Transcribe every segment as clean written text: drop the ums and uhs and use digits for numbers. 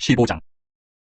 15장.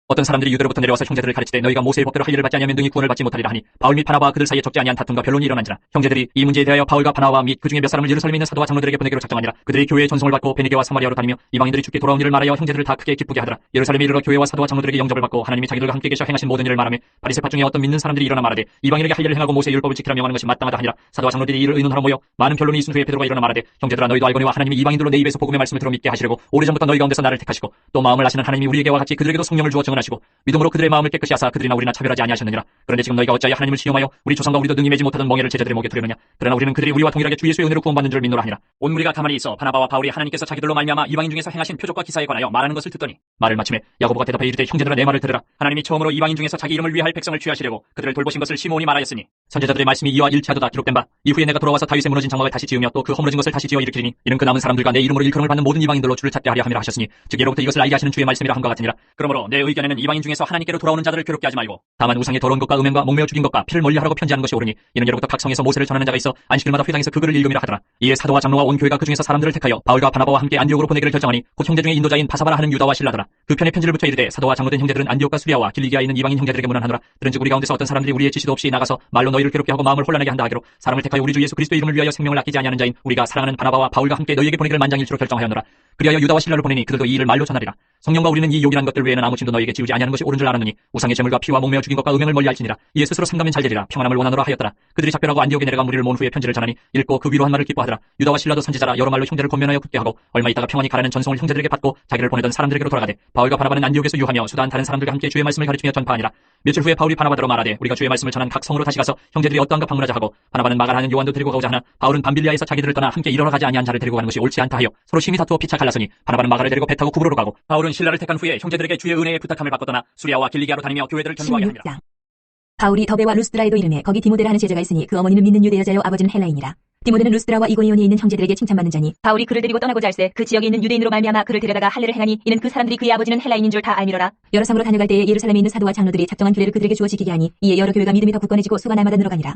어떤 사람들이 유대로부터 내려와서 형제들을 가르치되 너희가 모세의 법대로 할 일을 받지 아니하면 능히 구원을 받지 못하리라 하니 바울 및 바나바와 그들 사이에 적지 아니한 다툼과 변론이 일어난지라. 형제들이 이 문제에 대하여 바울과 바나바와 및 그 중에 몇 사람을 예루살렘에 있는 사도와 장로들에게 보내기로 작정하니라. 그들이 교회의 전송을 받고 베니게와 사마리아로 다니며 이방인들이 주께 돌아온 일을 말하여 형제들을 다 크게 기쁘게 하더라. 예루살렘에 이르러 교회와 사도와 장로들에게 영접을 받고 하나님이 자기들과 함께 계셔 행하신 모든 일을 말하며 바리새파 중에 어떤 믿는 사람들이 일어나 말하되 이방인에게 할 일을 행하고 모세의 율법을 지키라 명하는 것이 마땅하다 하니라. 사도와 장로들이 이를 의논하러 모여 많은 변론이 있은 후에 베드로가 일어나 말하되 형제들아 너희도 알거니와 하나님이 이방인들로 내 입에서 복음의 말씀을 들어 믿게 하시려고 오래전부터 너희 가운데서 나를 택하시고 또 마음을 아시는 하나님이 우리에게와 같이 그들에게도 성령을 주어 증언하시고 믿음으로 그들의 마음을 깨끗이 하사 그들이나 우리나 차별하지 아니하셨느니라. 그런데 지금 너희가 어찌하여 하나님을 시험하여 우리 조상과 우리도 능히 매지 못하던 멍에를 제자들의 목에 두려느냐. 그러나 우리는 그들이 우리와 동일하게 주 예수의 은혜로 구원받는 줄 믿노라 하니라. 온 무리가 가만히 있어 바나바와 바울이 하나님께서 자기들로 말미암아 이방인 중에서 행하신 표적과 기사에 관하여 말하는 것을 듣더니 말을 마침에 야고보가 대답하여 이르되 형제들아 내 말을 들으라. 하나님이 처음으로 이방인 중에서 자기 이름을 위할 백성을 취하시려고 그들을 돌보신 것을 시므온이 말하였으니 선지자들의 말씀이 이와 일치하도다 기록된 바 이후에 내가 돌아와서 다윗의 무너진 장막을 다시 지으며 또 그 허물어진 것을 다시 지어 일으키리니 이는 그 남은 사람들과 내 이름으로 일컬음을 받는 모든 이방인들로 주를 찾게 하려 함이라 하셨으니 즉 예로부터 이것을 알게 하시는 주의 말씀이라 함과 같으니라. 그러므로 내 의견에는 이방인 중에서 하나님께로 돌아오는 자들을 괴롭게 하지 말고 다만 우상의 더러운 것과 음행과 목매어 죽인 것과 피를 멀리하라고 편지하는 것이 옳으니 이는 예로부터 각 성에서 모세를 전하는 자가 있어 안식일마다 회당에서 그 글을 읽음이라 하더라. 이에 사도와 장로와 온 교회가 그 중에서 사람들을 택하여 바울과 바나바와 함께 안디옥으로 보내기를 결정하니 곧 형제 중에 인도자인 바사바라 하는 유다와 실라더라. 그 편에 편지를 붙여 이르되 사도와 장로된 형제들은 안디옥과 수리아와 길리기아에 있는 이방인 형제들에게 문안하노라. 들은즉 우리 가운데서 어떤 사람들이 우리의 지시도 없이 나가서 말로 너희를 괴롭게 하고 마음을 혼란하게 한다 하기로 사람을 택하여 우리 주 예수 그리스도의 이름을 위하여 생명을 아끼지 아니하는 자인 우리가 사랑하는 바나바와 바울과 함께 너희에게 보내기를 만장일치로 결정하였노라. 그리하여 유다와 실라를 보내니 그들도 이 일을 말로 전하리라. 성령과 우리는 이 욕이란 것들 외에는 아무 짐도 너희에게 지우지 아니하는 것이 옳은 줄 알았느니 우상의 제물과 피와 목매어 죽인 것과 음행을 멀리할지니라. 이에 스스로 상담면 잘되리라. 평안함을 원하노라 하였더라. 그들이 작별하고 안디옥에 내려가 무리를 모은 후에 편지를 전하니 읽고 그 위로 한 말을 기뻐하더라. 유다와 실라도 선지자라 여러 말로 형제를 권면하여 굳게 하고 얼마 있다가 평안히 가라는 전송을 형제들에게 받고 자기를 보내던 사람들에게로 돌아가되 바울과 바나바는 안디옥에서 유하며 수다한 다른 사람들과 함께 주의 말씀을 가르치며 전파하니라. 며칠 후에 바울이 바나바더러 말하되 우리가 주의 말씀을 전한 각 성으로 다시 가서 형제들이 어떠한가 방문하자 하고 바나바는 마가라는 요한도 데리고 가고자 하나 바울은 밤빌리아에서 자기들을 떠나 함께 일하러 가지 아니한 자를 데리고 가는 것이 옳지 않다 하여 서로 심히 다투어 피차 갈라서니 바나바는 마가를 데리고 배 타고 구브로로 가고 바울은 실라를 택한 후에 형제들에게 주의 은혜에 부탁함을 받고 떠나 수리아와 길리기아로 다니며 교회들을 견고하게 하니라. 16장. 바울이 더베와 루스드라에도 이르매 거기 디모데라 하는 제자가 있으니 그 어머니는 믿는 유대 여자요 아버지는 헬라인이라. 디모데는 루스드라와 이고니온에 있는 형제들에게 칭찬받는 자니 바울이 그를 데리고 떠나고자 할세 그 지역에 있는 유대인으로 말미암아 그를 데려다가 할례를 행하니 이는 그 사람들이 그의 아버지는 헬라인인 줄 다 알미러라. 여러 성으로 다녀갈 때에 예루살렘에 있는 사도와 장로들이 작정한 규례를 그들에게 주어 지키게 하니 이에 여러 교회가 믿음이 더 굳건해지고 수가 날마다 늘어가니라.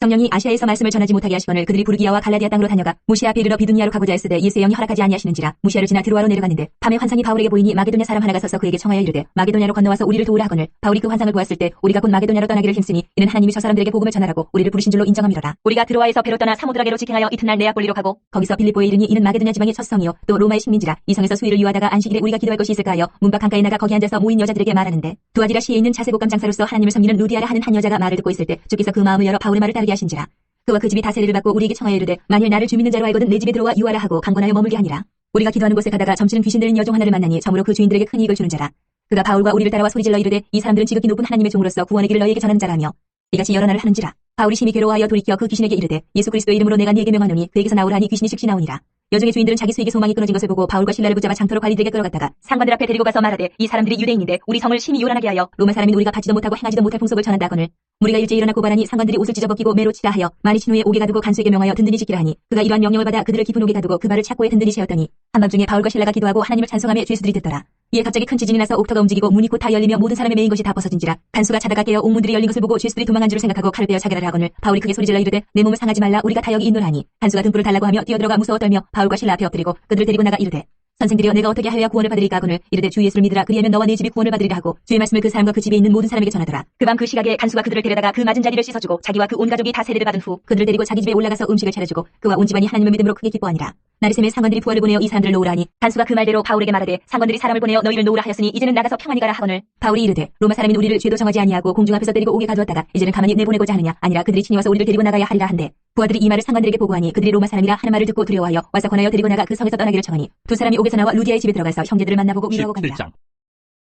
성령이 아시아에서 말씀을 전하지 못하게 하시거늘 그들이 부르기아와 갈라디아 땅으로 다녀가 무시아 앞에 이르러 비두니아로 가고자 했으되 예수의 영이 허락하지 아니하시는지라. 무시아를 지나 드로아로 내려갔는데 밤에 환상이 바울에게 보이니 마게도냐 사람 하나가 서서 그에게 청하여 이르되 마게도냐로 건너와서 우리를 도우라 하거늘 바울이 그 환상을 보았을 때 우리가 곧 마게도냐로 떠나기를 힘쓰니 이는 하나님이 저 사람들에게 복음을 전하라고 우리를 부르신 줄로 인정함이로라. 우리가 드로아에서 배로 떠나 사모드라게로 직행하여 이튿날 네아폴리로 가고 거기서 빌립보에 이르니 이는 마게도냐 지방의 첫 성이요 또 로마의 식민지라. 이 성에서 수위를 유하다가 안식일에 우리가 기도할 것이 있을까 하여 문밖 강가에 나가 거기 앉아서 모인 여자들에게 말하는데 두아디라 시에 있는 자세곡감 장사로서 하나님을 섬기는 루디아라 하는 한 여자가 말을 듣고 있을 때 주께서 그 마음을 열어 바울의 말을 따르게 하신지라. 그와 그 집이 다 세례를 받고 우리에게 청하여 이르되 만일 나를 주 믿는 자로 알거든 내 집에 들어와 유하라 하고 강권하여 머물게 하니라. 우리가 기도하는 곳에 가다가 점치는 귀신 들린 여종 하나를 만나니 점으로 그 주인들에게 큰 이익을 주는 자라. 그가 바울과 우리를 따라와 소리질러 이르되 이 사람들은 지극히 높은 하나님의 종으로서 구원의 길을 너희에게 전하는 자라며 이같이 여러 날을 하는지라. 바울이 심히 괴로워하여 돌이켜 그 귀신에게 이르되 예수 그리스도의 이름으로 내가 네게 명하노니 그에게서 나오라 하니 귀신이 즉시 나오니라. 여종의 주인들은 자기 수익의 소망이 끊어진 것을 보고 바울과 실라를 붙잡아 장터로 관리들에게 끌어갔다가 상관들 앞에 데리고 가서 말하되 이 사람들이 유대인인데 우리 성을 심히 요란하게 하여 로마 사람인 우리가 받지도 못하고 행하지도 못할 풍속을 전한다 하거늘 우리가 일제히 일어나 고발하니 상관들이 옷을 찢어 벗기고 매로 치라 하여 많이 친 후에 옥에 가두고 간수에게 명하여 든든히 지키라 하니 그가 이러한 명령을 받아 그들을 깊은 옥에 가두고 그 발을 착고에 든든히 채웠더니 한밤중에 바울과 실라가 기도하고 하나님을 찬송하며 죄수들이 듣더라. 이에 갑자기 큰 지진이 나서 옥터가 움직이고 문이 곧 다 열리며 모든 사람의 매인 것이 다 벗어진지라. 간수가 자다가 깨어 옥문들이 열린 것을 보고 죄수들이 도망한 줄을 생각하고 칼을 빼어 자결하라 하거늘 바울이 크게 소리질러 이르되 내 몸을 상하지 말라 우리가 다 여기 있노라 하니 간수가 등불을 달라고 하며 뛰어들어가 무서워 떨며 바울과 실라 앞에 엎드리고 그들을 데리고 나가 이르되 선생들이여 내가 어떻게 하여야 구원을 받으리까 하거늘 이르되 주 예수를 믿으라 그리하면 너와 네 집이 구원을 받으리라 하고 주의 말씀을 그 사람과 그 집에 있는 모든 사람에게 전하더라. 그 밤 그 시각에 간수가 그들을 데려다가 그 맞은 자리를 씻어주고 자기와 그 온 가족이 다 세례를 받은 후 그들을 데리고 자기 집에 올라가서 음식을 차려주고 그와 온 집안이 하나님을 믿음으로 크게 기뻐하니라. 나리샘에 상관들이 부하를 보내어 이 사람들을 놓으라 하니 간수가 그 말대로 바울에게 말하되 상관들이 사람을 보내어 너희를 놓으라 하였으니 이제는 나가서 평안히 가라 하거늘 바울이 이르되 로마 사람인 우리를 죄도 정하지 아니하고 공중 앞에서 때리고 옥에 가두었다가 이제는 가만히 내보내고자 하느냐 아니라 그들이 친히 와서 우리를 데리고 나가야 하리라 한데 부하들이 이 말을 상관들에게 보고하니 그들이 로마 사람이라 하는 말을 듣고 두려워하여 와서 권하여 데리고 나가 그 성에서 떠나기를 청하니 두 사람이 옥에서 나와 루디아의 집에 들어가서 형제들을 만나보고 위로하고 가니라. 17장.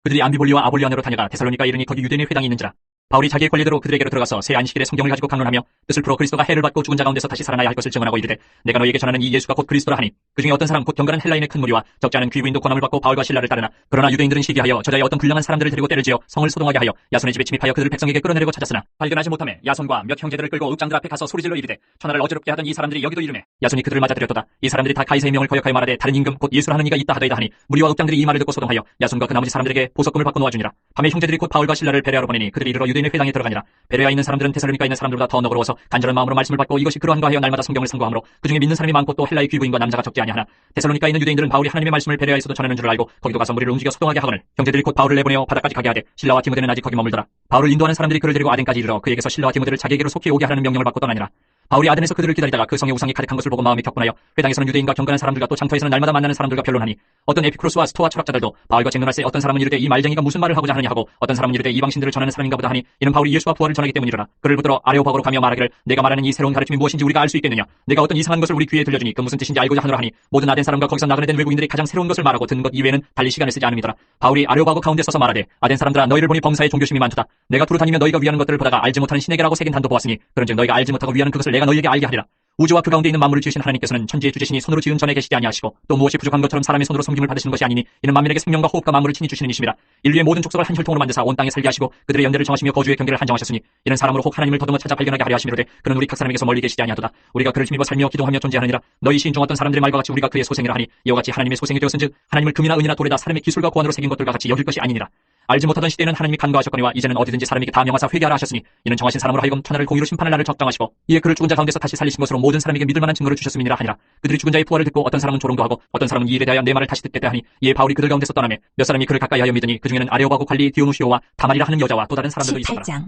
그들이 암비볼리와 아볼리아노로 다녀가 데살로니가 이르니 거기 유대인의 회당이 있는지라. 바울이 자기의 권리대로 그들에게로 들어가서 새 안식일에 성경을 가지고 강론하며 뜻을 풀어 그리스도가 해를 받고 죽은 자 가운데서 다시 살아나야 할 것을 증언하고 이르되 내가 너희에게 전하는 이 예수가 곧 그리스도라 하니 그중에 어떤 사람 곧 경건한 헬라인의 큰 무리와 적지 않은 귀부인도 고난을 받고 바울과 실라를 따르나 그러나 유대인들은 시기하여 저자의 어떤 불량한 사람들을 데리고 때를 지어 성을 소동하게 하여 야손의 집에 침입하여 그들을 백성에게 끌어내려고 찾았으나 발견하지 못하며 야손과 몇 형제들을 끌고 읍장들 앞에 가서 소리질러 이르되 천하를 어지럽게 하던 이 사람들이 여기도 이르매 야손이 그들을 맞아들였도다. 이 사람들이 다 가이사의 명을 거역하여 말하되 다른 임금 곧 예수라 하는 이가 있다 하더이다 하니 무리와 읍장들이 이 말을 듣고 소동하여 야손과 그 나머지 사람들에게 보석금을 받고 놓아주니라. 밤에 형제들이 곧 바울과 실라를 베레아로 보내니 그들이 이르러 유대 유대인의 회당에 들어가니라. 베레아에 있는 사람들은 데살로니가에 있는 사람들보다 더 너그러워서 간절한 마음으로 말씀을 받고 이것이 그러한가 하여 날마다 성경을 상고하므로 그중에 믿는 사람이 많고 또 헬라의 귀부인과 남자가 적지 아니하나 데살로니가에 있는 유대인들은 바울이 하나님의 말씀을 베레아에서도 전하는 줄 알고 거기도 가서 무리를 움직여 소동하게 하거늘 형제들이 곧 바울을 내보내어 바다까지 가게 하되 실라와 디모데는 아직 거기 머물더라. 바울을 인도하는 사람들이 그를 데리고 아덴까지 이르러 그에게서 실라와 디모데를 자기에게로 속히 오게 하라는 명령을 받고 떠나니라. 바울이 아덴에서 그들을 기다리다가 그 성에 우상이 가득한 것을 보고 마음이 격분하여 회당에서는 유대인과 경건한 사람들과 또 장터에서는 날마다 만나는 사람들과 변론하니 어떤 에피크로스와 스토아 철학자들도 바울과 쟁론할세 어떤 사람은 이르되 이 말쟁이가 무슨 말을 하고자 하느냐 하고 어떤 사람은 이르되 이방신들을 전하는 사람인가 보다 하니 이는 바울이 예수와 부활을 전하기 때문이로라. 그를 붙들어 아레오파고로 가며 말하기를 내가 말하는 이 새로운 가르침이 무엇인지 우리가 알 수 있겠느냐. 내가 어떤 이상한 것을 우리 귀에 들려주니 그 무슨 뜻인지 알고자 하노라 하니 모든 아덴 사람과 거기서 나그네 된 외국인들이 가장 새로운 것을 말하고 듣는 것 이외에는 달리 시간을 쓰지 않음이더라. 바울이 아레오파고 가운데 서서 말하되 아덴 사람들아 너희를 보니 범사에 종교심이 많도다. 내가 두루 다니며 너희가 위하는 것들을 보다가 알지 못하는 신에게라고 새긴 단도 보았으니 그런즉 너희가 알지 못하고 위하는 그것을 내가 너희에게 알게 하리라. 우주와 그 가운데 있는 만물을 지으신 하나님께서는 천지의 주제신이 손으로 지은 전에 계시지 아니하시고 또 무엇이 부족한 것처럼 사람의 손으로 섬김을 받으시는 것이 아니니 이는 만민에게 생명과 호흡과 만물을 친히 주시는 이심이라. 인류의 모든 족속을 한 혈통으로 만드사 온 땅에 살게 하시고 그들의 연대를 정하시며 거주의 경계를 한정하셨으니 이는 사람으로 혹 하나님을 더듬어 찾아 발견하게 하려 하심이로되 그는 우리 각 사람에게서 멀리 계시지 아니하도다. 우리가 그를 힘입어 살며 기도하며 존재하느니라. 너희 시인 중 어떤 사람들의 말과 같이 우리가 그의 소생이라 하니 이와 같이 하나님의 소생이 되었은즉 하나님을 금이나 은이나 돌에다 사람의 기술과 고안으로 새긴 것들과 같이 여길 것이 아니니라. 알지 못하던 시대에는 하나님이 간과하셨거니와 이제는 어디든지 사람에게 다 명하사 회개하라 하셨으니 이는 정하신 사람으로 하여금 천하를 공의로 심판할 날을 적정하시고 이에 그를 죽은 자 가운데서 다시 살리신 것으로 모든 사람에게 믿을 만한 증거를 주셨음이니라 하니라. 그들이 죽은 자의 부활을 듣고 어떤 사람은 조롱도 하고 어떤 사람은 이 일에 대하여 내 말을 다시 듣겠다 하니 이에 바울이 그들 가운데서 떠나매 몇 사람이 그를 가까이하여 믿으니 그중에는 아레오바고 관리 디오누시오와 다말이라 하는 여자와 또 다른 사람들도 있었더라. 18장.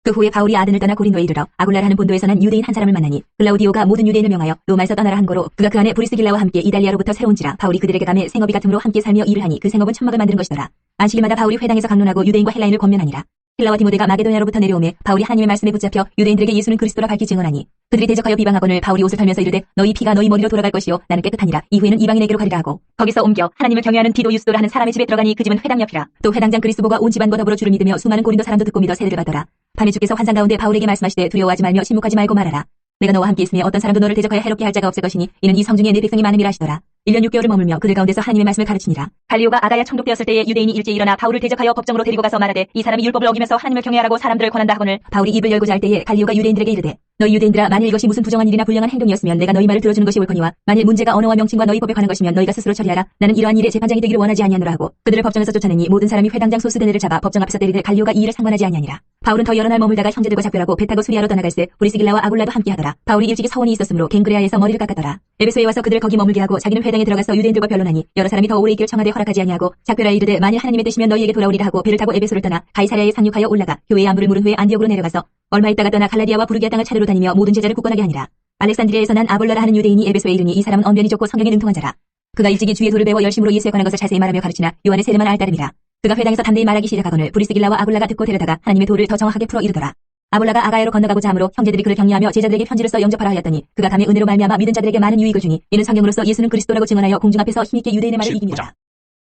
그 후에 바울이 아덴을 떠나 고린도에 이르러 아굴라라는 본도에서 난 유대인 한 사람을 만나니 글라우디오가 모든 유대인을 명하여 로마에서 떠나라 한 거로 그가 그 안에 브리스길라와 함께 이달리아로부터 새로운지라 바울이 그들에게 감해 생업이 같음으로 함께 살며 일을 하니 그 생업은 천막을 만드는 것이더라. 안식일마다 바울이 회당에서 강론하고 유대인과 헬라인을 권면하니라. 힐라와 디모데가 마게도냐로부터 내려오매 바울이 하나님의 말씀에 붙잡혀 유대인들에게 예수는 그리스도라 밝히 증언하니 그들이 대적하여 비방하거늘 바울이 옷을 털면서 이르되 너희 피가 너희 머리로 돌아갈 것이요 나는 깨끗하니라. 이후에는 이방인에게로 가리라 하고 거기서 옮겨 하나님을 경외하는 디도 유스도라 하는 사람의 집에 들어가니 그 집은 회당 옆이라. 또 회당장 그리스도가 온 집안과 더불어 주를 믿으며 수많은 고린도 사람도 듣고 믿어 세례를 받더라. 밤에 주께서 환상 가운데 바울에게 말씀하시되 두려워하지 말며 침묵하지 말고 말하라. 내가 너와 함께 있으니 어떤 사람도 너를 대적하여 해롭게 할 자가 없을 것이니 이는 이 성중에 내 백성이 많음이라 하시더라. 1년 6개월을 머물며 그들 가운데서 하나님의 말씀을 가르치니라. 갈리오가 아가야 총독되었을 때에 유대인이 일제히 일어나 바울을 대적하여 법정으로 데리고 가서 말하되 이 사람이 율법을 어기면서 하나님을 경외하라고 사람들을 권한다 하거늘 바울이 입을 열고자 할 때에 갈리오가 유대인들에게 이르되 너희 유대인들아 만일 이것이 무슨 부정한 일이나 불량한 행동이었으면 내가 너희 말을 들어주는 것이 옳거니와 만일 문제가 언어와 명칭과 너희 법에 관한 것이면 너희가 스스로 처리하라. 나는 이러한 일에 재판장이 되기를 원하지 아니하노라 하고 그들을 법정에서 쫓아내니 모든 사람이 회당장 소스데네를 잡아 법정 앞에서 때리되 갈리오가 이 일을 상관하지 아니하니라. 바울은 더 여러 날 머물다가 형제들과 작별하고 배 타고 수리아로 떠나갈새 브리스길라와 아굴라도 함께하더라. 바울이 일찍이 서원이 있었으므로 갱그레아에서 머리를 깎았더라. 에베소에 와서 그들을 거기 머물게 하고 자기는 회당에 들어가서 유대인들과 변론하니 여러 사람이 더 오래 있기를 청하되 허락하지 아니하고 작별하여 이르되 만일 하나님의 뜻이면 너희에게 돌아오리라 하고 배를 타고 에베소를 떠나 가이사랴에 상륙하여 올라가 교회의 안부를 물은 후에 안디옥으로 내려가서 얼마 있다가 떠나 갈라디아와 부르기아 땅을 차례로 다니며 모든 제자를 굳건하게 하니라. 알렉산드리아에서 난 아볼라라 하는 유대인이 에베소에 이르니 이 사람은 언변이 좋고 성경에 능통한 자라. 그가 일찍이 주의 도를 배워 열심으로 예수에 관한 것을 자세히 말하며 가르치나 요한의 세례만 알 따름이라. 그가 회당에서 담대히 말하기 시작하거늘 브리스길라와 아굴라가 듣고 데려다가 하나님의 도를 더 정확하게 풀어 이르더라. 아볼라가 아가야로 건너가고자 하므로 형제들이 그를 격려하며 제자들에게 편지를 써 영접하라 하였더니 그가 감히 은혜로 말미암아 믿은 자들에게 많은 유익을 주니 이는 성경으로서 예수는 그리스도라고 증언하여 공중 앞에서 힘있게 유대인의 말을 이깁니다.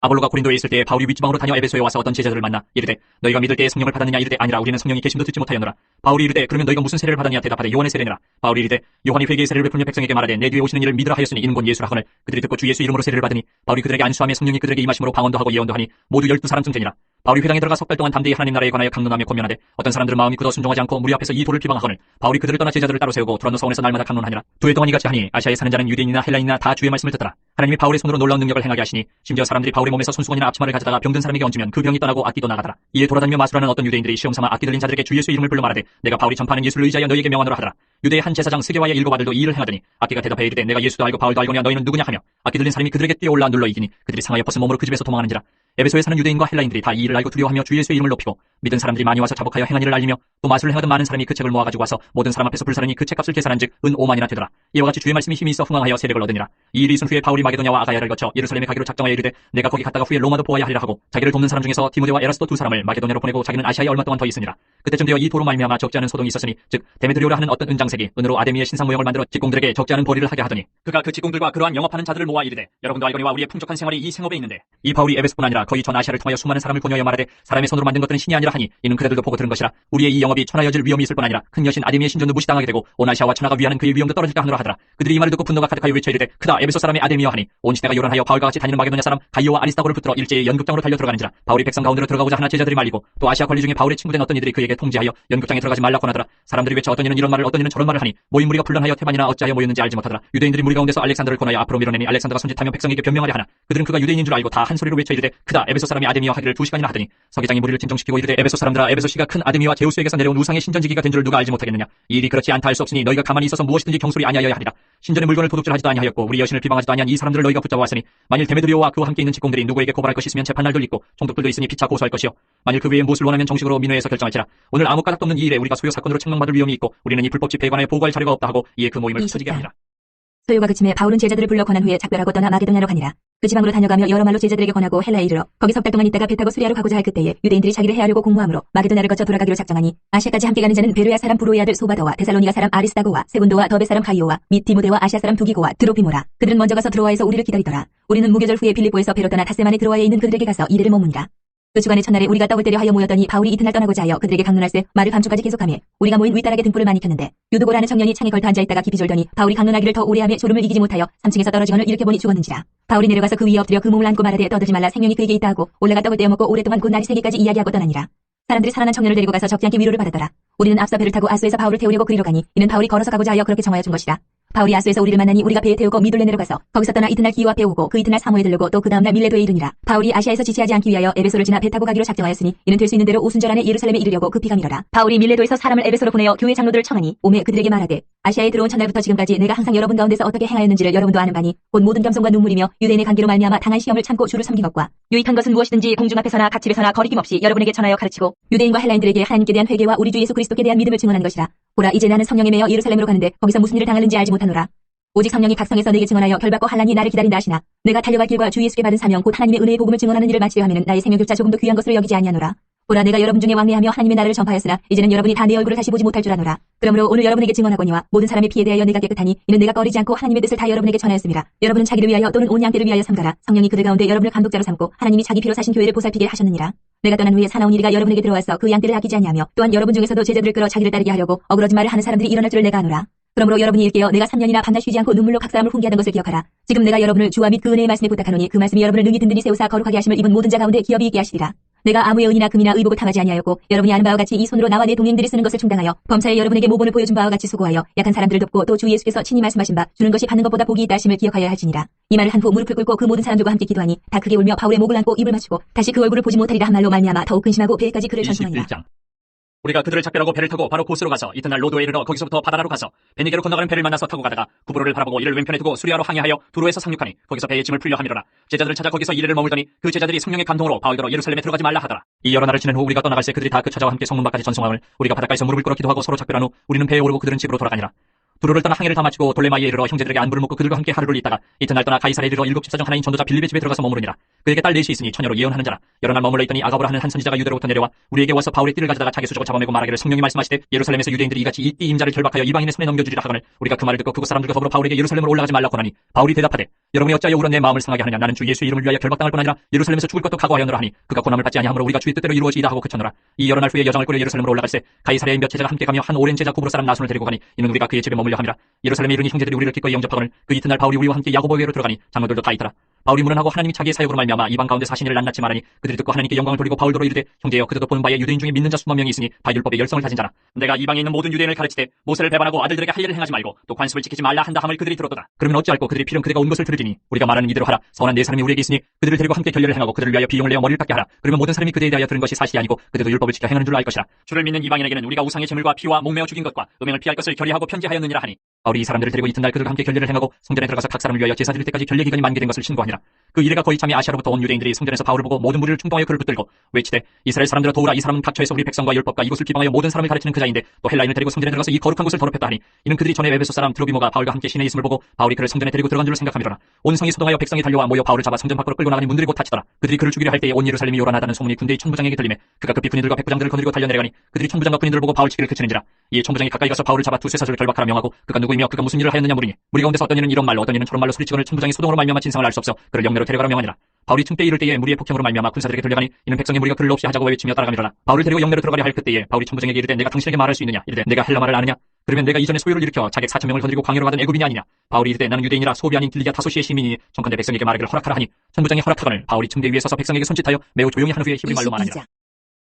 아볼로가 고린도에 있을 때에 바울이 윗지방으로 다녀 에베소에 와서 어떤 제자들을 만나 이르되 너희가 믿을 때에 성령을 받았느냐 이르되 아니라 우리는 성령이 계심도 듣지 못하였노라. 바울이 이르되 그러면 너희가 무슨 세례를 받았냐 대답하되 요한의 세례니라. 바울이 이르되 요한이 회개의 세례를 베풀며 백성에게 말하되 내 뒤에 오시는 이를 믿으라 하였으니 이는 곧 예수라 하거늘 그들이 듣고 주 예수 이름으로 세례를 받으니 바울이 그들에게 안수하며 성령이 그들에게 임하심으로 방언도 하고 예언도 하니 모두 12사람쯤 되니라. 바울이 회당에 들어가 석 달 동안 담대히 하나님 나라에 관하여 강론하며 권면하되 어떤 사람들은 마음이 굳어 순종하지 않고 무리 앞에서 이 도를 비방하거늘 바울이 그들을 떠나 제자들을 따로 세우고 두란노 서원에서 날마다 강론하니라. 2해 동안 이같이 하니 아시아에 사는 자는 유대인이나 헬라인이나 다 주의 말씀을 듣더라. 하나님이 바울의 손으로 놀라운 능력을 행하게 하시니 심지어 사람들이 바울의 몸에서 손수건이나 앞치마를 가져다가 병든 사람에게 얹으면 그 병이 떠나고 악기도 나가더라. 이에 돌아다니며 마술하는 어떤 유대인들이 시험삼아 악기 들린 자들에게 주 예수 이름을 불러 말하되 내가 바울이 전파하는 예수를 의지하여 너희에게 명하노라 하더라. 유대의 한 제사장 스게와의 7 아들도 이 일을 행하더니 악기가 대답하여 이르되 내가 예수도 알고 바울도 알거냐 너희는 누구냐 하며 악기 들린 사람이 그들에게 뛰어올라 눌러 이기니 그들이 상하여 벗은 몸으로 그 집에서 도망하는지라. 에베소에 사는 유대인과 헬라인들이 다 이 일을 알고 두려워하며 주 예수의 이름을 높이고 믿은 사람들이 많이 와서 자복하여 행한 일을 알리며 또 마술을 행하던 많은 사람이 그 책을 모아가지고 와서 모든 사람 앞에서 불사르니 그 책값을 계산한즉 은 5만이나 되더라. 이와 같이 주의 말씀이 힘이 있어 흥황하여 세력을 얻으니라. 이 일이 있은 후에 바울이 마게도냐와 아가야를 거쳐 예루살렘에 가기로 작정하여 이르되 내가 거기 갔다가 후에 로마도 보아야 하리라 하고 자기를 돕는 사람 중에서 디모데와 에라스도 2 사람을 마게도냐로 보내고 자기는 아시아에 얼마 동안 더 있으니라. 그때쯤 되어 이 도로 말미암아 적지 않은 소동이 있었으니 즉 데메드리오라 하는 어떤 은장색이 은으로 아데미의 신상 모형을 만들어 직공들에게 적지 않은 벌이를 하게 하더니 그가 그 직공들과 그러한 영업하는 자들을 모아 이르되 여러분도 알거니와 우리의 풍족한 생활이 이 생업에 있는데 이 바울이 에베소뿐 아니라 거의 전 아시아를 통하여 수많은 사람을 권유하여 말하되 사람의 손으로 만든 것들은 신이 아니라 하니 이는 그들도 보고 들은 것이라. 우리의 이 영업이 천하여질 위험이 있을 뿐 아니라 큰 여신 아데미의 신전도 무시당하게 되고 온 아시아와 천하가 위하는 그의 위험도 떨어질까 하노라 하더라. 그들이 이 말을 듣고 분노가 가득하여 외쳐 이르되 크다 에베소 사람의 아데미여 하니 온 시대가 요란하여 바울과 같이 다니는 마게도냐 사람 가이오와 아리스타고를 붙들어 일제히 연극장으로 달려 들어가는지라. 바울이 백성 가운데로 들어가고자 하나 제자들이 말리고 또 아시아 관리 중에 바울의 친구된 어떤 이들이 그에게 사람들에게 통지하여 연극장에 들어가지 말라 권하더라. 사람들이 외쳐 어떤 이는 이런 말을 어떤 이는 저런 말을 하니 모인 무리가 분란하여 태반이나 어찌하여 모였는지 알지 못하더라. 유대인들이 무리 가운데서 알렉산더를 권하여 앞으로 밀어내니 알렉산더가 손짓하며 백성에게 변명하려 하나 그들은 그가 유대인인 줄 알고 다 한 소리로 외쳐 이르되 크다 에베소 사람이 아데미와 하기를 2시간이나 하더니 서기장이 무리를 진정시키고 이르되 에베소 사람들아 에베소 씨가 큰 아데미와 제우스에게서 내려온 우상의 신전지기가 된 줄을 누가 알지 못하겠느냐. 이 일이 그렇지 않다 할 수 없으니 너희가 가만히 있어서 무엇이든지 경솔히 아니하여야 하리라. 신전의 물건을 도둑질하지도 아니하였고 우리 여신을 비방하지도 아니한 이 사람들을 너희가 붙잡아왔으니 만일 데메드리오와 그와 함께 있는 직공들이 누구에게 고발할 것이 있으면 재판날도 있고 총독들도 있으니 피차 고소할 것이요 만일 그 외에 무엇을 원하면 정식으로 민회에서 결정할지라. 오늘 아무 까닭도 없는 이 일에 우리가 소요 사건으로 책망받을 위험이 있고 우리는 이 불법 집회에 관하여 보고할 자료가 없다 하고 이에 그 모임을 흩어지게 하니라. 소요가 그침에 바울은 제자들을 불러 권한 후에 작별하고 떠나 마게도냐로 가니라. 그 지방으로 다녀가며 여러 말로 제자들에게 권하고 헬라에 이르러 거기 석 달 동안 있다가 배 타고 수리아로 가고자 할 그때에 유대인들이 자기를 해하려고 공모함으로 마게도냐를 거쳐 돌아가기로 작정하니 아시아까지 함께 가는 자는 베르야 사람 브로의 아들 소바더와 데살로니가 사람 아리스다고와 세군도와 더베 사람 가이오와 및 디모데와 아시아 사람 두기고와 드로피모라. 그들은 먼저 가서 드로아에서 우리를 기다리더라. 우리는 무교절 후에 빌립보에서 배로 떠나 타세만의 드로아에 있는 그들에게 가서 이르를 머무니라. 그 주간의 첫날에 우리가 떡을 때려 하여 모였더니 바울이 이튿날 떠나고자 하여 그들에게 강론할세 말을 밤중까지 계속하며 우리가 모인 윗다락에 등불을 많이 켰는데 유두고라는 청년이 창에 걸터 앉아있다가 깊이 졸더니 바울이 강론하기를 더 오래하며 졸음을 이기지 못하여 3층에서 떨어지거늘 일으켜보니 죽었는지라. 바울이 내려가서 그 위에 엎드려 그 몸을 안고 말하되 떠들지 말라 생명이 그에게 있다 하고 올라가 떡을 떼어 먹고 오랫동안 곧 날이 새기까지 이야기하고 떠나니라. 사람들이 살아난 청년을 데리고 가서 적지 않게 위로를 받았더라. 우리는 앞서 배를 타고 아수에서 바울을 태우려고 그리로 가니 이는 바울이 걸어서 가고자 하여 그렇게 정하여 준 것이라. 바울이 아수에서 우리를 만나니 우리가 배에 태우고 미돌레 내려가서 거기서 떠나 이튿날 기오 앞에 오고 그 이튿날 사모에 들르고 또 그 다음날 밀레도에 이르니라. 바울이 아시아에서 지체하지 않기 위하여 에베소를 지나 배 타고 가기로 작정하였으니 이는 될 수 있는 대로 오순절 안에 예루살렘에 이르려고 급히 가미러라. 바울이 밀레도에서 사람을 에베소로 보내어 교회 장로들을 청하니 오매 그들에게 말하되 아시아에 들어온 첫날부터 지금까지 내가 항상 여러분 가운데서 어떻게 행하였는지를 여러분도 아는 바니 곧 모든 겸손과 눈물이며 유대인의 관계로 말미암아 당한 시험을 참고 주를 섬긴 것과 유익한 것은 무엇이든지 공중 앞에서나 각 집에서나 거리낌 없이 여러분에게 전하여 가르치고 유대인과 헬라인들에게 하나님께 대한 회개와 우리 주 예수 그리스도께 대한 믿음을 증언하는 것이라. 보라 이제 나는 성령에 매여 예루살렘으로 가는데 거기서 무슨 일을 당하는지 알지 못하노라. 오직 성령이 각성에서 내게 증언하여 결받고 환난이 나를 기다린다 하시나 내가 달려갈 길과 주 예수께 받은 사명 곧 하나님의 은혜의 복음을 증언하는 일을 마치려 하면은 나의 생명조차 조금도 귀한 것으로 여기지 아니하노라. 보라 내가 여러분 중에 왕래하며 하나님의 나라를 전파하였으나 이제는 여러분이 다 내 얼굴을 다시 보지 못할 줄 아노라. 그러므로 오늘 여러분에게 증언하거니와 모든 사람의 피에 대하여 내가 깨끗하니 이는 내가 꺼리지 않고 하나님의 뜻을 다 여러분에게 전하였습니다. 여러분은 자기를 위하여 또는 온 양떼를 위하여 삼가라. 성령이 그들 가운데 여러분을 감독자로 삼고 하나님이 자기 피로 사신 교회를 보살피게 하셨느니라. 내가 떠난 후에 사나운 이리가 여러분에게 들어와서 그 양떼를 아끼지 아니하며 또한 여러분 중에서도 제자들을 끌어 자기를 따르게 하려고 어그러진 말을 하는 사람들이 일어날 줄을 내가 아노라. 그러므로 여러분이 일깨어 내가 3년이나 밤낮 쉬지 않고 눈물로 각 사람을 훈계하던 것을 기억하라. 지금 내가 여러분을 주와 및 그 은혜의 말씀에 부탁하노니 그 말씀이 여러분을 능히 든든히 세우사 거룩하게 하심을 입은 모든 자 가운데 기업이 있게 하시리라. 내가 아무의 은이나 금이나 의복을 탐하지 아니하였고 여러분이 아는 바와 같이 이 손으로 나와 내 동행들이 쓰는 것을 충당하여 범사에 여러분에게 모본을 보여준 바와 같이 수고하여 약한 사람들을 돕고 또 주 예수께서 친히 말씀하신 바 주는 것이 받는 것보다 복이 있다 하심을 기억하여야 할지니라. 이 말을 한 후 무릎을 꿇고 그 모든 사람들과 함께 기도하니 다 크게 울며 바울의 목을 안고 입을 맞추고 다시 그 얼굴을 보지 못하리라 한 말로 말미암아 더욱 근심하고 배에까지 그를 전송하니라. 21장. 우리가 그들을 작별하고 배를 타고 바로 고스로 가서 이튿날 로도에 이르러 거기서부터 바다라로 가서 베니게로 건너가는 배를 만나서 타고 가다가 구브로를 바라보고 이를 왼편에 두고 수리아로 항해하여 두로에서 상륙하니 거기서 배의 짐을 풀려 함이로라. 제자들을 찾아 거기서 이래를 머물더니 그 제자들이 성령의 감동으로 바울더러 예루살렘에 들어가지 말라 하더라. 이 여러 날을 지낸 후 우리가 떠나갈새 그들이 다 그 처자와 함께 성문 밖까지 전송함을 우리가 바닷가에서 무릎을 꿇어 기도하고 서로 작별한 후 우리는 배에 오르고 그들은 집으로 돌아가니라. 두로를 떠나 항해를 다 마치고 돌레마이에 이르러 형제들에게 안부를 묻고 그들과 함께 하루를 있다가 이튿날 떠나 가이사랴에 이르러 7집 사장 하나인 전도자 빌립의 집에 들어가서 머무르니라. 그에게 딸 넷이 있으니 처녀로 예언하는 자라. 여러 날 머물러 있더니 아가보라 하는 한 선지자가 유대로부터 내려와 우리에게 와서 바울의 띠를 가져다가 자기 수족을 잡아매고 말하기를 성령이 말씀하시되 예루살렘에서 유대인들이 이같이 이 띠 임자를 결박하여 이방인의 손에 넘겨주리라 하거늘 우리가 그 말을 듣고 그곳 사람들과 더불어 바울에게 예루살렘으로 올라가지 말라고 하니 바울이 대답하되 여러분이 어찌하여 울어 내 마음을 상하게 하느냐. 나는 주 예수의 이름을 위하여 결박당할 뿐 아니라 예루살렘에서 죽을 것도 각오하였노라 하니 그가 고난을 받지 아니하므로 우리가 주의 뜻대로 이루어지이다 하고 그쳤노라. 이 여러 날 후에 여정을 꾸려 예루살렘으로 올라갈새 가이사랴의 몇 제자가 함께 가며 한 오랜 제자 구브로 사람 나손을 데리고 가니 이는 우리가 그의 집에 머물려 함이라. 예루살렘에 이르니 형제들이 우리를 기꺼이 영접하거늘 그 이튿날 바울이 우리와 함께 야고보에게로 들어가니 장로들도 다 있더라. 바울이 문안하고 하나님이 자기의 사역으로 말미암아 이방 가운데 사신을 낱낱이 말하니 그들이 듣고 하나님께 영광을 돌리고 바울더러 이르되 형제여 그들도 보는 바에 유대인 중에 믿는 자 수만 명이 있으니 다 율법의 열성을 가진 자라. 내가 이방에 있는 모든 유대인을 가르치되 모세를 배반하고 아들들에게 할 일을 행하지 말고 또 관습을 지키지 말라 한다 함을 그들이 들었도다. 그러면 어찌할꼬 그들이 필연 그대가 온 것을 들으리니 우리가 말하는 이대로 하라. 선한 네 사람이 우리에게 있으니 그들을 데리고 함께 결례를 행하고 그들을 위하여 비용을 내어 머리를 깎게 하라. 그러면 모든 사람이 그대에 대하여 들은 것이 사실이 아니고 그들도 율법을 지켜 행하는 줄로 알 것이라. 주를 믿는 이방인에게는 우리가 우상의 제물과 피와 목매어 죽인 것과 음행을 피할 것을 결의하고 편지하였느니라 하니 바울이 이 사람들을 데리고 이튿날 그들과 함께 결례를 행하고 성전에 들어가서 각 사람을 위하여 제사 드릴 때까지 결례 기간이 만개된 것을 신고하니라. 그 이래가 거의 참이 아시아로부터 온 유대인들이 성전에서 바울을 보고 모든 무리를 충동하여 그를 붙들고 외치되 이스라엘 사람들아 도우라. 이 사람은 각처에서 우리 백성과 율법과 이곳을 비방하여 모든 사람을 가르치는 그자인데 또 헬라인을 데리고 성전에 들어가서 이 거룩한 곳을 더럽혔다 하니 이는 그들이 전에 에베소 사람 드로비모가 바울과 함께 시내에 있음을 보고 바울이 그를 성전에 데리고 들어간 줄로 생각함이로라. 온 성이 소동하여 백성이 달려와 모여 바울을 잡아 성전 밖으로 끌고 나가니 문들이 곧 닫히더라. 그들이 그를 죽이려 할 때에 온 예루살렘이 요란하다는 소문이 군대의 천부장에게 들리매 그가 급히 군인들과 백부장들을 거느리고 달려내려가니 그들이 천부장과 군인들을 보고 바울 치기를 그치는지라. 이에 천부장이 가까이 가서 바울을 잡아 두세 사슬을 결박하라 명하고 그가 누구이며 그가 무슨 일을 하였느냐 물으니 무리 가운데서 어떤 이는 이런 말로 어떤 이는 저런 말로 소리치거늘 천부장이 소동으로 말미암아 진상을 알 수 없어 그를 영내로 데려가라 명하니라. 바울이 층때 이를 때에 무리의 폭행으로 말미암아 군사들에게 들려가니 이는 백성의 무리가 그를 없이 하자고 외치며 따라가미로라. 바울을 데리고 영내로 들어가려 할 그때에 바울이 천부장에게 이르되 내가 당신에게 말할 수 있느냐. 이르되 내가 헬라 말을 아느냐. 그러면 내가 이전에 소요를 일으켜 자객 4,000명을 건드리고 광야로 가던 애굽인이 아니냐. 바울이 이르되 나는 유대인이라 소비 아닌 길리아 타소시의 시민이니 청컨대 백성에게 말하기를 허락하라 하니 천부장이 허락하거늘 바울이 층대 위에 서서 백성에게 손짓하여 매우 조용히 한 후에 히브리 말로 말하니라.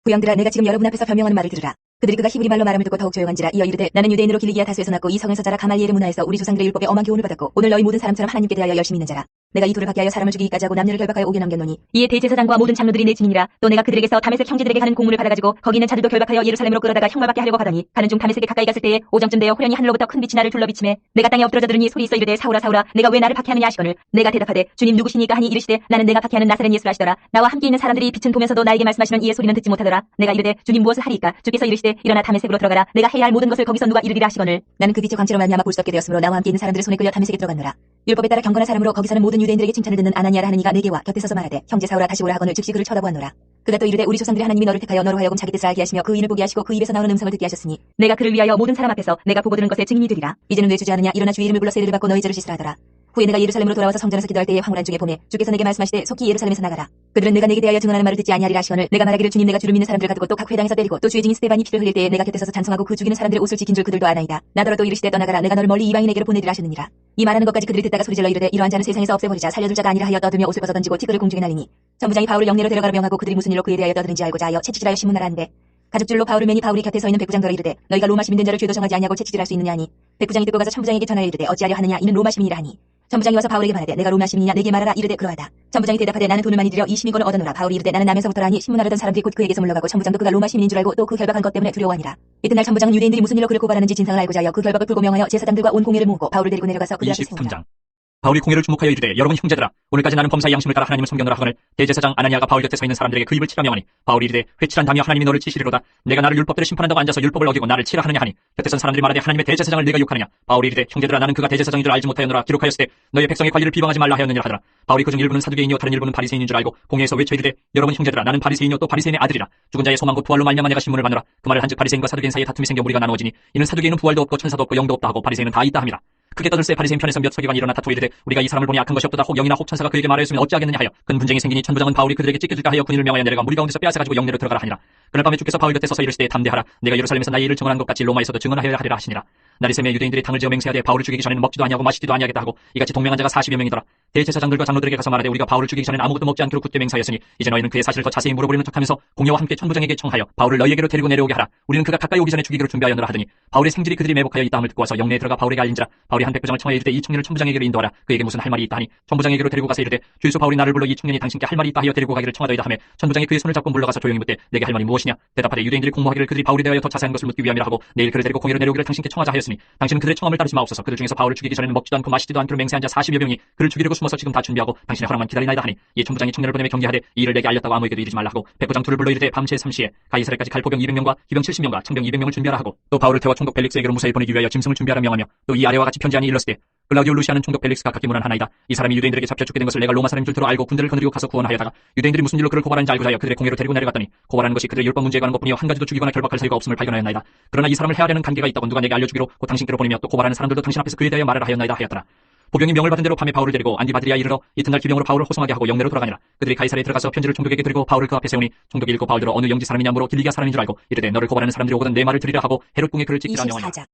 부양들아, 내가 지금 여러분 앞에서 변명하는 말을 들으라. 그들이 그가 히브리 말로 말함을 듣고 더욱 조용한지라. 이어 이르되, 나는 유대인으로 길리기아 다수에서 났고 이 성에서 자라 가말리엘의 문화에서 우리 조상들의 율법에 엄한 교훈을 받았고 오늘 너희 모든 사람처럼 하나님께 대하여 열심히 있는 자라. 내가 이 돌을 받게 하여 사람을 죽이기까지 하고 남녀를 결박하여 옥에 남겼노니 이에 대제사장과 모든 장로들이 내 증인이라. 또 내가 그들에게서 다메섹 형제들에게 가는 공문을 받아가지고 거기 있는 자들도 결박하여 예루살렘으로 끌어다가 형벌받게 하려고 하더니 가는 중 다메섹에 가까이 갔을 때에 오정쯤 되어 호련히 하늘로부터 큰 빛이 나를 둘러 비치매 내가 땅에 엎드러져 들으니 소리 있어 이르되 사울아 사울아 내가 왜 나를 박해하느냐 하시거늘 내가 대답하되 주님 누구시니까 하니 이르시되 나는 내가 박해하는 나사렛 예수라 하시더라. 나와 함께 있는 사람들이 빛은 보면서도 나에게 말씀하시는 이의 소리는 듣지 못하더라. 내가 이르되 주님 무엇을 하리이까. 주께서 이르시되 일어나 다메섹으로 들어가라. 내가 해야 할 모든 것을 거기서 누가 이르리라 하시거늘 나는 그 빛의 광채로 말미암아 볼 수 없게 되었으므로 나와 함께 있는 사람들의 손에 끌려 다메섹에 들어갔노라. 율법에 따라 경건한 사람으로 거기 사는 모든 유대인들에게 칭찬을 듣는 아나니아라 하는 이가 내게 와 곁에 서서 말하되 형제 사울아 다시 오라 하거늘 즉시 그를 쳐다보았노라. 그가 또 이르되 우리 조상들이 하나님이 너를 택하여 너로 하여금 자기 뜻을 알게 하시며 그 인을 보게 하시고 그 입에서 나오는 음성을 듣게 하셨으니 내가 그를 위하여 모든 사람 앞에서 내가 보고 들은 것의 증인이 되리라. 이제는 왜 주저하느냐. 일어나 주의 이름을 불러 세례를 받고 너희 죄를 씻으라 하더라. 후에 내가 예루살렘으로 돌아와서 성전에서 기도할 때에 황홀한 중에 보매 주께서 내게 말씀하시되 속히 예루살렘에서 나가라. 그들은 내가 내게 대하여 증언하는 말을 듣지 아니하리라 하시거늘 내가 말하기를 주님 내가 주를 믿는 사람들 가두고 또 각 회당에서 때리고 또 주의 증인 스데반이 피를 흘릴 때에 내가 곁에 서서 찬송하고 그 죽이는 사람들의 옷을 지킨 줄 그들도 아나이다. 나더러 또 이르시되 떠나가라. 내가 너를 멀리 이방인에게로 보내리라 하셨느니라. 이 말하는 것까지 그들이 듣다가 소리질러 이르되 이러한 자는 세상에서 없애버리자. 살려둘 자가 아니라 하여 떠들며 옷을 벗어던지고 티끌을 공중에 날리니 천부장이 바울을 영내로 데려가려 명하고 그들이 무슨 일로 그에 대하여 떠드는지 알고자 하여 채찍질하여 신문하라 한대. 가죽줄로 바울을 매니 바울이 곁에 서 있는 백부장더러 이르되 너희가 로마 시민된 자를 죄도 정하지 아니하고 채찍질할 수 있느냐 하니 백부장이 듣고 가서 천부장에게 전하여 이르되 어찌하려 하느냐 이는 로마 시민이라 하니 천부장이 와서 바울에게 말하되 내가 로마 시민이냐 내게 말하라 이르되 그러하다. 천부장이 대답하되 나는 돈을 많이 들여 이 시민권을 얻어노라. 바울이 이르되 나는 남에서부터라 하니 신문하려던 사람들이 곧 그에게서 물러가고 천부장도 그가 로마 시민인 줄 알고 또 그 결박한 것 때문에 두려워하니라. 이튿날 천부장은 유대인들이 무슨 일로 그를 고발하는지 진상을 알고자 하여 그 결박을 풀고 명하여 제사장들과 온 공회를 모으고 바울을 데리고 내려가서 그들 앞에 세우니라. 23장. 바울이 공회를 주목하여 이르되 여러분 형제들아 오늘까지 나는 범사의 양심을 따라 하나님을 섬겼노라 하거늘 대제사장 아나니아가 바울 곁에 서 있는 사람들에게 그 입을 치라 명하니 바울이 이르되 회칠한 다며 하나님이 너를 치시리로다. 내가 나를 율법대로 심판한다고 앉아서 율법을 어기고 나를 치라 하느냐 하니 곁에 선 사람들이 말하되 하나님의 대제사장을 네가 욕하느냐. 바울이 이르되 형제들아 나는 그가 대제사장인 줄 알지 못하였노라. 기록하였으되 너희 백성의 관리를 비방하지 말라 하였느니라 하더라. 바울이 그중 일부는 사두개인이요 다른 일부는 바리새인인 줄 알고 공회에서 외쳐 이르되 여러분 형제들아 나는 바리새인이요 또 바리새인의 아들이라. 죽은 자의 소망과 부활로 말미암아 내가 신문을 받노라. 그 말을 한즉 바리새인과 사두개인 사이에 다툼이 생겨 무리가 나누어지니 이는 사두개인은 부활도 없고 천사도 없고 영도 없다 하고 바리새인은 다 있다 함이라. 크게 떠들세 바리새인 편에서 몇 서기관이 일어나 다투어 이르되 우리가 이 사람을 보니 악한 것이 없도다. 혹 영이나 혹 천사가 그에게 말하였으면 어찌하겠느냐 하여 큰 분쟁이 생기니 천부장은 바울이 그들에게 찢겨질까 하여 군인을 명하여 내려가 무리 가운데서 빼앗아가지고 영내로 들어가라 하니라. 그날 밤에 주께서 바울 곁에 서서 이르시되 담대하라. 내가 예루살렘에서 나의 일을 증언한 것 같이 로마에서도 증언하여야 하리라 하시니라. 날이 새매 유대인들이 당을 지어 맹세하되 바울을 죽이기 전에는 먹지도 아니하고 마시지도 아니하겠다 하고 이같이 동맹한 자가 40여 명이더라. 대제사장들과 장로들에게 가서 말하되 우리가 바울을 죽이기 전에는 아무것도 먹지 않기로 굳게 맹세하였으니 이제 너희는 그의 사실을 더 자세히 물어보려는 척하면서 공회와 함께 천부장에게 청하여 바울을 너희에게로 데리고 내려오게 하라. 우리는 그가 가까이 오기 전에 죽이기로 준비하였노라 하더니 바울의 생질이 그들이 매복하여 있다함을 듣고 와서 영내에 들어가 바울에게 알린지라. 바울이 한 백부장을 청하여 이르되 이 청년을 천부장에게로 인도하라. 그에게 무슨 할 말이 있다 하니 천부장에게로 데리고 가서 이르되 주유소 바울이 나를 불러 이 청년이 당신께 할 말이 있다 하여 데리고 가기를 청하더이다 하며 천부장이 그의 손을 잡고 물러가서 조용히 묻되 내게 할 말이 무엇이냐. 대답하되 유대인들이 공모하기를 그들이 바울에 대하여 더 자세한 것을 묻기 위함이라 하고 내일 그를 데리고 공회로 내려오기를 당신께 청하자 하였으니 당신은 그들의 청함을 따르지 마옵소서. 그들 중에서 바울을 죽이기 전에는 먹지도 않고 마시지도 않기로 맹세한 자 40여 명이 그를 죽이려고 숨어서 지금 다 준비하고 당신의 허락만 기다리나이다 하니 이 천부장이 청년을 보내며 경계하되 이 일을 내게 알렸다고 아무에게도 이르지 말라 하고 백부장 둘을 불러 이르되 밤 제3시에 가이사랴까지 갈 보병 200명과 기병 70명과 청병 200명을 준비하라 하고 또 바울을 태워 총독 벨릭스에게로 무사히 보내기 위하여 짐승을 준비하라 명하며 또 이 아래와 같이 편지하니 일렀으되 클라우디오 루시아는 총독 벨릭스가 각기 문안하나이다. 이 사람이 유대인들에게 잡혀 죽게 된 것을 내가 로마 사람인 줄 들어 알고 군대를 거느리고 가서 구원하여다가 유대인들이 무슨 일로 그를 고발하는지 알고자 하여 그들의 공회로 데리고 내려갔더니 고발하는 것이 그들의 율법 문제에 관한 것뿐이요 한 가지도 죽이거나 결박할 사유가 없음을 발견하였나이다. 그러나 이 사람을 해하려는 관계가 있다고 누가 내게 알려주기로 곧 당신께로 보내며 또 고발하는 사람들도 당신 앞에서 그에 대하여 말을 하였나이다 하였더라. 보병이 명을 받은 대로 밤에 바울을 데리고 안디바드리아에 이르러 이튿날 기병으로 바울을 호송하게 하고 영내로 돌아가니라. 그들이 가이사랴에 들어가서 편지를 총독에게 드리고 바울을 그 앞에 세우니 총독이 읽고 바울들어 어느 영지 사람이냐 물어 길리기아 사람인 줄 알고 이르되 너를 고발하는 사람들이 오거든 내 말을 들으라 하고 헤롯 궁에 그를 찍기라 명하니라. 24장.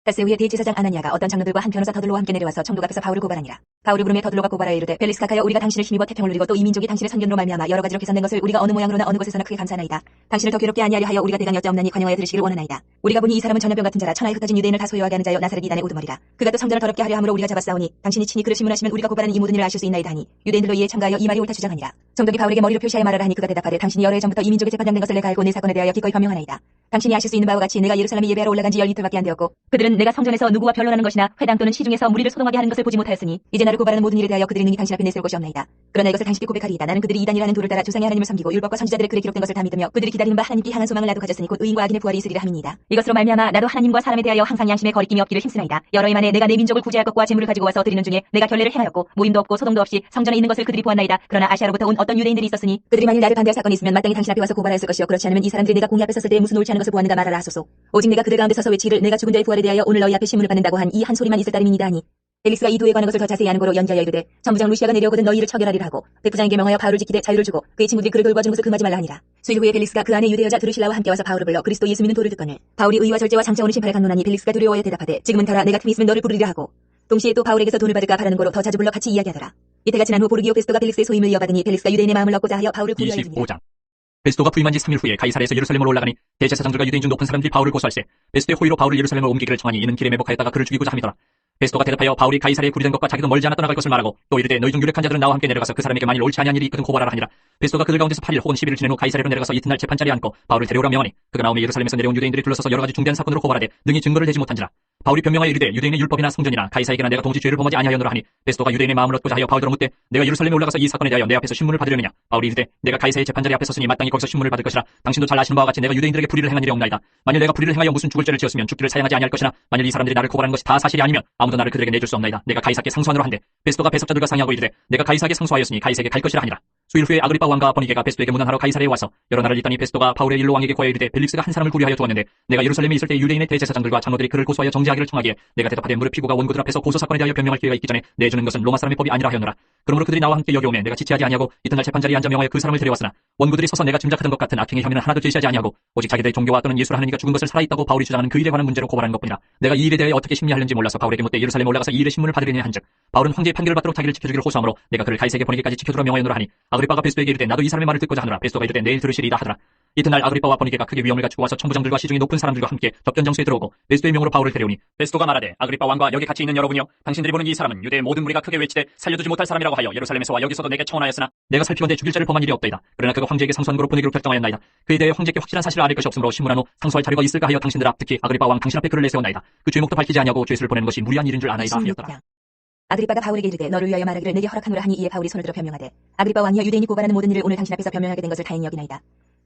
닷새 후에 대제사장 아나니아가 어떤 장로들과 한 변호사 더들로와 함께 내려와서 총독 앞에서 바울을 고발하니라. 바울을 부르매 더들로가 고발하여 이르되 벨리스 가까여 우리가 당신을 힘입어 태평을 누리고 또 이 민족이 당신의 선견으로 말미암아 여러 가지로 개선된 것을 우리가 어느 모양으로나 어느 곳에서나 크게 감사하나이다. 당신을 더 괴롭게 아니하려 하여 우리가 대강이 어찌없나니 관용하여 들으시기를 원하나이다. 우리가 보니 이 사람은 전염병 같은 자라 천하에 흩어진 유대인을 다 소유하게 하는 자여 나사렛 이단의 우두머리라. 그가 또 성전을 더럽게 하려 함으로 우리가 잡았사오니 당신이 친히 그를 신문하시면 우리가 고발하는 이 모든 일을 아실 수 있나이다 하니 유대인들로 이에 참가하여 이 말이 옳다 주장하니라. 총독이 바울에게 머리로 표시하여 말하라 하니 그가 대답하되 당신이 여러 해 전부터 이 민족에 재판장된 것을 내가 알고 내 사건에 대하여 기꺼이 변명하나이다. 당신이 아실 수 있는 바와 같이 내가 예루살렘에 예배하러 올라간 지 10이틀밖에 안 되었고 그들은 내가 성전에서 누구와 변론하는 것이나 회당 또는 시중에서 무리를 소동하게 하는 것을 보지 못하였으니 이제 나를 고발하는 모든 일에 대하여 그들이 능히 당신 앞에 내세울 것이 없나이다. 그러나 이것을 당신께 고백하리이다. 나는 그들이 이단이라는 도를 따라 조상의 하나님을 섬기고 율법과 선지자들의 글에 기록된 것을 다 믿으며 그들이 기다리는 바 하나님께 향한 소망을 나도 가졌으니 곧 의인과 악인의 부활이 있으리라 함이니이다. 이것으로 말미암아 나도 하나님과 사람에 대하여 항상 양심에 거리낌이 없기를 힘쓰나이다. 여러 해 만에 내가 내 민족을 구제할 것과 재물을 가지고 와서 드리는 중에 내가 결례를 행하였고 모임도 없고 소동도 없이 성전에 있는 것을 그들이 보았나이다. 그러나 아시아로부터 온 어떤 유대인들이 있었으니 그들이 만일 나를 반대할 사건이 있으면 마땅히 당신 앞에 와서 고발하였을 것이요 그렇지 않으면 이 사람들이 내가 공회 앞에 섰을 때 무슨 옳지 않은 것을 보았는가 말하라 하소서. 오직 내가 그들 가운데 서서 외치기를 내가 죽은 자의 부활에 대하여 오늘 너희 앞에 신문을 받는다고 한 이 한 소리만 있을 따름이니이다 하니 벨릭스가 이 도에 관한 것을 더 자세히 아는 거로 연기하여 이르되 천부장 루시아가 내려오거든 너희 일을 처결하리라 하고 백부장에게 명하여 바울을 지키되 자유를 주고 그의 친구들이 그를 돌봐준 것을 금하지 말라 하니라. 수일 후에 벨릭스가 그 안에 유대 여자 드루실라와 함께 와서 바울을 불러 그리스도 예수 믿는 도를 듣거늘 바울이 의와 절제와 장차오는 심판을 강론하니 벨릭스가 두려워하여 대답하되 지금은 가라. 내가 틈이 있으면 너를 부르리라 하고 동시에 또 바울에게서 돈을 받을까 바라는 거로 더 자주 불러 같이 이야기하더라. 이때가 지난 후 보르기오 페스토가 벨릭스의 소임을 이어받으니 벨릭스가 유대인의 마음을 얻고자 하여 바울을 구려하였느니라. 25장. 베스도가 부임한 지 3일 후에 가이사랴에서 예루살렘으로 올라가니 대제사장들과 유대인 중 높은 사람들이 바울을 고소할세 베스도의 호의로 바울을 예루살렘으로 옮기기를 청하니 이는 길에 매복하였다가 그를 죽이고자 함이더라. 베스도가 대답하여 바울이 가이사랴에 구리된 것과 자기도 멀지 않아 떠나갈 것을 말하고 또 이르되 너희 중 유력한 자들은 나와 함께 내려가서 그 사람에게 만일 옳지 아니한 일이 있거든 고발하라 하니라. 베스도가 그들 가운데서 8일 혹은 10일을 지낸 후 가이사랴로 내려가서 이튿날 재판자리에 앉고 바울을 데려오라 명하니 그가 나오며 예루살렘에서 내려온 유대인들이 둘러서서 여러 가지 중대한 사건으로 고발하되 능히 증거를 대지 못한지라. 바울이 변명하여 이르되 유대인의 율법이나 성전이나 가이사에게나 내가 동지 죄를 범하지 아니하였노라 하니 베스도가 유대인의 마음을 얻고자 하여 바울더러 묻되 내가 예루살렘에 올라가서 이 사건에 대하여 내 앞에서 신문을 받으려느냐. 바울이 이르되 내가 가이사의 재판자리 앞에 섰으니 마땅히 거기서 신문을 받을 것이라. 당신도 잘 아시는 바와 같이 내가 유대인들에게 불의를 행한 일이 없나이다. 만일 내가 불의를 행하여 무슨 죽을 죄를 지었으면 죽기를 사양하지 아니할 것이나 만일 이 사람들이 나를 고발한 것이 다 사실이 아니면 아무도 나를 그들에게 내줄 수 없나이다. 내가 가이사께 상소하노라 한데 베스도가 배석자들과 상의하고 이르되 내가 가이사에게 상소하였으니 가이사에게 갈 것이라 하니라. 수일 후에 아그리빠 왕과 버니게가 베스도에게 문안하러 가이사랴에 와서 여러 날을 있더니 베스도가 바울의 일로 왕에게 고하여 이르되 벨릭스가 한 사람을 구리하여 두었는데 내가 예루살렘에 있을 때 유대인의 대제사장들과 장로들이 그를 고소하여 정죄하기를 청하기에 내가 대답하되 무릎 피고가 원고들 앞에서 고소 사건에 대하여 변명할 기회가 있기 전에 내주는 것은 로마 사람의 법이 아니라 하였노라. 그러므로 그들이 나와 함께 여기오매 내가 지체하지 아니하고 이튿날 재판자리에 앉아 명하여 그 사람을 데려왔으나 원고들이 서서 내가 짐작하던 것 같은 악행의 혐의는 하나도 제시하지 아니하고 오직 자기들의 종교와 또는 예수를 하는 이가 죽은 것을 살아있다고 바울이 주장하는 그 일에 관한 문제로 고발하는 것뿐이라. 내가 이 일에 대해 어떻게 심리하는지 몰라서 바울에게 묻되 예루살렘에 올라가서 이 일의 신문을 받으려니 한즉 바울은 황제의 판결을 받도록 자기를 지켜주기를 호소하므로 내가 그를 가이사에게 보내기까지 지켜두라 명하였노라 하니 아그리빠가 베스도에게 이르되 나도 이 사람의 말을 듣고자 하노라. 베스도가 이르되 내일 들으시리이다 하더라. 이튿날 아그리빠와 버니게가 크게 위험을 갖추고 와서 천부장들과 시중의 높은 사람들과 함께 접견 장소에 들어오고 베스도의 명으로 바울을 데려오니 베스도가 말하되 아그리빠 왕과 여기 같이 있는 여러분이여 당신들이 보는 이 사람은 유대의 모든 무리가 크게 외치되 살려두지 못할 사람이라고 하여 예루살렘에서 와 여기서도 내게 청원하였으나 내가 살피건대 죽일 자를 범한 일이 없다이다. 그러나 그가 황제에게 상소한 거로 보내기로 결정하였나이다. 그에 대해 황제께 확실한 사실을 알릴 것이 없으므로 신문한 후 상소할 자료가 있을까 하여 당신들 앞 특히 아그리빠 왕 당신 앞에 그를 내세웠나이다. 그 죄목도 밝히지 아니하고 죄수를 보내는 것이 무리한 일인 줄 아나이다 하였더라. 아그리빠가 바울에게 이르되 너를 위하여 말하기를 내게 허락하노라 하니 이에 바울이 손을 들어 변명하되 아그리빠 왕이여 유대인이 고발하는 모든 일을 오늘 당신 앞에서 변명하게 된 것을 다행히 여기나이다.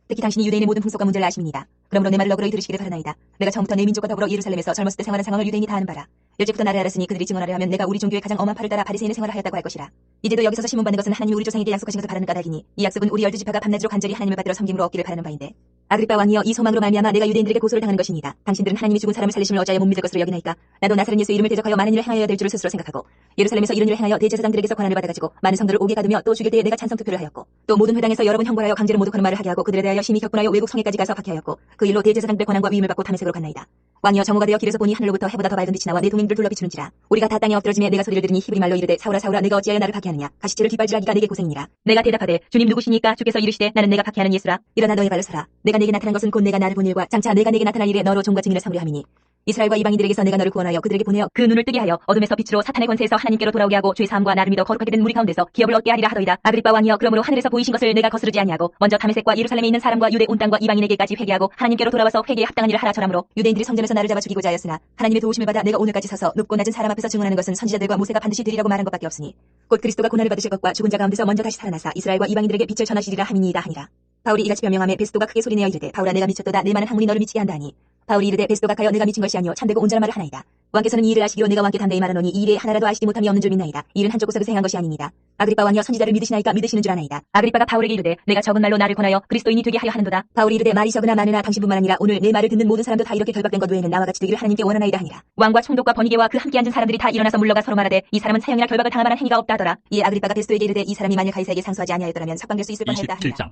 특히 당신이 유대인의 모든 풍속과 문제를 아십니다. 그러므로 내 말을 너그러이 들으시기를 바라나이다. 내가 처음부터 내 민족과 더불어 예루살렘에서 젊었을 때 생활한 상황을 유대인이 다 아는 바라. 일찍부터 나를 알았으니 그들이 증언하려 하면 내가 우리 종교의 가장 엄한 팔을 따라 바리새인의 생활을 하였다고 할 것이라. 이제도 여기서서 신문받는 것은 하나님이 우리 조상에게 약속하신 것을 바라는 까닭이니 이 약속은 우리 열두 지파가 밤낮으로 간절히 하나님을 받들어 섬김으로 얻기를 바라는 바인데 아그리빠 왕이여 이 소망으로 말미암아 내가 유대인들에게 고소를 당하는 것입니다. 당신들은 하나님이 죽은 사람을 살리심을 어찌하여 못 믿을 것으로 여기나이까. 나도 나사렛 예수 이름을 대적하여 많은 일을 행하여야 될 줄을 스스로 생각하고 예루살렘에서 이런 일을 행하여 대제사장들에게서 권한을 받아가지고 많은 성들을 옥에 가두며 또 죽일 때에 내가 찬성 투표를 하였고 또 모든 회당에서 여러 번 형벌하여 강제로 모독하는 말을 하게 하고 그들에 대하여 심히 격분하여 외국 성에까지 가서 박해하였고 그 일로 대제사장들의 권한과 위임을 받고 다메섹으로 갔나이다. 왕이여 정오가 되어 길에서 보니 하늘로부터 해보다 더 밝은 빛이 나와 내 동행들을 둘러 비추는지라. 우리가 다 땅에 엎드러짐에 내가 소리를 들으니 히브리 말로 이르되 사울아 사울아 내가 어찌하여 나를 박해하느냐. 가시체를 뒷발질하기가 내게 고생이니라. 내가 대답하되 주님 누구시니까. 주께서 이르시되 나는 내가 박해하는 예수라. 일어나 너의 발로 서라. 내가 내게 나타난 것은 곧 내가 나를 본 일과 장차 내가 내게 나타날 일에 너로 종과 증인을 삼으려 함이니 이스라엘과 이방인들에게서 내가 너를 구원하여 그들에게 보내어 그 눈을 뜨게 하여 어둠에서 빛으로 사탄의 권세에서 하나님께로 돌아오게 하고 죄 사함과 나를 믿어 거룩하게 된 무리 가운데서 기업을 얻게 하리라 하더이다. 아그리빠 왕이여 그러므로 하늘에서 보이신 것을 내가 거스르지 아니하고 먼저 다메섹과 예루살렘에 있는 사람과 유대 온 땅과 이방인에게까지 회개하고 하나님께로 돌아와서 회개에 합당한 일을 하라 전하므로 유대인들이 성전에서 나를 잡아 죽이고자 하였으나 하나님의 도우심을 받아 내가 오늘까지 서서 높고 낮은 사람 앞에서 증언하는 것은 선지자들과 모세가 반드시 되리라고 말한 것밖에 없으니 곧 그리스도가 고난을 받으실 것과 죽은 자 가운데서 먼저 다시 살아나사 이스라엘과 이방인들에게 빛을 전하시리라 함이니이다 하니라. 바울이 이같이 변명하며 베스도가 크게 소리내어 이르되 바울아 내가 미쳤도다. 내 많은 학문이 너를 미치게 한다 하니 바울이 이르되 베스도가 가여 내가 미친 것이 아니오 참되고 온전한 말을 하나이다. 왕께서는 이 일을 아시기로 내가 왕께 담대히 말하노니 이 일에 하나라도 아시지 못함이 없는 줄 믿나이다. 이 일은 한쪽 구석에서 행한 것이 아닙니다. 아그리빠 왕이여 선지자를 믿으시나이까. 믿으시는 줄 아나이다. 아그리빠가 바울에게 이르되 내가 적은 말로 나를 권하여 그리스도인이 되게 하려 하는도다. 바울이 이르되 말이 적으나 많으나 당신뿐만 아니라 오늘 내 말을 듣는 모든 사람도 다 이렇게 결박된 것 외에는 나와 같이 되기를 하나님께 원하나이다 하니라. 왕과 총독과 버니게와 그 함께 앉은 사람들이 다 일어나서 물러가 서로 말하되 이 사람은 사형이나 결박을 당할 만한 행위가 없다 하더라. 이에 아그리빠가 베스도에게 이르되 이 사람이 만일 가이사에게 상소하지 아니하였더라면 석방될 수 있을 뻔했다 하니라. 27장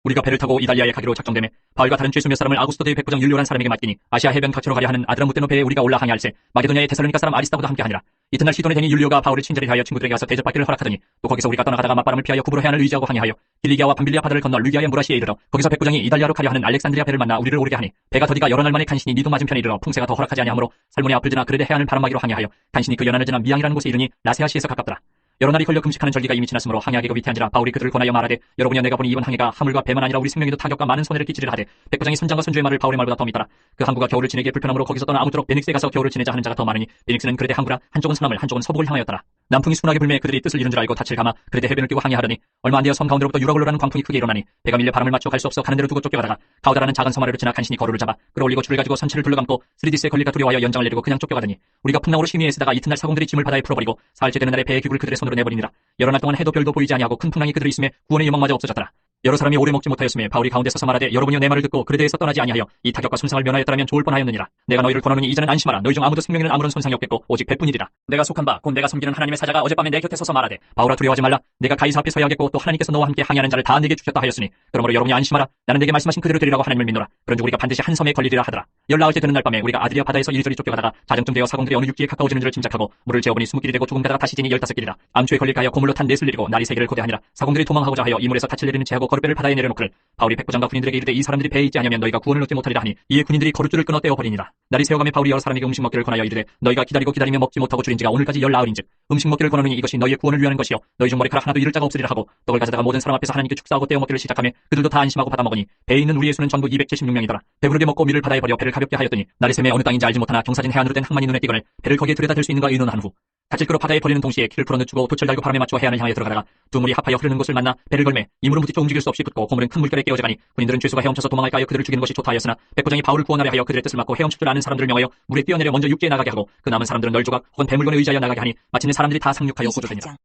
우리가 배를 타고 이달리아에 가기로 작정되매 바울과 다른 죄수 몇 사람을 아구스도 대의 백부장 율리오라는 사람에게 맡기니 아시아 해변 각처로 가려 하는 아드라무테노 배에 우리가 올라 항해할세 마게도냐의 데살로니가 사람 아리스타고도 함께하니라. 이튿날 시돈에 대니 율리오가 바울을 친절히 대하여 친구들에게 가서 대접받기를 허락하더니 또 거기서 우리가 떠나가다가 맞바람을 피하여 구브로 해안을 의지하고 항해하여 길리기아와 밤빌리아 바다를 건너 루기아의 무라시에 이르러 거기서 백부장이 이달리아로 가려 하는 알렉산드리아 배를 만나 우리를 오르게 하니 배가 더디가 여러 날 만에 간신히 니도 맞은편에 이르러 풍세가 더 허락하지 아니하므로 살모니 앞을 지나 그레데 해안을 바람막이로 항해하여 간신히 그 연안을 지나 미양이라는 곳에 이르니 라세아시에서 가깝더라. 여러 날이 걸려 금식하는 절기가 이미 지났으므로 항해하기가 위태한지라 바울이 그들을 권하여 말하되 여러분이여 내가 보니 이번 항해가 하물과 배만 아니라 우리 생명에도 타격과 많은 손해를 끼치리라 하되 백부장이 선장과 선주의 말을 바울의 말보다 더 믿더라. 그 항구가 겨울을 지내기에 불편함으로 거기서 떠나 아무쪼록 베닉스에 가서 겨울을 지내자 하는 자가 더 많으니 베닉스는 그레데 항구라 한쪽은 서남을 한쪽은 서북을 향하였더라. 남풍이 순하게 불매 그들이 뜻을 이룬 줄 알고 닻을 감아 그레데 해변을 끼고 항해하더니 얼마 안 되어 섬 가운데로부터 유라굴로라는 광풍이 크게 일어나니 배가 밀려 바람을 맞춰 갈 수 없어 가는 대로 두고 쫓겨가다가 가우다라는 작은 섬 아래로 지나 간신히 거루를 잡아 끌어올리고 줄을 가지고 선체를 둘러감고 스리디스에 걸릴까 두려워하여 연장을 내리고 그냥 쫓겨가더니 우리가 풍랑으로 심히에 쓰다가 이튿날 사공들이 짐을 바다에 풀어버리고 사흘째 되는 날에 배의 기구를 그들의 손으로 내버리니라. 여러 날 동안 해도 별도 보이지 아니하고 큰 풍랑이 그들이 있음에 구원의 유망마저 없어졌더라. 여러 사람이 오래 먹지 못하였음에 바울이 가운데 서서 말하되 여러분이여 내 말을 듣고 그레데에서 떠나지 아니하여 이 타격과 손상을 면하였더라면 좋을 뻔하였느니라. 내가 너희를 권하노니 이제는 안심하라. 너희 중 아무도 생명에는 아무런 손상이 없겠고 오직 배뿐이리라. 내가 속한 바 곧 내가 섬기는 하나님의 사자가 어젯밤에 내 곁에 서서 말하되 바울아 두려워하지 말라. 내가 가이사 앞에 서야겠고 또 하나님께서 너와 함께 항해하는 자를 다 내게 주셨다 하였으니 그러므로 여러분이 안심하라. 나는 내게 말씀하신 그대로 되리라고 하나님을 믿노라. 그런즉 우리가 반드시 한 섬에 걸리리라 하더라. 열나흘째 되는 날 밤에 우리가 아드리아 바다에서 이리저리 쫓겨가다가 자정쯤 되어 사공들이 어느 육지에 가까워지는 줄을 짐작하고 물을 재어보니 20길이 되고 조금 가다가 다시 지니 15길이라. 암초에 걸릴까 하여 고물로 탄 넷을 내리고 날이 3개를 고대하니라. 사공들이 도망하고자 하여 이물에서 닻을 내리는 채하고 거룻배를 바다에 내려놓기를 바울이 백부장과 군인들에게 이르되 이 사람들이 배에 있지 아니하면 너희가 구원을 얻지 못하리라 하니 이에 군인들이 거룻줄을 끊어 떼어버리니라. 날이 새어가며 바울이 여러 사람에게 음식 먹기를 권하여 이르되 너희가 기다리며 먹지 못하고 줄인지가 오늘까지 19일인즉 음식 먹기를 권하노니 이것이 너희의 구원을 위하는 것이요 너희 중 머리카락 하나도 잃을 자가 없으리라 하고 떡을 가져다가 모든 사람 앞에서 하나님께 축사하고 떼어 먹기를 시작하며 그들도 다 안심하고 받아 먹으니 배에 있는 우리의 수는 전부 276명이더라. 배부르게 먹고 밀을 바다에 버려 배를 가볍게 하였더니 날이 새매 어느 땅인지 알지 못하나 경사진 해안으로 된 항만이 눈에 띄거늘 배를 거기에 들여다 댈 수 있는가 의논한 후 닻을 끌어 바다에 버리는 동시에 키를 풀어 늦추고 돛을 달고 바람에 맞춰 해안을 향하여 들어가다가 두 물이 합하여 흐르는 곳을 만나 배를 걸매 이물은 부딪혀 움직일 수 없이 붙고 고물은 큰 물결에 깨어져가니 군인들은 죄수가 헤엄쳐서 도망할까 하여 그들을 죽이는 것이 좋다 하였으나 백부장이 바울을 구원하려 하여 그들의 뜻을 막고 헤엄칠 줄 아는 사람들을 명하여 물에 뛰어내려 먼저 육지에 나가게 하고 그 남은 사람들은 널조각 혹은 배물건에 의지하여 나가게 하니 마침내 사람들이 다 상륙하여 구조되니라.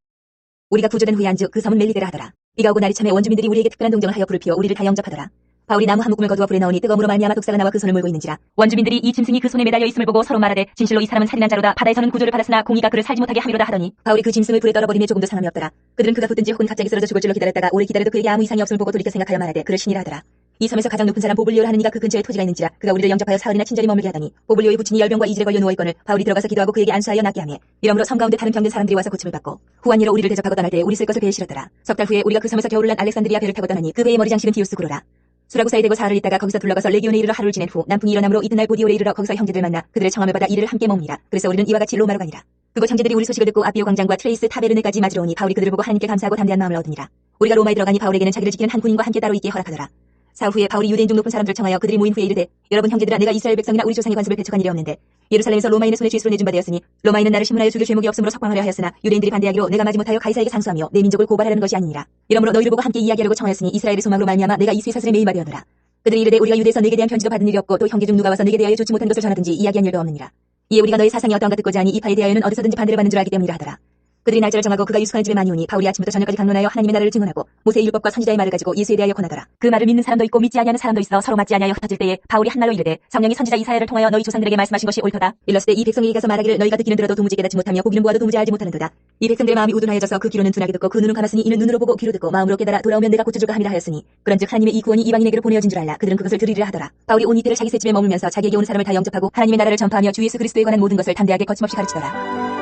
우리가 구조된 후에 안주 그 섬은 멜리데라 하더라. 비가 오고 날이 참에 원주민들이 우리에게 특별한 동정을 하여 불을 피워 우리를 다 영접하더라. 바울이 나무 한 묶음을 거두어 불에 넣으니 뜨거움으로 말미암아 독사가 나와 그 손을 물고 있는지라. 원주민들이 이 짐승이 그 손에 매달려 있음을 보고 서로 말하되 진실로 이 사람은 살인한 자로다. 바다에서는 구조를 받았으나 공의가 그를 살지 못하게 함이로다 하더니 바울이 그 짐승을 불에 떨어버림에 조금도 상함이 없더라. 그들은 그가 붙든지 혹은 갑자기 쓰러져 죽을 줄로 기다렸다가 오래 기다려도 그에게 아무 이상이 없음을 보고 돌이켜 생각하여 말하되 그를 신이라 하더라. 이 섬에서 가장 높은 사람 보블리오라 하는 이가 그 근처에 토지가 있는지라. 그가 우리를 영접하여 사흘이나 친절히 머물게 하더니 보블리오의 부친이 열병과 이질에 걸려 누워있거늘 바울이 들어가서 기도하고 그에게 안수하여 낫게 하며 이러므로 섬 가운데 다른 병든 사람들이 와서 고침을 받고 후한이로 우리를 대접하고 떠날 때에 우리 쓸 것을 배에 실었더라. 석 달 후에 우리가 그 섬에서 겨울을 난 알렉산드리아 배를 타고 떠나니 그 배의 머리 장식은 디우스구로라. 수라구사에 대고 사흘을 있다가 거기서 둘러가서 레기온에 이르러 하루를 지낸 후 남풍이 일어남으로 이튿날 보디올에 이르러 거기서 형제들 만나 그들의 청함을 받아 이를 함께 머뭅니다. 그래서 우리는 이와 같이 로마로 가니라. 그곳 형제들이 우리 소식을 듣고 아비오 광장과 트레이스 타베르네까지 맞으러 오니 바울이 그들을 보고 하나님께 감사하고 담대한 마음을 얻으니라. 우리가 로마에 들어가니 바울에게는 자기를 지키는 한 군인과 함께 따로 있게 허락하더라. 사후 후에 바울이 유대인 중 높은 사람들을 청하여 그들이 모인 후에 이르되 여러분 형제들아 내가 이스라엘 백성이나 우리 조상의 관습을 배척한 일이 없는데 예루살렘에서 로마인의 손에 죄수로 내준 바 되었으니 로마인은 나를 신문하여 죽일 죄목이 없으므로 석방하려 하였으나 유대인들이 반대하기로 내가 마지 못하여 가이사에게 상수하며 내 민족을 고발하려는 것이 아니니라. 이러므로 너희를 보고 함께 이야기하려고 청하였으니 이스라엘의 소망으로 말미암아 내가 이 쇠사슬에 매일 말이었노라. 그들이 이르되 우리가 유대에서 내게 대한 편지도 받은 일이 없고 또 형제 중 누가 와서 내게 대하여 좋지 못한 것을 전하든지 이야기한 일도 없느니라. 이에 우리가 너의 사상이 어떠한가 듣고자 하니 이 파에 대하여는 어디서든지 반대를 받는 줄 알기 때문이라 하더라. 그들이 날짜를 정하고 그가 유숙하는 집에 많이 오니 바울이 아침부터 저녁까지 강론하여 하나님의 나라를 증언하고 모세의 율법과 선지자의 말을 가지고 예수에 대하여 권하더라. 그 말을 믿는 사람도 있고 믿지 아니하는 사람도 있어 서로 맞지 아니하여 흩어질 때에 바울이 한날로 이르되 성령이 선지자 이사야를 통하여 너희 조상들에게 말씀하신 것이 옳도다. 일렀을 때 이 백성에게 가서 말하기를 너희가 듣기는 들어도 도무지 깨닫지 못하며 보기는 보아도 도무지 알지 못하는도다. 이 백성들의 마음이 우둔하여져서 그 귀로는 둔하게 듣고 그 눈은 감았으니 이는 눈으로 보고 귀로 듣고 마음으로 깨달아 돌아오면 내가 고쳐줄까 함이라 하였으니 그런즉 하나님의 이 구원이 이방인에게로 보내어진 줄 알라. 그들은 그것을 들으리라 하더라. 바울이 온 이태를 자기 새 집에 머물면서 자기에게 오는 사람을 다 영접하고 하나님의 나라를 전파하며 주 예수 그리스도에 관한 모든 것을 담대하게 거침없이 가르치더라.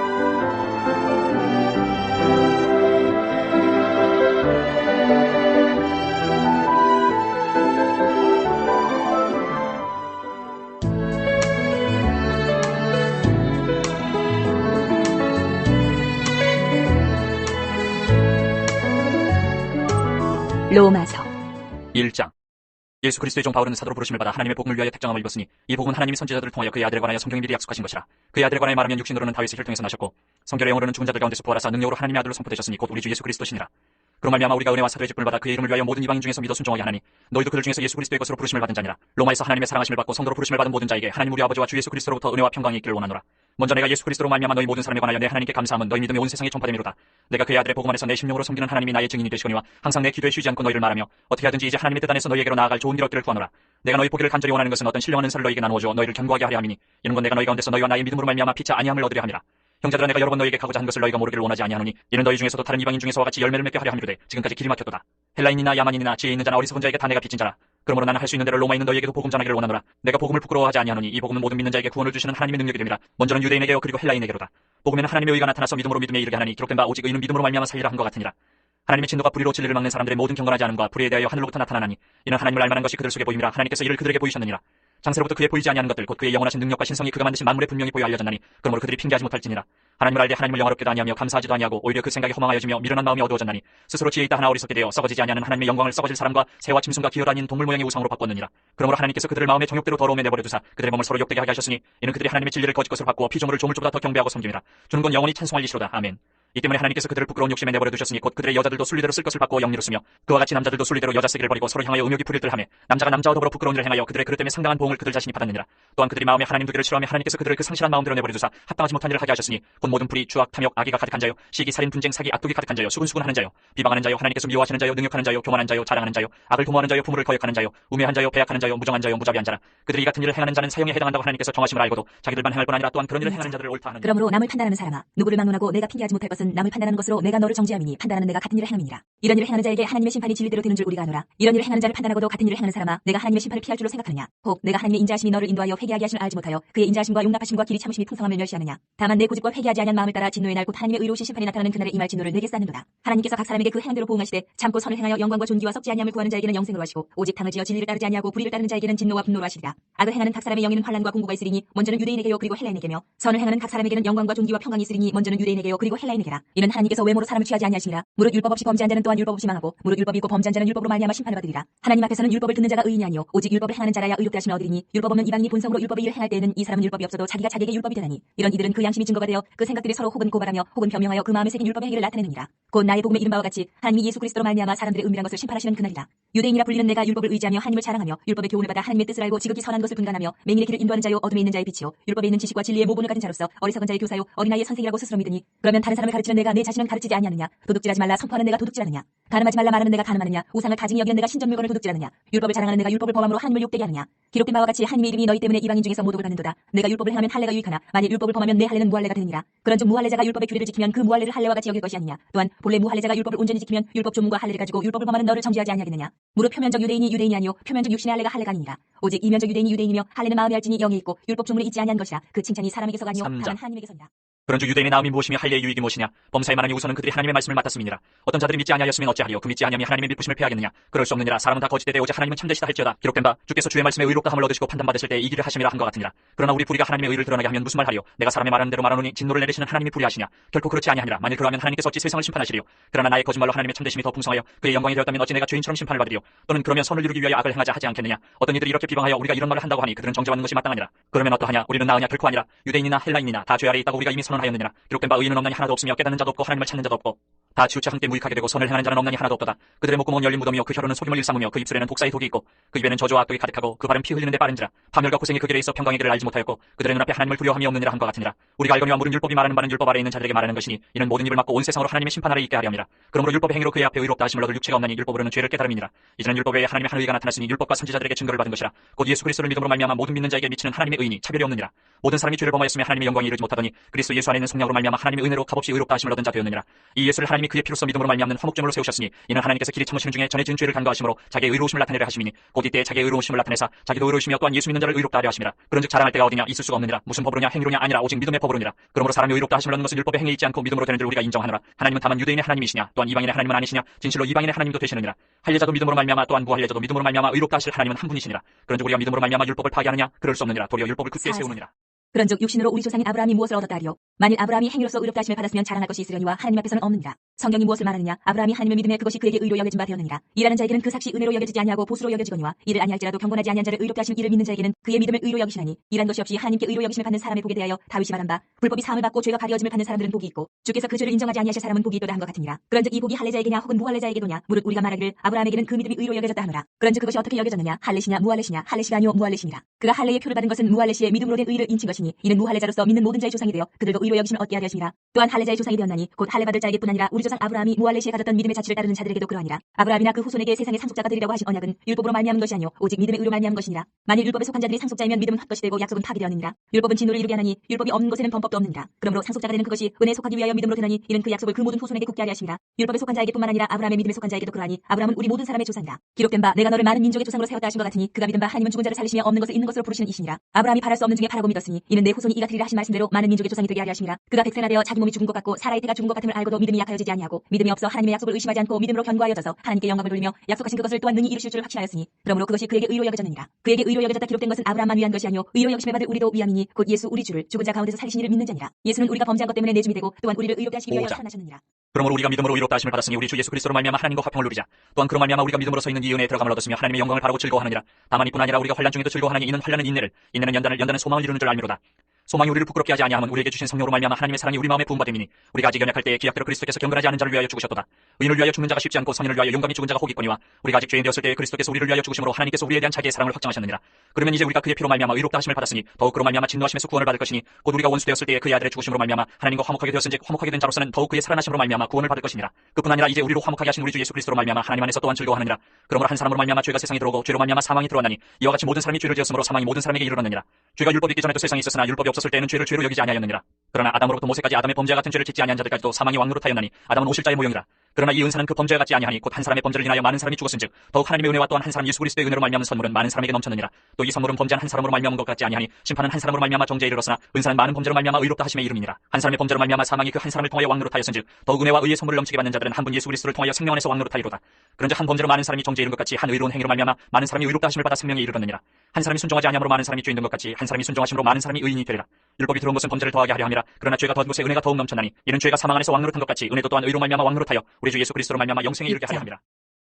로마서 1장. 예수 그리스도의 종 바울은 사도로 부르심을 받아 하나님의 복음을 위하여 택정함을 입었으니 이 복음은 하나님이 선지자들을 통하여 그의 아들에 관하여 성경에 미리 약속하신 것이라. 그의 아들에 관하여 말하면 육신으로는 다윗의 혈통에서 나셨고 성결의 영으로는 죽은 자들 가운데서 부활하사 능력으로 하나님의 아들로 선포되셨으니 곧 우리 주 예수 그리스도시니라. 그로 말미암아 우리가 은혜와 사도의 직분을 받아 그의 이름을 위하여 모든 이방인 중에서 믿어 순종하게 하나니 너희도 그들 중에서 예수 그리스도의 것으로 부르심을 받은 자니라. 로마에서 하나님의 사랑하심을 받고 성도로 부르심을 받은 모든 자에게 하나님 우리 아버지와 주 예수 그리스도로부터 은혜와 평강이 있기를 원하노라. 먼저 내가 예수 그리스도로 말미암아 너희 모든 사람에 관하여 내 하나님께 감사함은 너희 믿음이 온 세상에 전파됨이로다. 내가 그의 아들의 복음 안에서 내 심령으로 섬기는 하나님이 나의 증인이 되시거니와 항상 내 기도에 쉬지 않고 너희를 말하며 어떻게 하든지 이제 하나님의 뜻 안에서 너희에게로 나아갈 좋은 일 얻기를 구하노라. 내가 너희 보기를 간절히 원하는 것은 어떤 신령한 은사를 너희에게 나누어 주어 너희를 견고하게 하려 함이니 이는 건 내가 너희 가운데서 너희와 나의 믿음으로 말미암아 피차 아니함을 얻으려 함이라. 형제들아 내가 여러 번 너희에게 가고자 한 것을 너희가 모르기를 원하지 아니하노니 이는 너희 중에서도 다른 이방인 중에서와 같이 열매를 맺게 하려 함이로되 지금까지 길이 막혔도다. 헬라인이나 야만인이나 지혜 있는 자나 어리석은 자에게 다 내가 빚진 자라. 그러므로 나는 할 수 있는 대로 로마에 있는 너희에게도 복음 전하기를 원하노라. 내가 복음을 부끄러워하지 아니하노니 이 복음은 모든 믿는 자에게 구원을 주시는 하나님의 능력이 됨이라. 먼저는 유대인에게요 그리고 헬라인에게로다. 복음에는 하나님의 의가 나타나서 믿음으로 믿음에 이르게 하나니 기록된 바 오직 의는 믿음으로 말미암아 살리라 한 것 같으니라. 하나님의 진노가 불의로 진리를 막는 사람들의 모든 경건하지 않음과 불의에 대하여 하늘로부터 나타나나니 이는 하나님을 알만한 것이 그들 속에 보임이라. 하나님께서 이를 그들에게 보이셨느니라. 장세로부터 그의 보이지 아니하는 것들 곧 그의 영원하신 능력과 신성이 그가 만드신 만물에 분명히 보여 알려졌나니 그러므로 그들이 핑계하지 못할지니라. 하나님을 알되 하나님을 영화롭게도 아니하며 감사하지도 아니하고 오히려 그 생각이 허망하여지며 미련한 마음이 어두워졌나니 스스로 지혜 있다 하나 어리석게 되어 썩어지지 아니하는 하나님의 영광을 썩어질 사람과 새와 짐승과 기어다니는 동물 모양의 우상으로 바꿨느니라. 그러므로 하나님께서 그들을 마음의 정욕대로 더러움에 내버려 두사 그들의 몸을 서로 욕되게 하게 하셨으니 이는 그들이 하나님의 진리를 거짓 것으로 바꾸어 피조물을 조물주보다 더 경배하고 섬김이라. 주는 건 영원히 찬송할 일이로다. 아멘. 이 때문에 하나님께서 그들을 부끄러운 욕심에 내버려 두셨으니 곧 그들의 여자들도 순리대로 쓸 것을 바꾸어 영리로 쓰며 그와 같이 남자들도 순리대로 여자 쓰기를 버리고 서로 향하여 음욕이 부릴 듯 하며 남자가 남자와 더불어 부끄러운 일을 행하여 그들의 그릇 때문에 상당한 보응을 그들 자신이 받았느니라. 또한 그들이 마음에 하나님 두기를 싫어하며 하나님께서 그들을 그 상실한 마음대로 내버려 두사 합당하지 못한 일을 하게 하셨으니 곧 모든 불의 추악 탐욕 악의가 가득한 자요 시기 살인 분쟁 사기 악독이 가득한 자요 수근수근하는 자요 비방하는 자요 하나님께서 미워하시는 자요 능욕하는 자요 교만한 자요 자랑하는 자요 악을 도모하는 자요 부모를 거역하는 자요 우매한 자요 배약하는 자요 무정한 자요 무자비한 자라. 그들이 이 같은 일을 행하는 자는 사형에 해당한다고 하나님께서 정하심을 알고도 자기들만 행할 뿐 아니라 또한 그런 일을 행하는 자들을 옳다 하는. 그러므로 남을 판단하는 사람아 누구를 막론하고 내가 핑계하지 못할 것은 것은 남을 판단하는 것으로 내가 너를 정죄함이니 판단하는 내가 같은 일을 행함이니라. 이런 일을 행하는 자에게 하나님의 심판이 진리대로 되는 줄 우리가 아노라. 이런 일을 행하는 자를 판단하고도 같은 일을 행하는 사람아, 내가 하나님의 심판을 피할 줄로 생각하느냐? 혹 내가 하나님의 인자하심이 너를 인도하여 회개하게 하심을 알지 못하여 그의 인자하심과 용납하심과 길이 참으심이 풍성함을 멸시하느냐? 다만 내 고집과 회개하지 아니한 마음을 따라 진노의 날 곧 하나님의 의로우신 심판이 나타나는 그날에 임할 진노를 내게 쌓는도다. 하나님께서 각 사람에게 그 행대로 보응하시되 참고 선을 행하여 영광과 존귀와 썩지 아니함을 구하는 자에게는 영생으로 하시고 오직 당을 지어 진리를 따르지 아니하고 불의를 따르는 자에게는 진노와 분노로 하시리라. 악을 행하는 각 사람의 영에는 환난과 공고가 있으리니 먼저는 유대인에게요 그리고 헬라인에게며 선을 행하는 각 사람에게는 영광과 존귀와 평강이 있으리니 먼저는 유대인에게요 그리고 헬라인에게라. 이는 하나님께서 외모로 사람을 취하지 아니하시니라. 무릇 율법 없이 범죄한 자는 또한 율법 없이 망하고 무릇 율법이 있고 범죄한 자는 율법으로 말미암아 심판을 받으리라. 하나님 앞에서는 율법을 듣는 자가 의인이 아니요 오직 율법을 행하는 자라야 의롭다 하심을 얻으리니 율법 없는 이방인이 본성으로 율법의 일을 행할 때에는 이 사람은 율법이 없어도 자기가 자기에게 율법이 되나니 이런 이들은 그 양심이 증거가 되어 그 생각들이 서로 혹은 고발하며 혹은 변명하여 그 마음에 새긴 율법의 행위를 나타내느니라. 곧 나의 복음에 이른 바와 같이 하나님이 예수 그리스도로 말미암아 사람들의 은밀한 것을 심판하시는 그날이라. 유대인이라 불리는 내가 율법을 의지하며 하나님을 자랑하며 율법의 교훈을 받아 하나님의 뜻을 알고 지극히 선한 것을 분간하며 맹인의 길을 인도하는 자요 어둠에 있는 자의 빛이요 율법에 있는 지식과 진리의 모본을 가진 자로서 어리석은 자의 교사요 어린아이의 선생이라고 스스로 믿으니 그러면 다른 사람을 가르치는 내가 내 자신은 가르치지 아니하느냐? 도둑질하지 말라 선포하는 내가 도둑질하느냐? 가늠하지 말라 말하는 내가 가늠하느냐? 우상을 가증히 여기는 내가 신전 물건을 도둑질하느냐? 율법을 자랑하는 내가 율법을 범함으로 하나님을 욕되게 하느냐? 기록된 바와 같이 하나님의 이름이 너희 때문에 이방인 중에서 모독을 받는도다. 내가 율법을 행하면 할례가 유익하나 만일 율법을 범하면 내 할례는 무할례가 되느니라. 그런즉 무할례자가 율법의 규례를 지키면 그 무할례를 할례와 같이 여길 것이 아니냐? 또한 본래 무할례자가 율법을 온전히 지키면 율법 조문과 할례를 가지고 율법을 범하는 너를 정죄하지 아니하겠느냐? 무릇 표면적 유대인이 유대인이 아니요 표면적 육신의 할례가 할례가 아니니라. 오직 이면적 유대인이 유대인이며 할례는 마음에 할지니 영에 있고 율법 조문에 있지 아니한 것이라. 그 칭찬이 사람에게서가 아니요 다만 하나님에게서니라. 그런즉 유대인의 나음이 무엇이며 할례의 유익이 무엇이냐? 범사에 만하니 우선은 그들이 하나님의 말씀을 맡았음이니라. 어떤 자들이 믿지 아니하였으면 어찌하리요? 그 믿지 아니함이 하나님의 믿부심을 패하겠느냐? 그럴 수 없느니라. 사람은 다 거짓되되 오직 하나님은 참되시다 할지어다. 기록된 바 주께서 주의 말씀에 의롭다함을 얻으시고 판단받으실 때 이 길을 하심이라 한 것 같으니라. 그러나 우리 불의가 하나님의 의를 드러나게 하면 무슨 말하리요? 내가 사람의 말하는 대로 말하노니 진노를 내리시는 하나님이 불의하시냐? 결코 그렇지 아니하니라. 만일 그러하면 하나님께서 어찌 세상을 심판하시리요? 그러나 나의 거짓말로 하나님의 참되심이 더 풍성하여 그의 영광이 되었다면 어찌 내가 죄인처럼 심판을 받으리요? 또는 그러면 선을 이루기 위하여 악을 행하자 하지 않겠느냐? 어떤 이들이 이렇게 비방하여 우리가 이런 말을 한다고 하니 그들은 정죄받는 것이 마땅하니라. 그러면 어떠하냐? 우리는 나으냐? 결코 아니라. 유대인이나 헬라인이나 다 죄 아래 있다고 우리가 이미 선언하였느니라. 기록된 바 의인은 없나니 하나도 없으며 깨닫는 자도 없고 하나님을 찾는 자도 없고 다 치우쳐 함께 무익하게 되고 선을 행하는 자는 없나니 하나도 없도다. 그들의 목구멍은 열린 무덤이요 그 혀로는 속임을 일삼으며 그 입술에는 독사의 독이 있고 그 입에는 저주와 악독이 가득하고 그 발은 피 흘리는 데 빠른지라. 파멸과 고생이 그 길에 있어 평강의 길을 알지 못하였고 그들의 눈앞에 하나님을 두려워함이 없느니라 함과 같으니라. 우리가 알거니와 물은 율법이 말하는 바는 율법 아래 있는 자들에게 말하는 것이니 이는 모든 입을 막고 온 세상으로 하나님의 심판 아래 있게 하려 함이라. 그러므로 율법의 행위로 그의 앞에 의롭다 하심을 얻을 육체가 없나니 율법으로는 죄를 깨달음이니라. 이제는 율법 외에 하나님의 한 의가 나타났으니 율법과 선지자들에게 증거를 받은 것이라. 곧 예수 그리스도를 믿음으로 말미암아 모든 믿는 자에게 미치는 하나님의 의인이 차별이 없느니라. 모든 사람이 죄를 범하였으며 하나님의 영광에 이르지 못하더니 그리스도 예수 안에 있는 성령으로 말미암아 하나님의 은혜로 값없이 의롭다 하심을 얻은 자 되었느니라. 이 예수를 하나님이 그의 피로써 믿음으로 말미암는 화목제물로 세우셨으니 이는 하나님께서 길이 참으시는 중에 전에 지은 죄를 간과하심으로 자기의 의로우심을 나타내려 하심이니 곧 이때 자기의 의로우심을 나타내사 자기도 의로우시며 또한 예수 믿는 자를 의롭다 하려 하심이라. 그런즉 자랑할 때가 어디냐? 있을 수가 없느니라. 무슨 법으로냐? 행위로냐? 아니라 오직 믿음의 법으로니라. 그러므로 사람이 의롭다 하심을 얻는 것은 율법의 행위에 있지 않고 믿음으로 되는 줄 우리가 인정하노라. 하나님은 다만 유대인의 하나님이시냐? 또한 이방인의 하나님은 아니시냐? 진실로 이방인의 하나님도 되시느니라. 할례자도 믿음으로 말미암아 또한 무할례자도 믿음으로 말미암아 의롭다 하실 하나님은 한 분이시니라. 그런즉 우리가 믿음으로 말미암아 율법을 파기하느냐? 그럴 수 없느니라. 도리어 율법을 굳게 세우느니라. 그런즉 육신으로 우리 조상인 아브라함이 무엇을 얻었다 하리요? 만일 아브라함이 행위로서 의롭다 하심을 받았으면 자랑할 것이 있으려니와 하나님 앞에서는 없느니라. 성경이 무엇을 말하느냐? 아브라함이 하나님을 믿음에 그것이 그에게 의로 여겨진 바 되었느니라. 일하는 자에게는 그 삭시 은혜로 여겨지지 아니하고 보수로 여겨지거니와 이를 아니할지라도 경건하지 아니한 자를 의롭다 하심 이를 믿는 자에게는 그의 믿음을 의로 여기시나니 일한 것이 없이 하나님께 의로 여기심을 받는 사람의 복에 대하여 다윗이 말한 바 불법이 사함을 받고 죄가 가려짐을 받는 사람들은 복이 있고 주께서 그 죄를 인정하지 아니하실 사람은 복이 있도다 한 것 같으니라. 그런즉 이 복이 할례자에게냐 혹은 무할례자에게도냐? 무릇 우리가 말하기를 아브라함에게는 그 믿음이 의로 여겨졌다 하노라. 그런즉 그것이 어떻게 여겨졌느냐? 할례시냐 무할례시냐? 할례시가 아니요 무할례시니라. 그가 할례의 표를 받은 것은 무할례시의 믿음으로 된 의를 인친 것이니 이는 무할례자로서 믿는 모든 자의 조상이 되어 그들도 의로 여기심을 얻게 하려 하심이라. 또한 할례자의 조상이 되었나니 곧 할례 받을 자에게뿐 아니라 우리 조상 아브라함이 무할례시에 가졌던 믿음의 자취를 따르는 자들에게도 그러하니라. 아브라함이나 그 후손에게 세상의 상속자가 되리라고 하신 언약은 율법으로 말미암은 것이 아니요 오직 믿음의 의로 말미암은 것이니라. 만일 율법에 속한 자들이 상속자이면 믿음은 헛것이 되고 약속은 파기되었느니라. 율법은 진노를 이루게 하나니 율법이 없는 곳에는 범법도 없느니라. 그러므로 상속자가 되는 그것이 은혜에 속하기 위하여 믿음으로 되나니 이는 그 약속을 그 모든 후손에게 굳게 하려 하심이라. 율법에 속한 자에게뿐만 아니라 아브라함의 믿음에 속한 자에게도 그러하니 아브라함은 우리 모든 사람의 조상이라. 기록된 바 내가 너를 많은 민족의 조상으로 세웠다 하신 것 같으니 그가 믿은 바 하나님은 죽은 자를 살리시며 없는 것을 있는 것으로 부르시는 이시니라. 아브라함이 바랄 수 없는 중에 바라고 믿었으니 이는 내 후손이 이가 되리라 하신 말씀대로 많은 민족의 조상이 되게 하려 하심이라. 그가 백세나 되어 자기 몸이 죽은 것 같고 사라의 태가 죽은 것 같음을 알고도 믿음이 약하여지지 아니하고 믿음이 없어 하나님의 약속을 의심하지 않고 믿음으로 견고하여져서 하나님께 영광을 돌리며 약속하신 그것을 또한 능히 이루실 줄 확신하였으니 그러므로 그것이 그에게 의로 여겨졌느니라. 그에게 의로 여겨졌다 기록된 것은 아브라함만 위한 것이 아니요 의로 여기심을 받을 우리도 위함이니 곧 예수 우리 주를 죽은 자 가운데서 살리신 이를 믿는 자니라. 예수는 우리가 범죄한 것 때문에 내줌이 되고 또한 우리를 의롭게 하시기 위하여 살아나셨느니라. 그러므로 우리가 믿음으로 의롭다 하심을 받았으니 우리 주 예수 그리스도로 말미암아 하나님과 화평을 누리자. 또한 그로 말미암아 우리가 믿음으로 서 있는 이 은혜에 들어감을 얻었으며 하나님의 영광을 바라고 즐거워하느니라. 다만 이뿐 아니라 우리가 환난 중에도 즐거워하나니 이는 환난은 인내를, 인내는 연단을, 연단은 소망을 이루는 줄 알미로다. 소망이 우리를 부끄럽게 하지 아니하면 우리에게 주신 성령으로 말미암아 하나님의 사랑이 우리 마음에 부음받음이니 우리가 아직 연약할 때에 기약대로 그리스도께서 경건하지 않은 자를 위하여 죽으셨도다. 의인을 위하여 죽는 자가 쉽지 않고 선인을 위하여 용감히 죽은 자가 혹 있거니와 우리가 아직 죄인 되었을 때에 그리스도께서 우리를 위하여 죽으심으로 하나님께서 우리에 대한 자기의 사랑을 확정하셨느니라. 그러면 이제 우리가 그의 피로 말미암아 의롭다 하심을 받았으니 더욱 그로 말미암아 진노하심에서 구원을 받을 것이니 곧 우리가 원수 되었을 때에 그의 아들의 죽으심으로 말미암아 하나님과 화목하게 되었은즉 화목하게 된 자로서는 더욱 그의 살아나심으로 말미암아 구원을 받을 것이니라. 그뿐 아니라 이제 우리로 화목하게 하신 우리 주 예수 그리스도로 말미암아 하나님 안에서 또한 즐거워하느니라. 그러므로 한 사람으로 말미암아 죄가 세상에 들어오고 죄로 말미암아 사망이 들어왔나니 이와 같이 모든 사람이 죄를 지었으므로 사망이 모든 사람에게 이르렀느니라. 죄가 율법이 있기 전에도 세상에 있었으나 율법이 없었을 때에는 죄를 죄로 여기지 아니하였느니라. 그러나 아담으로부터 모세까지 아담의 범죄와 같은 죄를 짓지 아니한 자들까지도 사망이 왕노릇하였나니 아담은 오실 자의 모형이라. 그러나 이 은사는 그 범죄와 같지 아니하니 곧 한 사람의 범죄를 인하여 많은 사람이 죽었은즉 더욱 하나님의 은혜와 또한 한 사람 예수 그리스도의 은혜로 말미암은 선물은 많은 사람에게 넘쳤느니라. 또 이 선물은 범죄한 한 사람으로 말미암은 것 같지 아니하니 심판은 한 사람으로 말미암아 정죄에 이르렀으나 은사는 많은 범죄로 말미암아 의롭다 하심에 이름이니라. 한 사람의 범죄로 말미암아 사망이 그 한 사람을 통하여 왕노릇하였은즉 더욱 은혜와 의의 선물을 넘치게 받는 자들은 한 분 예수 그리스도를 통하여 생명 안에서 왕노릇하리로다. 그런즉 한 범죄로 많은 사람이 정죄에 이른 것 같이 한 의로운 행위로 말미암아 많은 사람이 의롭다 하심을 받아 생명에 이르렀느니라. 한 사람이 순종하지 아니함으로 많은 사람이 죄인 된 것 같이 한 사람이 순종하심으로 많은 사람이 의인이 되리라. 율법이 들어온 것은 범죄를 더하게 하려 함이라. 그러나 죄가 더한 곳에 은혜가 더욱 넘쳤나니 이는 죄가 사망 안에서 왕노릇한 것 같이 은혜도 또한 의로 말미암아 왕노릇하여 우리 주 예수 그리스도로 말미암아 영생에 이르게 하려 함이라.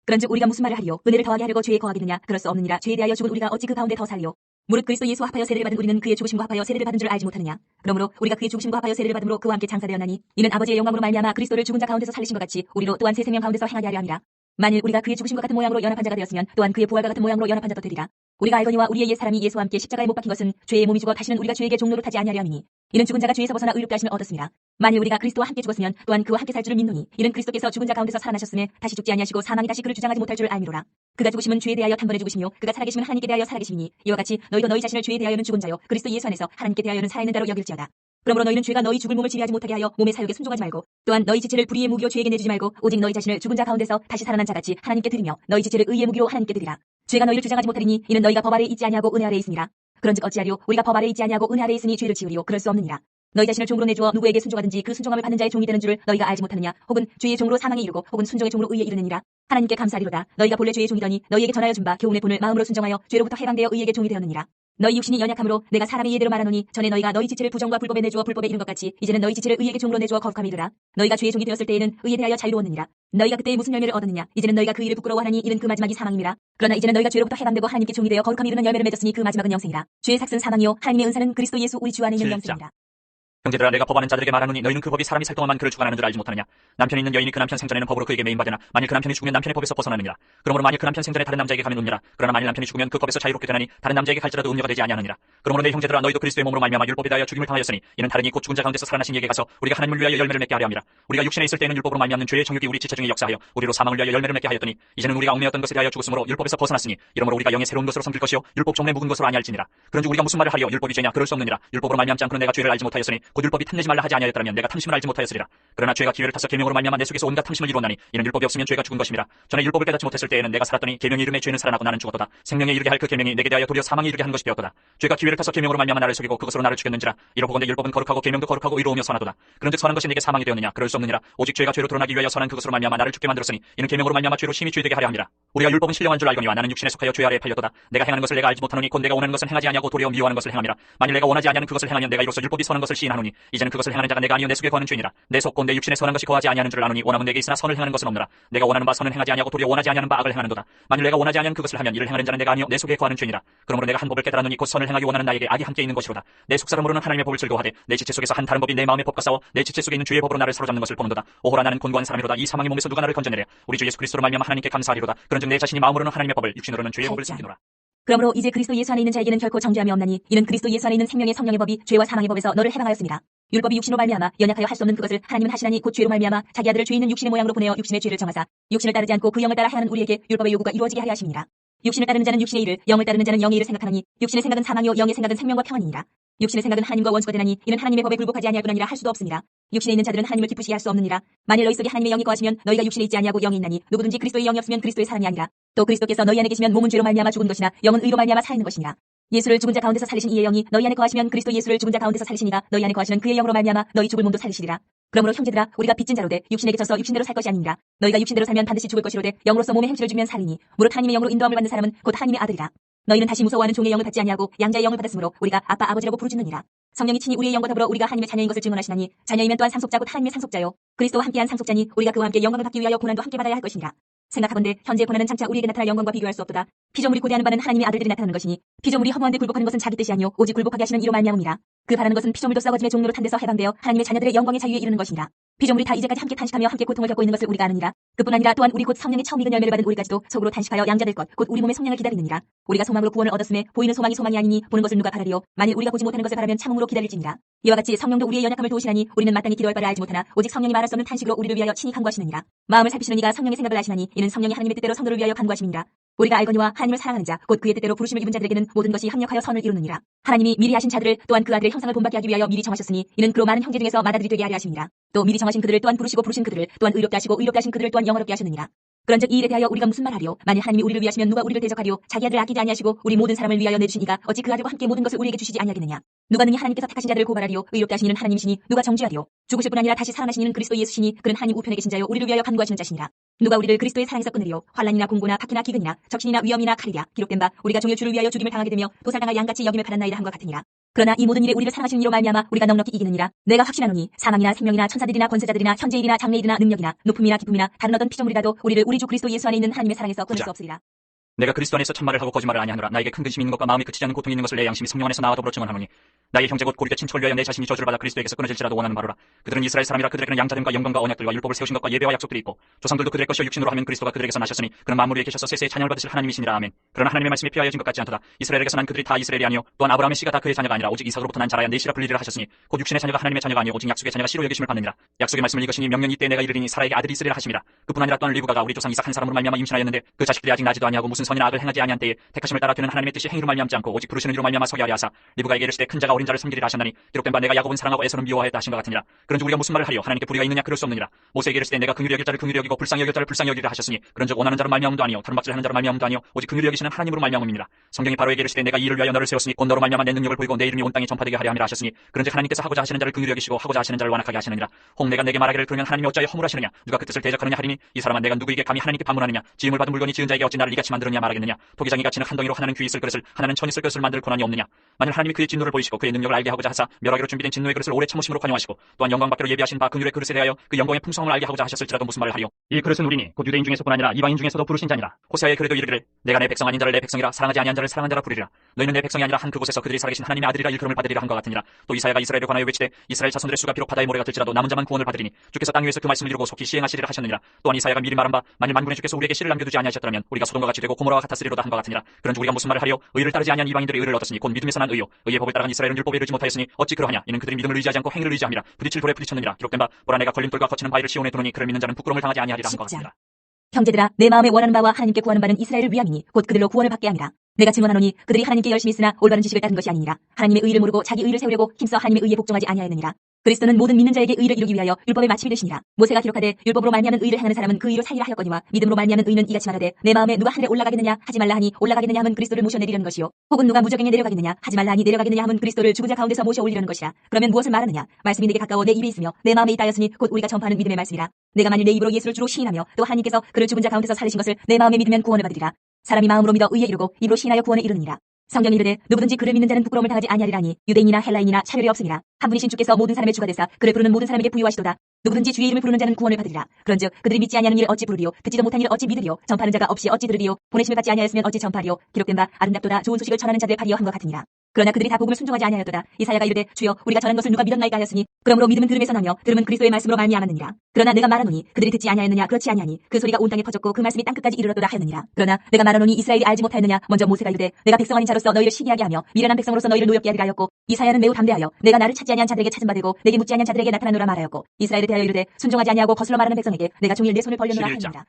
그런즉 우리가 무슨 말을 하리요? 은혜를 더하게 하려고 죄에 거하겠느냐? 그럴 수 없느니라. 죄에 대하여 죽은 우리가 어찌 그 가운데 더 살리요? 무릇 그리스도 예수 합하여 세례를 받은 우리는 그의 죽으심과 합하여 세례를 받은 줄 알지 못하느냐? 그러므로 우리가 그의 죽으심과 합하여 세례를 받음으로 그와 함께 장사되었나니 이는 아버지의 영광으로 말미암아 그리스도를 죽은 자 가운데서 살리신 것 같이 우리로 또한 새 생명 가운데서 행하게 하려 함이라. 만일 우리가 그의 죽으심과 같은 모양으로 연합한 자가 되었으면 또한 그의 부활과 같은 모양으로 연합한 자도 되리라. 우리가 알거니와 우리의 옛 사람이 예수와 함께 십자가에 못 박힌 것은 죄의 몸이 죽어 다시는 우리가 죄에게 종노릇하지 아니하려 함이니 이는 죽은 자가 죄에서 벗어나 의롭게 하심을 얻었습니다. 만일 우리가 그리스도와 함께 죽었으면 또한 그와 함께 살 줄을 믿노니 이는 그리스도께서 죽은 자 가운데서 살아나셨음에 다시 죽지 아니하시고 사망이 다시 그를 주장하지 못할 줄 알미로라. 그가 죽으심은 죄에 대하여 단번에 죽으시며 그가 살아계심은 하나님께 대하여 살아계심이니 이와 같이 너희도 너희 자신을 죄에 대하여는 죽은 자요 그리스도 예수 안에서 하나님께 대하여는 살아있는 자로 여길지어다. 그러므로 너희는 죄가 너희 죽을 몸을 지배하지 못하게 하여 몸의 사욕에 순종하지 말고 또한 너희 지체를 불의의 무기로 죄에게 내주지 말고 오직 너희 자신을 죽은 자 가운데서 다시 살아난 자같이 하나님께 드리며 너희 지체를 의의 무기로 하나님께 드리라. 죄가 너희를 주장하지 못하리니 이는 너희가 법 아래 있지 아니하고 은혜 아래 있으니라. 그런즉 어찌하리요? 우리가 법 아래 있지 아니하고 은혜 아래 있으니 죄를 지으리요? 그럴 수 없느니라. 너희 자신을 종으로 내주어 누구에게 순종하든지 그 순종함을 받는 자의 종이 되는 줄을 너희가 알지 못하느냐? 혹은 죄의 종으로 사망에 이르고 혹은 순종의 종으로 의에 이르느니라. 하나님께 감사하리로다. 너희가 본래 죄의 종이더니 너희에게 전하여 준 바 교훈의 본을 마음으로 순종하여 죄로부터 해방되어 의에게 종이 되었느니라. 너희 육신이 연약함으로 내가 사람의 예대로 말하노니 전에 너희가 너희 지체를 부정과 불법에 내주어 불법에 이른 것 같이 이제는 너희 지체를 의에게 종으로 내주어 거룩함에 이르라. 너희가 죄의 종이 되었을 때에는 의에 대하여 자유로웠느니라. 너희가 그때 무슨 열매를 얻었느냐? 이제는 너희가 그 일을 부끄러워하니 이는 그 마지막이 사망임이라. 그러나 이제는 너희가 죄로부터 해방되고 하나님께 종이 되어 거룩함에 이르는 열매를 맺었으니 그 마지막은 영생이라. 죄의 삭은 사망이요 하나님의 은사는 그리스도 예수 우리 주 안에 있는 영생이라. 형제들아 내가 법하는 자들에게 말하노니 너희는 그 법이 사람이 살 동안만 그를 주관하는 줄 알지 못하느냐. 남편이 있는 여인이 그 남편 생전에는 법으로 그에게 매인받으나 만일 그 남편이 죽으면 남편의 법에서 벗어나느니라. 그러므로 만일 그 남편 생전에 다른 남자에게 가면 음녀라. 그러나 만일 남편이 죽으면 그 법에서 자유롭게 되나니 다른 남자에게 갈지라도 음녀가 되지 아니하느니라. 그러므로 내 형제들아 너희도 그리스도의 몸으로 말미암아 율법에 대하여 죽임을 당하였으니 이는 다른 이 곧 죽은 자 가운데서 살아나신 이에게 가서 우리가 하나님을 위하여 열매를 맺게 하려 함이라. 우리가 육신에 있을 때에는 율법으로 말미암는 죄의 정욕이 우리 지체 중에 역사하여 우리로 사망을 위하여 열매를 맺게 하였더니 이제는 우리가 얽매였던 것에 대하여 죽었으므로 율법에서 벗어났으니 이러므로 우리가 영의 새로운 것으로 섬길 것이요 율법 종래 묵은 것으로 아니할지니라. 그런즉 우리가 무슨 말을 하리요? 율법이 죄냐? 그럴 수 없느니라. 율법으로 말미암지 않고는 내가 죄를 알지 못하였으니 곧 율법이 탐내지 말라 하지 아니하였더라면 내가 탐심을 알지 못하였으리라. 그러나 죄가 기회를 타서 계명으로 말미암아 내 속에서 온갖 탐심을 이루었나니 이는 율법이 없으면 죄가 죽은 것임이라. 전에 율법을 깨닫지 못했을 때에는 내가 살았더니 계명의 이름에 죄는 살아나고 나는 죽었도다. 생명에 이르게 할 그 계명이 내게 대하여 도리어 사망에 이르게 한 것이 되었도다. 죄가 기회를 타서 계명으로 말미암아 나를 속이고 그것으로 나를 죽였는지라. 이로보건대 율법은 거룩하고 계명도 거룩하고 의로우며 선하도다. 그런즉 선한 것이 내게 사망이 되었느냐? 그럴 수 없느니라. 오직 죄가 죄로 드러나기 위하여 선한 그것으로 말미암아 나를 죽게 만들었으니 이는 계명으로 말미암아 죄로 심히 죄되게 하려 함이라. 우리가 율법은 신령한 줄 알거니와 나는 육신에 속하여 죄 아래에 팔렸도다. 내가 행하는 것을 내가 알지 못하노니 곧 내가 원하는 것을 행하지 아니하고 도리어 미워하는 것을 행함이라. 만일 내가 원하지 아니하는 그것을 행하면 내가 이로써 율법이 선한 것을 시인하노니 이제는 그것을 행하는 자가 내가 아니요 내 속에 거하는 죄니라. 내 속 곧 내 육신에 선한 것이 거하지 아니하는 줄 아노니 원함은 내게 있으나 선을 행하는 것은 없느라. 내가 원하는 바 선은 행하지 아니하고 도리어 원하지 아니하는 바 악을 행하는도다. 만일 내가 원하지 아니하는 그것을 하면 이를 행하는 자는 내가 아니요 내 속에 거하는 죄니라. 그러므로 내가 한 법을 깨달았노니 곧 선을 행하기 원하는 나에게 악이 함께 있는 것이로다. 내 속사람으로는 하나님의 법을 즐거워하되 내 지체 속에서 한 다른 법이 내 마음의 법과 싸워 내 지체 속에 있는 죄의 법으로 나를 사로잡는 것을 보는도다. 오호라 나는 곤고한 사람이로다. 이 사망의 몸에서 누가 나를 건져내랴. 우리 주 예수 그리스도로 말미암아 하나님께 감사하리로다. 그런즉 내 자신이 마음으로는 하나님의 법을 육신으로는 죄의 법을 숨기노라. 그러므로 이제 그리스도 예수 안에 있는 자에게는 결코 정죄함이 없나니 이는 그리스도 예수 안에 있는 생명의 성령의 법이 죄와 사망의 법에서 너를 해방하였습니다. 율법이 육신으로 말미암아 연약하여 할 수 없는 그것을 하나님은 하시나니 곧 죄로 말미암아 자기 아들을 죄 있는 육신의 모양으로 보내어 육신의 죄를 정하사 육신을 따르지 않고 그 영을 따라 하는 우리에게 율법의 요구가 이루어지게 하려 하심이니라. 육신을 따르는 자는 육신의 일을 영을 따르는 자는 영의 일을 생각하나니 육신의 생각은 사망이요 영의 생각은 생명과 평안이니라. 육신의 생각은 하나님과 원수가 되나니 이는 하나님의 법에 굴복하지 아니할 뿐 아니라 할 수도 없습니다. 육신에 있는 자들은 하나님을 기쁘시게 할 수 없느니라. 만일 너희 속에 하나님의 영이 거하시면 너희가 육신에 있지 아니하고 영이 있나니 누구든지 그리스도의 영이 없으면 그리스도의 사람이 아니라. 또 그리스도께서 너희 안에 계시면 몸은 죄로 말미암아 죽은 것이나 영은 의로 말미암아 사는 것이니라. 예수를 죽은 자 가운데서 살리신 이의 영이 너희 안에 거하시면 그리스도 예수를 죽은 자 가운데서 살리시니가 너희 안에 거하시는 그의 영으로 말미암아 너희 죽을 몸도 살리시리라. 그러므로 형제들아 우리가 빚진 자로되 육신에게 져서 육신대로 살 것이 아니니라. 너희가 육신대로 살면 반드시 죽을 것이로되 영으로서 몸의 행실을 주면 살리니 무릇 하나님의 영으로 인도함을 받는 사람은 곧 하나님의 아들이라. 너희는 다시 무서워하는 종의 영을 받지 아니하고 양자의 영을 받았으므로 우리가 아빠 아버지라고 부르짖느니라. 성령이 친히 우리의 영과 더불어 우리가 하나님의 자녀인 것을 증언하시나니 자녀이면 또한 상속자 곧 하나님의 상속자요 그리스도와 함께한 상속자니 우리가 그와 함께 영광을 받기 위하여 고난도 함께 받아야 할 것이니라. 생각하건대 현재 고난은 장차 우리에게 나타날 영광과 비교할 수 없도다. 피조물이 고대하는 바는 하나님의 아들들이 나타나는 것이니 피조물이 허무한데 굴복하는 것은 자기 뜻이 아니요 오직 굴복하게 하시는 이로 말미암음이라. 그 바라는 것은 피조물도 썩어짐의 종로로 탄 데서 해방되어 하나님의 자녀들의 영광의 자유에 이르는 것이니라. 피조물이 다 이제까지 함께 탄식하며 함께 고통을 겪고 있는 것을 우리가 아느니라. 그뿐 아니라 또한 우리 곧 성령의 처음 익은 열매를 받은 우리까지도 속으로 탄식하여 양자될 것 곧 우리 몸의 성령을 기다리느니라. 우리가 소망으로 구원을 얻었음에 보이는 소망이 소망이 아니니 보는 것을 누가 바라리요. 만일 우리가 보지 못하는 것을 바라면 참음으로 기다릴지니라. 이와 같이 성령도 우리의 연약함을 도우시나니 우리는 마땅히 기도할 바를 알지 못하나 오직 성령이 말할 수 없는 탄식으로 우리를 위하여 친히 간구하시느니라. 마음을 살피시는 이가 성령의 생각을 아시나니 이는 성령이 하나님의 뜻대로 성도를 위하여 간구하심이니라. 우리가 알거니와 하나님을 사랑하는 자, 곧 그의 뜻대로 부르심을 입은 자들에게는 모든 것이 합력하여 선을 이루느니라. 하나님이 미리 하신 자들을 또한 그 아들의 형상을 본받게 하기 위하여 미리 정하셨으니 이는 그로 많은 형제 중에서 맏아들이 되게 하려 하심이니라. 또 미리 정하신 그들을 또한 부르시고 부르신 그들을 또한 의롭게 하시고 의롭게 하신 그들을 또한 영화롭게 하셨느니라. 그런즉 이 일에 대하여 우리가 무슨 말하리요? 만일 하나님이 우리를 위하시면 누가 우리를 대적하리요? 자기 아들을 아끼지 아니하시고 우리 모든 사람을 위하여 내주신 이가 어찌 그 아들과 함께 모든 것을 우리에게 주시지 아니하겠느냐? 누가 능히 하나님께서 택하신 자들을 고발하리요? 의롭게 하신 이는 하나님이시니 누가 정죄하리요? 죽으실 뿐 아니라 다시 살아나신 이는 그리스도 예수시니 그는 하나님 우편에 계신 자요 우리를 위하여 간구하시는 자시니라. 누가 우리를 그리스도의 사랑에서 끊으리요? 환난이나 공고나 박해나 기근이나 적신이나 위험이나 칼이랴. 기록된 바 우리가 종의 주를 위하여 죽임을 당하게 되며 도살당할 양같이 여김을 받았나이다 함과 같으니라. 그러나 이 모든 일에 우리를 사랑하시는 이로 말미암아 우리가 넉넉히 이기느니라. 내가 확신하노니 사망이나 생명이나 천사들이나 권세자들이나 현재일이나 장래일이나 능력이나 높음이나 기쁨이나 다른 어떤 피조물이라도 우리를 우리 주 그리스도 예수 안에 있는 하나님의 사랑에서 끊을 수 없으리라. 내가 그리스도 안에서 참말을 하고 거짓말을 아니하노라. 나에게 큰 근심이 있는 것과 마음이 그치지 않는 고통이 있는 것을 내 양심이 성령 안에서 나와 더불어 증언하노니 나의 형제 곧 고리되 친척을 위하여 내 자신이 저주를 받아 그리스도에게서 끊어질지라도 원하는 바로라. 그들은 이스라엘 사람이라 그들에게는 양자됨과 영광과 언약들과 율법을 세우신 것과 예배와 약속들이 있고 조상들도 그들의 것이요 육신으로 하면 그리스도가 그들에게서 나셨으니 그는 만물 위에 계셔서 세세의 자녀를 받으실 하나님이시니라. 아멘. 그러나 하나님의 말씀이 피하여진 것 같지 않도다. 이스라엘에게서 난 그들이 다 이스라엘이 아니요 또한 아브라함의 씨가 다 그의 자녀가 아니라 오직 이삭으로부터 난 자라야 내시라 불리리라 하셨으니 곧 육신의 자녀가 하나님의 자녀가 아니요 오직 약속의 자녀가 씨로 여기심을 받느니라. 약속의 말씀을 이것이니 명년 이때 내가 이르리니 사라에게 아들이 있으리라 하심이라. 그뿐 아니라 또한 리브가가 우리 조상 이삭 한 사람으로 말미암아 임신하였는데 그 자식들이 아직 나지도 아니하고 무슨 선이나 악을 행하지 아니한 때에 택하심을 따라 되는 하나님의 뜻이 행위로 말미암지 않고 오직 부르시는 이로 말미암아 서게 하려 하사 리브가에게 이르시되 큰 자가 어린 자를 섬기리라 하셨나니 기록된 바 내가 야곱은 사랑하고 에서는 미워하였다 하신 것 같으니라. 그런즉 우리가 무슨 말을 하리요? 하나님께 불의가 있느냐? 그럴 수 없느니라. 모세에게 이르시되 내가 긍휼히 여길 자를 긍휼히 여기고 불쌍히 여길 자를 불쌍히 여기리라 하셨으니 그런즉 원하는 자로 말미암음도 아니요 다른 박질하는 자로 말미암음도 아니요 오직 긍휼히 여기시는 하나님으로 말미암음이니라. 성경이 바로에게 이르시되 내가 이 일을 위하여 너를 세웠으니 곧 너로 말미암아 내 능력을 보이고 내 이름이 온 땅에 전파되게 하려 함이라 하셨으니 그런즉 하나님께서 하고자 하시는 자를 긍휼히 여기시고 하고자 하시는 자를 완악하게 하시느니라. 혹 내가 내게 말하기를 그러면 하나님이 어찌하여 허물하시느냐? 누가 그 뜻을 대적하느냐 하리니 이 사람아 내가 누구에게 감히 하나님께 반문하느냐? 지음을 받은 물건이 지은 자에게 어찌 나를 이같이 만들었냐 말하겠느냐? 토기장이가 치는 한 덩이로 하나는 귀 있을 그릇을 하나는 천 있을 그릇을 만들 고난이 없느냐? 만일 하나님이 그의 진노를 보이시고 그의 능력을 알게 하고자 하사 멸하기로 준비된 진노의 그릇을 오래 참으심으로 관용하시고 또한 영광받기로 예비하신 바 긍휼의 그릇에 대하여 그 영광의 풍성함을 알게 하고자 하셨을지라도 무슨 말을 하리요? 이 그릇은 우리니 곧 유대인 중에서뿐 아니라 이방인 중에서도 부르신 자니라. 호세아에 그래도 이르기를 내가 내 백성 아닌 자를 내 백성이라 사랑하지 아니한 자를 사랑한 자라 부르리라. 너희는 내 백성이 아니라 한 그곳에서 그들이 살아계신 하나님의 아들이라 일컬음을 받으리라 한 것 같으니라. 또 이사야가 이스라엘에 관하여 외치되 이스라엘 자손들의 수가 비록 바다의 모래가 될지라도 남은 자만 구원을 받으리니 주께서 땅 위에서 그 말씀을 이루고 속히 시행하시리라 하셨느니라. 또한 이사야가 미리 말한 바 만일 만군의 주께서 우리에게 씨를 남겨두지 아니하셨더라면 우리가 소돔과 같이 되고 고모라와 같았으리로다 한 것 같으니라. 그런즉 우리가 무슨 말을 하리요? 의를 따르지 아니한 이방인들이 의를 얻었으니 곧 믿음에서 난 의요 의의 법을 따라간 이스라엘은 율법에 이르지 못하였으니 어찌 그러하냐? 이는 그들이 믿음을 의지하지 않고 행위를 의지함이라. 부딪힐 돌에 부딪혔느니라. 기록된 바 보라 내가 걸림돌과 거치는 바위를 시온에 두노니 그를 믿는 자는 부끄러움을 당하지 아니하리라 한 것 같으니라. 형제들아 내 마음에 원하는 바와 하나님께 구하는 바는 이스라엘을 위함이니 곧 그들로 구원을 받게 함이라. 내가 증언하노니 그들이 하나님께 열심히 쓰나 올바른 지식을 따른 것이 아니니라. 하나님의 의를 모르고 자기 의를 세우려고 힘써 하나님의 의에 복종하지 아니하였느니라. 그리스도는 모든 믿는 자에게 의를 이루기 위하여 율법의 마침이 되시니라. 모세가 기록하되 율법으로 말미암은 의를 행하는 사람은 그 의로 살리라 하였거니와 믿음으로 말미암은 의는 이같이 말하되 내 마음에 누가 하늘에 올라가겠느냐 하지 말라 하니 올라가겠느냐 함은 그리스도를 모셔 내리려는 것이요 혹은 누가 무저갱에 내려가겠느냐 하지 말라 하니 내려가겠느냐 함은 그리스도를 죽은 자 가운데서 모셔 올리려는 것이라. 그러면 무엇을 말하느냐? 말씀이 내게 가까워 내 입에 있으며 내 마음에 있다하였으니 곧 우리가 전파하는 믿음의 말씀이라. 내가 만일 내 입으로 예수를 주로 시인하며 또 하나님께서 그를 죽은 자 가운데서 살리신 것을 내 마음에 믿으면 구원을 받으리라. 사람이 마음으로 믿어 의에 이르고 입으로 시인하여 구원에 이르느니라. 성경이 이르되 누구든지 그를 믿는 자는 부끄러움을 당하지 아니하리라니 유대인이나 헬라인이나 차별이 없으니라. 한 분이신 주께서 모든 사람의 주가 되사 그를 부르는 모든 사람에게 부유하시도다. 누구든지 주의 이름을 부르는 자는 구원을 받으리라. 그런즉 그들이 믿지 아니하는 일을 어찌 부르리요? 듣지도 못한 일을 어찌 믿으리요? 전파하는 자가 없이 어찌 들으리요? 보내심을 받지 아니하였으면 어찌 전파하리요? 기록된 바 아름답도다 좋은 소식을 전하는 자들 발이여 한 것 같으니라. 그러나 그들이 다 복음을 순종하지 아니하였도다. 이사야가 이르되 주여 우리가 전한 것을 누가 믿었나이까 하였으니 그러므로 믿음은 들음에서 나며 들음은 그리스도의 말씀으로 말미암았느니라. 그러나 내가 말하노니 그들이 듣지 아니하였느냐? 그렇지 아니하니 그 소리가 온 땅에 퍼졌고 그 말씀이 땅끝까지 이르렀도다 하였느니라. 그러나 내가 말하노니 이스라엘이 알지 못하였느냐? 먼저 모세가 이르되 내가 백성 아닌 자로서 너희를 시기하게 하며 미련한 백성으로서 너희를 노엽게 하리라 하였고 이사야는 매우 담대하여 내가 나를 찾지 아니한 자들에게 찾은 바 되고 내게 묻지 아니한 자들에게 나타나노라 말하였고 이스라엘에 대하여 이르되 순종하지 아니하고 거슬러 말하는 백성에게 내가 종일 내 손을 벌려노라 하였느니라.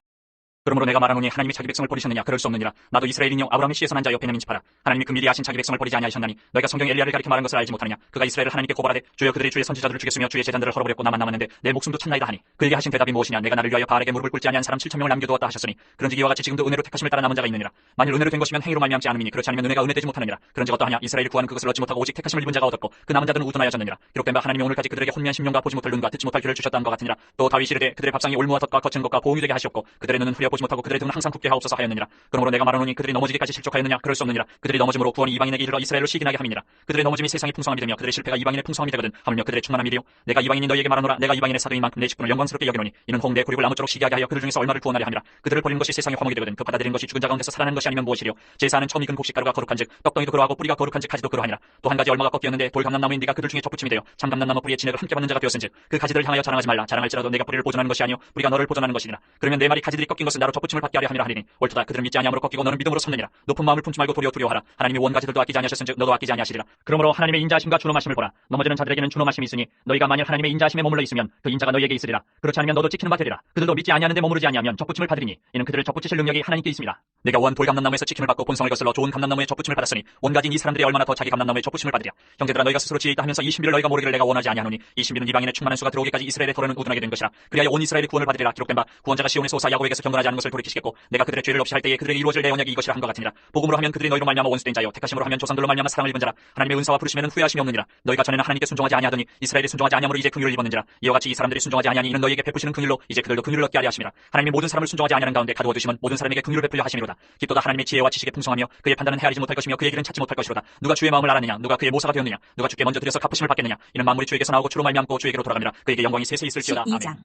그러므로 내가 말하노니 하나님이 자기 백성을 버리셨느냐? 그럴 수 없느니라. 나도 이스라엘인요 아브라함의 씨에서 난 자여 베냐민 지파라. 하나님이 그 미리 하신 자기 백성을 버리지 아니하셨나니 너희가 성경 엘리야를 가리켜 말한 것을 알지 못하느냐? 그가 이스라엘을 하나님께 고발하되 주여 그들이 주의 선지자들을 죽였으며 주의 제단들을 헐어버렸고 나만 남았는데 내 목숨도 찾나이다 하니 그에게 하신 대답이 무엇이냐? 내가 나를 위하여 바알에게 무릎을 꿇지 아니한 사람 7,000명을 남겨두었다 하셨으니 그런즉 이와 같이 지금도 은혜로 택하심을 따라 남은 자가 있느니라. 만일 은혜로 된 것이면 행위로 말미암지 않음이니 그렇지 않으면 은혜가 은혜되지 못하느니라. 그런즉 어떠하냐? 이스라엘이 구하는 그것을 얻지 못하고 오직 택하심을 입은 자가 얻었고 그 남은 자들은 우둔하여졌느니라. 기록된 바 하나님이 오늘까지 그들에게 혼미한 심령과 보지 못할 눈과 듣지 못할 귀를 주셨다는 것 같으니라. 또 다윗이 이르되 그들의 밥상이 올무와 덫과 거친 것과 보응이 되게 하시옵고 그들의 눈은 흐려 보지 못하고 그들의 등은 항상 굳게 하옵소서 하였느니라. 그러므로 내가 말하노니 그들이 넘어지기까지 실족하였느냐? 그럴 수 없느니라. 그들이 넘어짐으로 구원이 이방인에게 이르러 이스라엘로 시기나게 함이니라. 그들의 넘어짐이 세상의 풍성함이 되며 그들의 실패가 이방인의 풍성함이 되거든 하물며 그들의 충만함이리요. 내가 이방인이 너희에게 말하노라. 내가 이방인의 사도인 만큼 내 직분을 영광스럽게 여기노니 이는 홍 내 고립을 아무쪼록 시기하게 하여 그들 중에서 얼마를 구원하려 함이라. 그들을 버리는 것이 세상의 화목이 되거든 그 받아들인 것이 죽은 자 가운데서 살아나는 것이 아니면 무엇이리요? 제사하는 처음 익은 곡식가루가 거룩한즉 떡덩이도 그러하고 뿌리가 거룩한즉 가지도 그러하니라. 또 한 가지 얼마가 꺾였는데 돌 감람나무인 네가 그들 중에 접붙임이 되어 참 감람나무 뿌리의 진액을 함께 받는 자가 되었은즉 그 가지들을 향하여 자랑하지 말라. 자랑할지라도 내가 뿌리를 보존하는 것이 아니요 뿌리가 너를 보존하는 것이니라. 그러면 내 말이 가지들이 꺾인 것은 나로 접붙임을 받게 하려 함이라 하리니 옳도다. 그들은 믿지 아니함으로 꺾이고 너는 믿음으로 섰느니라. 높은 마음을 품지 말고 도리어 두려워하라. 하나님이 원 가지들도 아끼지 아니하셨은즉 너도 아끼지 아니하시리라. 그러므로 하나님의 인자하심과 준엄하심을 보라. 넘어지는 자들에게는 준엄하심이 있으니 너희가 만일 하나님의 인자하심에 머물러 있으면 그 인자가 너희에게 있으리라. 그렇지 않으면 너도 찍히는 바 되리라. 그들도 믿지 아니하는데 머무르지 아니하면 접붙임을 받으리니 이는 그들을 접붙이실 능력이 하나님께 있습니다. 내가 원 돌감람나무에서 찍힘을 받고 본성을 거슬러 좋은 감람나무에 접붙임을 받았으니 원 가진 이 사람들이 얼마나 더 자기 감람나무에 접붙임을 받으랴. 형제들아 너희가 스스로 지혜 있다 하면서 이 신비를 너희가 모르기를 내가 원하지 아니하노니 이 신비는 이방인의 충만한 수가 들어오기까지 이스라엘의 도로는 우둔하게 된 것이라. 그리하여 온 이스라엘이 구원을 받으리라. 기록된 바 구원자가 시온에서 오사 야곱에게서 경건하지 않은 것을 돌이키시겠고 내가 그들의 죄를 없이 할 때에 그들에게 이루어질 내 언약이 이것이라 한 것 같으니라. 복음으로 하면 그들이 너희로 말미암아 원수된 자요 택하심으로 하면 조상들로 말미암아 사랑을 입은 자라. 하나님의 은사와 부르심에는 후회하심이 없느니라. 너희가 전에는 하나님께 순종하지 아니하더니 이스라엘이 순종하지 아니함으로 이제 긍휼을 입었는지라. 이와 같이 이 사람들이 순종하지 아니하니 이는 너희에게 베푸시는 긍휼로 이제 그들도 긍휼을 얻게 하려 하심이라. 하나님이 모든 사람을 순종하지 아니하는 가운데 가두어 두심은 모든 사람에게 긍휼을 베풀려 하심이로다. 깊도다 하나님의 지혜와 지식에 풍성하며 그의 판단은 헤아리지 못할 것이며 그의 길은 찾지 못할 것이로다. 누가 주의 마음을 알았느냐? 누가 그의 모사가 되었느냐? 누가 주께 먼저 드려서 갚으심을 받겠느냐? 이는 만물이 주에게서 나오고 주로 말미암고 주에게로 돌아갑니다. 그에게 영광이 세세 있을지어다. 12장. 아멘.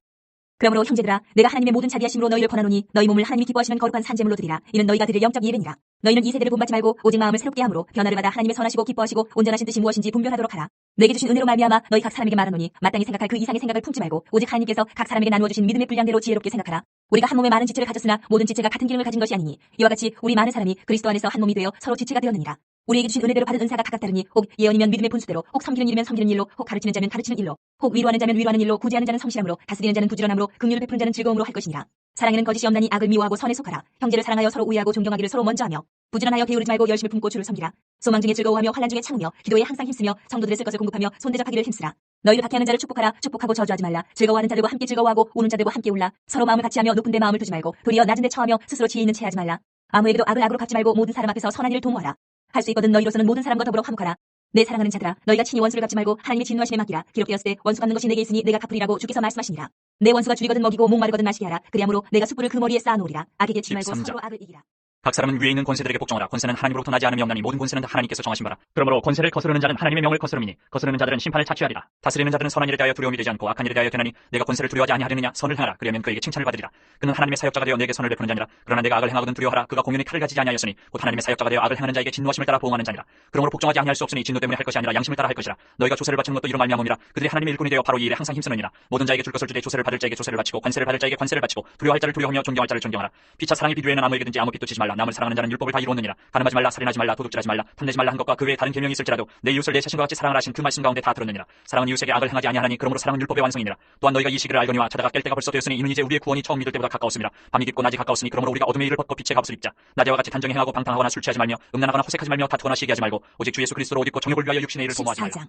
그러므로 형제들아 내가 하나님의 모든 자비하심으로 너희를 권하노니 너희 몸을 하나님이 기뻐하시는 거룩한 산제물로 드리라. 이는 너희가 드릴 영적 예배니라. 너희는 이 세대를 본받지 말고 오직 마음을 새롭게 함으로 변화를 받아 하나님의 선하시고 기뻐하시고 온전하신 뜻이 무엇인지 분별하도록 하라. 내게 주신 은혜로 말미암아 너희 각 사람에게 말하노니 마땅히 생각할 그 이상의 생각을 품지 말고 오직 하나님께서 각 사람에게 나누어 주신 믿음의 분량대로 지혜롭게 생각하라. 우리가 한 몸에 많은 지체를 가졌으나 모든 지체가 같은 기능을 가진 것이 아니니 이와 같이 우리 많은 사람이 그리스도 안에서 한 몸이 되어 서로 지체가 되었느니라. 우리에게 주신 은혜대로 받은 은사가 각각 다르니 혹 예언이면 믿음의 분수대로 혹 섬기는 일이면 섬기는 일로 혹 가르치는 자면 가르치는 일로 혹 위로하는 자면 위로하는 일로 구제하는 자는 성실함으로 다스리는 자는 부지런함으로 긍휼을 베푸는 자는 즐거움으로 할 것이니라. 사랑에는 거짓이 없나니 악을 미워하고 선에 속하라. 형제를 사랑하여 서로 우애하고 존경하기를 서로 먼저 하며 부지런하여 게으르지 말고 열심히 품고 주를 섬기라. 소망 중에 즐거워하며 환난 중에 참으며 기도에 항상 힘쓰며 성도들의 쓸 것을 공급하며 손대접하기를 힘쓰라. 너희를 박해하는 자를 축복하라. 축복하고 저주하지 말라. 즐거워하는 자들과 함께 즐거워하고 우는 자들과 함께 울라. 서로 마음을 같이 하며 높은 데 마음을 두지 말고 도리어 낮은 데 처하며 스스로 지혜 있는 채 하지 말라. 아무에게도 악을 악으로 갚지 말고 모든 사람 앞에서 선한 일을 도모하라. 할 수 있거든 너희로서는 모든 사람과 더불어 화목하라. 내 사랑하는 자들아 너희가 친히 원수를 갚지 말고 하나님의 진노하심에 맡기라. 기록되었을 때 원수 갚는 것이 내게 있으니 내가 갚으리라고 주께서 말씀하시니라. 내 원수가 줄이거든 먹이고 목마르거든 마시게 하라. 그리하므로 내가 숯불을 그 머리에 쌓아놓으리라. 악에게 치지 말고 13장. 서로 악을 이기라. 각 사람은 위에 있는 권세들에게 복종하라. 권세는 하나님으로부터 나지 않음이 없나니 모든 권세는 하나님께서 정하신 바라. 그러므로 권세를 거스르는 자는 하나님의 명을 거스름이니 거스르는 자들은 심판을 자취하리라. 다스리는 자들은 선한 일에 대하여 두려움이 되지 않고 악한 일에 대하여 되나니 내가 권세를 두려워하지 아니하려느냐? 선을 행하라. 그러면 그에게 칭찬을 받으리라. 그는 하나님의 사역자가 되어 내게 선을 베푸는 자니라. 그러나 내가 악을 행하거든 두려워하라. 그가 공연히 칼을 가지지 아니하였으니 곧 하나님의 사역자가 되어 악을 행하는 자에게 진노하심을 따라 보응하는 자니라. 그러므로 복종하지 아니할 수 없으니 진노 때문에 할 것이 아니라 양심을 따라 할 것이라. 너희가 조세를 바치는 것도 이로 말미암음이라. 그들이 하나님의 일꾼이 되어 바로 이 일에 항상 힘쓰느니라. 모든 자에게 줄 것을 주되 조세를 받을 자에게 조세를 바치고 관세를 받을 자에게 관세를 바치고 두려워할 자를 두려워하며 존경할 자를 존경하라. 피차 사랑의 비두에는 아무에게든지 아무 빚도 지지 말라. 남을 사랑하는 자는 율법을 다 이루었느니라. 간음하지 말라, 살인하지 말라, 도둑질하지 말라, 탐내지 말라 한 것과 그 외에 다른 계명이 있을지라도 내 이웃을 내 자신과 같이 사랑을 하신 그 말씀 가운데 다 들었느니라. 사랑은 이웃에게 악을 행하지 아니하나니 그러므로 사랑은 율법의 완성이니라. 또한 너희가 이 시기를 알거니와 자다가 깰 때가 벌써 되었으니 이는 이제 우리의 구원이 처음 믿을 때보다 가까웠습니다. 밤이 깊고 낮이 가까웠으니 그러므로 우리가 어둠의 일을 벗고 빛의 값을 입자. 낮에와 같이 단정히 행하고 방탕하거나 술 취하지 말며 음란하거나 호색하지 말며 다투거나 시기하지 말고 오직 주 예수 그리스도로 옷 입고 정욕을 위하여 육신의 일을 도모하지 말라. 14장.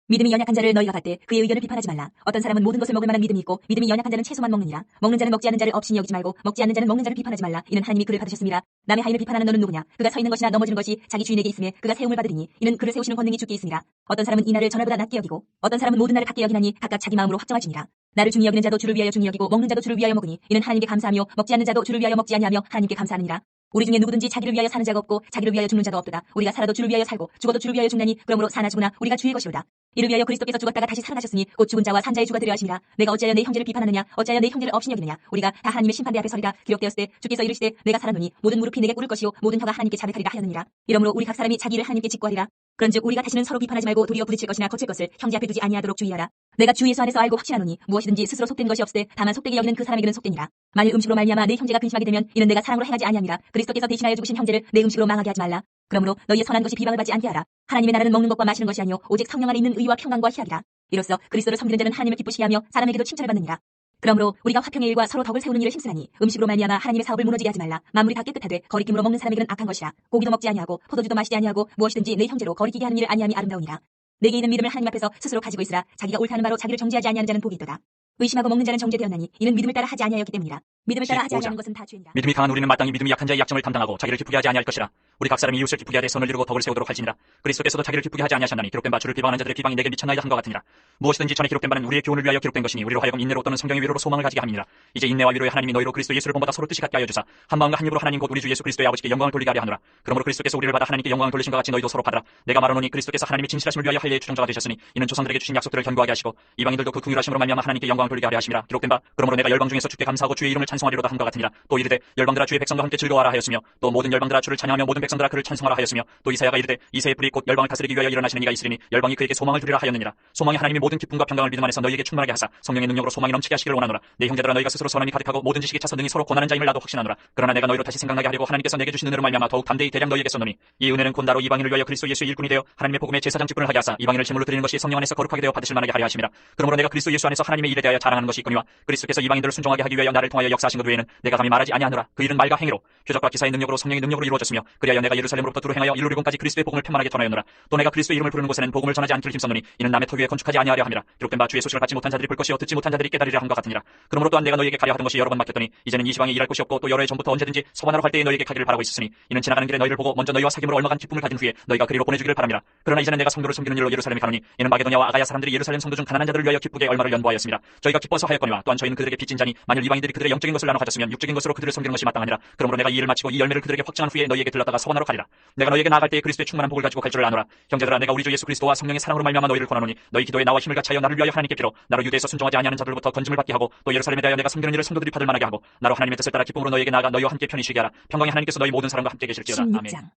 믿음이 연약한 자를 너희가 받되 그의 의견을 비판하지 말라. 어떤 사람은 모든 것을 먹을 만한 믿음이 있고 믿음이 연약한 자는 채소만 먹느니라. 먹는 자는 먹지 않는 자를 업신이 여기지 말고 먹지 않는 자는 먹는 자를 비판하지 말라. 이는 하나님이 그를 받으셨습니다. 남의 하인을 비판하는 너는 누구냐? 그가 서 있는 것이나 넘어지는 것이 자기 주인에게 있음에 그가 세움을 받으리니 이는 그를 세우시는 권능이 주께 있으니라. 어떤 사람은 이 날을 전날보다 낮게 여기고 어떤 사람은 모든 날을 같게 여기나니 각각 자기 마음으로 확정할지니라. 나를 중히 여기는 자도 주를 위하여 중히 여기고 먹는 자도 주를 위하여 먹으니 이는 하나님께 감사하며 먹지 않는 자도 주를 위하여 먹지 아니하며 하나님께 감사하느니라. 우리 중에 누구든지 자기를 위하여 사는 자가 없고 자기를 위하여 죽는 자가 없도다. 우리가 살아도 주를 위하여 살고 죽어도 주를 위하여 죽나니 그러므로 사나 죽으나 우리가 주의 것이로다. 이를 위하여 그리스도께서 죽었다가 다시 살아나셨으니 곧 죽은 자와 산 자의 주가 되려 하심이라. 내가 어찌하여 내 형제를 비판하느냐? 어찌하여 내 형제를 업신 여기느냐? 우리가 다 하나님의 심판대 앞에 서리라. 기록되었을 때 주께서 이르시되 내가 살았노니 모든 무릎이 내게 꿇을 것이요 모든 혀가 하나님께 자백하리라 하였느니라. 이러므로 우리 각 사람이 자기 일을 하나님께 직구하리라. 그런즉 우리가 다시는 서로 비판하지 말고 도리어 부딪힐 것이나 거칠 것을 형제 앞에 두지 아니하도록 주의하라. 내가 주 예수 안에서 알고 확신하노니 무엇이든지 스스로 속된 것이 없으되 다만 속되게 여기는 그 사람에게는 속되니라. 만일 음식으로 말미암아 내 형제가 근심하게 되면 이는 내가 사랑으로 행하지 아니함이라. 그리스도께서 대신하여 죽으신 형제를 내 음식으로 망하게 하지 말라. 그러므로 너희의 선한 것이 비방을 받지 않게 하라. 하나님의 나라는 먹는 것과 마시는 것이 아니요 오직 성령 안에 있는 의와 평강과 희락이라. 이로써 그리스도를 섬기는 자는 하나님을 기쁘시게 하며 사람에게도 칭찬을 받느니라. 그러므로 우리가 화평의 일과 서로 덕을 세우는 일을 힘쓰나니 음식으로 말미암아 하나님의 사업을 무너지게 하지 말라. 만물이 다 깨끗하되 거리낌으로 먹는 사람에게는 악한 것이라. 고기도 먹지 아니하고 포도주도 마시지 아니하고 무엇이든지 내 형제로 거리끼게 하는 일을 아니함이 아름다우니라. 내게 있는 믿음을 하나님 앞에서 스스로 가지고 있으라. 자기가 옳다는 바로 자기를 정죄하지 아니하는 자는 복이 있도다. 의심하고 먹는 자는 정죄되었나니 이는 믿음을 따라 하지 아니하였기 때문이라. 믿음을 따라 하지 15장. 아니하는 것은 다 죄니라. 믿음이 강한 우리는 마땅히 믿음이 약한 자의 약점을 담당하고 자기를 기쁘게 하지 아니할 것이라. 우리 각 사람이 이웃을 기쁘게 하되 선을 이루고 덕을 세우도록 할지니라. 그리스도께서도 자기를 기쁘게 하지 아니하셨나니 기록된 바 주를 비방하는 자들의 비방이 내게 미쳤나이다 한 것 같으니라. 무엇이든지 전에 기록된 바는 우리의 교훈을 위하여 기록된 것이니 우리로 하여금 인내로 또는 성경의 위로로 소망을 가지게 함이니라. 이제 인내와 위로의 하나님이 너희로 그리스도 예수를 본받아 서로 뜻이 같게 하여 주사 한 마음과 한 입으로 하나님 곧 우리 주 예수 그리스도의 아버지께 영광을 돌리게 하려 하노라. 그러므로 그리스도께서 우리를 받아 하나님께 영광을 돌리신 것 같이 너희도 서로 받으라. 내가 말하노니 그리스도께서 하나님의 진실하심을 위하여 할례의 추종자가 되셨으니 이는 조상들에게 주신 약속들을 견고하게 하시고 이방인들도 그 긍휼하심으로 말미암아 하나님께 영광을 돌리게 하려 하심이라. 기록된 바 그러므로 내가 열방 중에서 주께 감사하고 주의 이름을 찬송하리로다 한 것 같으니라. 또 이르되 열방들아 주의 백성과 함께 즐거워하라 하였으며 또 모든 열방들아 주를 찬양하며 모든 백성들아 그를 찬송하라 하였으며 또 이사야가 이르되 이새의 불이 곧 열방을 다스리기 위하여 일어나시는 이가 있으리니 열방이 그에게 소망을 주리라 하였느니라. 소망이 하나님의 모든 기쁨과 평강을 믿음 안에서 너희에게 충만하게 하사 성령의 능력으로 소망이 넘치게 하시기를 원하노라. 내 형제들아 너희가 스스로 선함이 가득하고 모든 지식에 차서 능히 서로 권하는 자임을 나도 확신하노라. 그러나 내가 너희로 다시 생각나게 하려고 하나님께서 내게 주신 은혜로 말미암아 더욱 담대히 대량 너희에게 썼노니 이 은혜는 곧 나로 이방인을 위하여 그리스도 예수의 일꾼이 되어 하나님의 복음의 제사장 직분을 하게 하사 이방인을 제물로 드리는 것이 성령 안에서 거룩하게 되어 받으실 만하게 하려 하심이라. 그러므로 내가 그리스도 예수 안에서 하나님의 일에 대하여 자랑하는 것이 있거니와 그리스도께서 이방인들을 순종하게 하기 위하여 나를 통하여 역사하신 것 외에는 내가 감히 말하지 아니하노라. 그 일은 말과 행위로 표적과 기사의 능력으로 성령의 능력으로 이루어졌으며 그리하여 내가 예루살렘으로부터 두루 행하여 일루리곤까지 그리스도의 복음을 편만하게 전하였노라. 또 내가 그리스도의 이름을 부르는 곳에는 복음을 전하지 않기를 힘썼노니 이는 남의 터 위에 건축하지 아니하려 함이라. 기록된 바 주의 소식을 받지 못한 자들이 볼 것이요 듣지 못한 자들이 깨달으리라 함과 같으니라. 그러므로 또한 내가 너희에게 가려 하던 것이 여러 번 맡겼더니 이제는 이 지방에 일할 곳이 없고 또 여러 해 전부터 언제든지 서반하러 갈 때에 너희에게 가기를 바라고 있었으니 이는 지나가는 길에 너희를 보고 먼저 너희와 사귐으로 얼마간 기쁨을 가진 후에 너희가 그리로 보내주기를 바랍니다. 그러나 이제는 내가 성도를 섬기는 일로 예루살렘에 가노니 이는 마게도냐와 아가야 사람들이 예루살렘 성도 중 가난한 자들을 위하여 기쁘게 얼마를 연보하였습니다. 저희가 기뻐서 하였거니와 또한 저희는 그들에게 빚진 자니 만일 이방인들이 그들의 영적인 것을 나눠 가졌으면 육적인 것으로 그들을 섬기는 것이 마땅하니라. 그러므로 내가 이 일을 마치고 이 열매를 그들에게 확증한 후에 너희에게 들렀다가 서원하러 가리라. 내가 너희에게 나아갈 때에 그리스도의 충만한 복을 가지고 갈 줄을 아노라. 형제들아 내가 우리 주 예수 그리스도와 성령의 사랑으로 말미암아 너희를 권하노니 너희 기도에 나와 힘을 같이 하여 나를 위하여 하나님께 빌어 나로 유대에서 순종하지 아니하는 자들로부터 건짐을 받게 하고 또 예루살렘에 대하여 내가 섬기는 일을 성도들이 받을 만하게 하고 나로 하나님의 뜻을 따라 기쁨으로 너희에게 나아가 너희와 함께 편히 쉬게 하라. 평강의 하나님께서 너희 모든 사람과 함께 계실지어다. 아멘. 16장.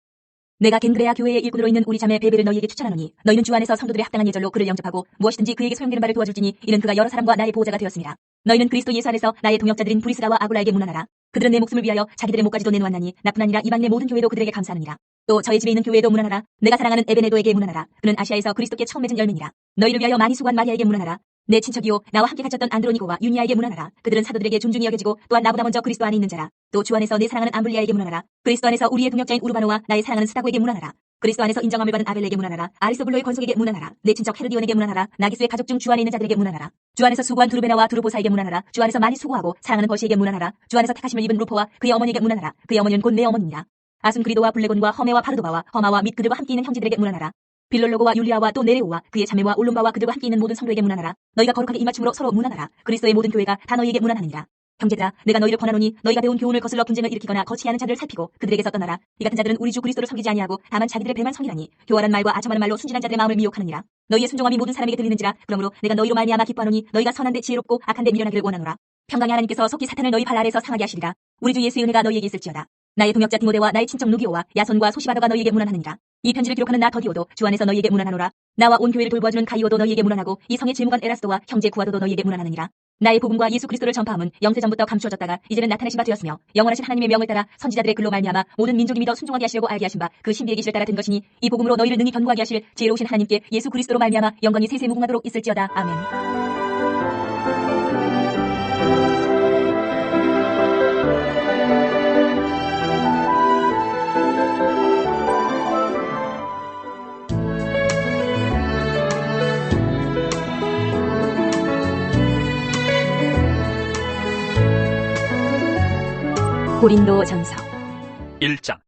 내가 겐그레아 교회의 일꾼으로 있는 우리 자매 베베를 너희에게 추천하노니 너희는 주 안에서 성도들의 합당한 예절로 그를 영접하고 무엇이든지 그에게 소용되는 바를 도와줄지니 이는 그가 여러 사람과 나의 보호자가 되었습니다. 너희는 그리스도 예수 안에서 나의 동역자들인 브리스가와 아굴라에게 문안하라. 그들은 내 목숨을 위하여 자기들의 목까지도 내놓았나니 나뿐 아니라 이방 내 모든 교회도 그들에게 감사하느니라. 또 저희 집에 있는 교회도 문안하라. 내가 사랑하는 에베네도에게 문안하라. 그는 아시아에서 그리스도께 처음 맺은 열매니라. 너희를 위하여 많이 수고한 마리아에게 문안하라. 내 친척이요 나와 함께 갇혔던 안드로니고와 유니아에게 문안하라. 그들은 사도들에게 존중이 여겨지고 또한 나보다 먼저 그리스도 안에 있는 자라. 또 주 안에서 내 사랑하는 암블리아에게 문안하라. 그리스도 안에서 우리의 동역자인 우르바노와 나의 사랑하는 스타고에게 문안하라. 그리스도 안에서 인정함을 받은 아벨에게 문안하라. 아리스토블로의 권속에게 문안하라. 내 친척 헤르디온에게 문안하라. 나기스의 가족 중 주 안에 있는 자들에게 문안하라. 주 안에서 수고한 두르베나와 두르보사에게 문안하라. 주 안에서 많이 수고하고 사랑하는 버시에게 문안하라. 주 안에서 택하심을 입은 루포와 그의 어머니에게 문안하라. 그의 어머니는 곧 내 어머니니라. 아순그리도와 블레곤과 허메와 파르도바와 허마와 및 그들과 함께 있는 형제들에게 문안하라. 빌롤로고와 율리아와 또 네레오와 그의 자매와 올롬바와 그들과 함께 있는 모든 성도에게 문안하라. 너희가 거룩하게 입맞춤으로 서로 문안하라. 그리스도의 모든 교회가 다 너희에게 문안하느니라. 형제들아 내가 너희를 권하노니 너희가 배운 교훈을 거슬러 분쟁을 일으키거나 거치지 않은 자들을 살피고 그들에게서 떠나라. 이 같은 자들은 우리 주 그리스도를 섬기지 아니하고 다만 자기들의 배만 섬기나니 교활한 말과 아첨하는 말로 순진한 자들의 마음을 미혹하느니라. 너희의 순종함이 모든 사람에게 들리는지라. 그러므로 내가 너희로 말미암아 기뻐하노니 너희가 선한데 지혜롭고 악한데 미련하기를 원하노라. 평강의 하나님께서 속히 사탄을 너희 발 아래에서 상하게 하시리라. 우리 주 예수의 은혜가 너희에게 있을지어다. 나의 동역자 디모데와 나의 친척 누기오와 야손과 소시바더가 너희에게 문안하느니라. 이 편지를 기록하는 나 더디오도 주 안에서 너희에게 문안하노라. 나와 온 교회를 돌보아주는 가이오도 너희에게 문안하고 이 성의 재무관 에라스도와 형제 구아도도 너희에게 문안하느니라. 나의 복음과 예수 그리스도를 전파함은 영세전부터 감추어졌다가 이제는 나타내신 바 되었으며 영원하신 하나님의 명을 따라 선지자들의 글로 말미암아 모든 민족이 믿어 순종하게 하시려고 알게 하신 바 그 신비의 계시를 따라 든 것이니 이 복음으로 너희를 능히 견고하게 하실 지혜로우신 하나님께 예수 그리스도로 말미암아 영광이 세세 무궁하도록 있을지어다. 아멘. 고린도 전서 1장.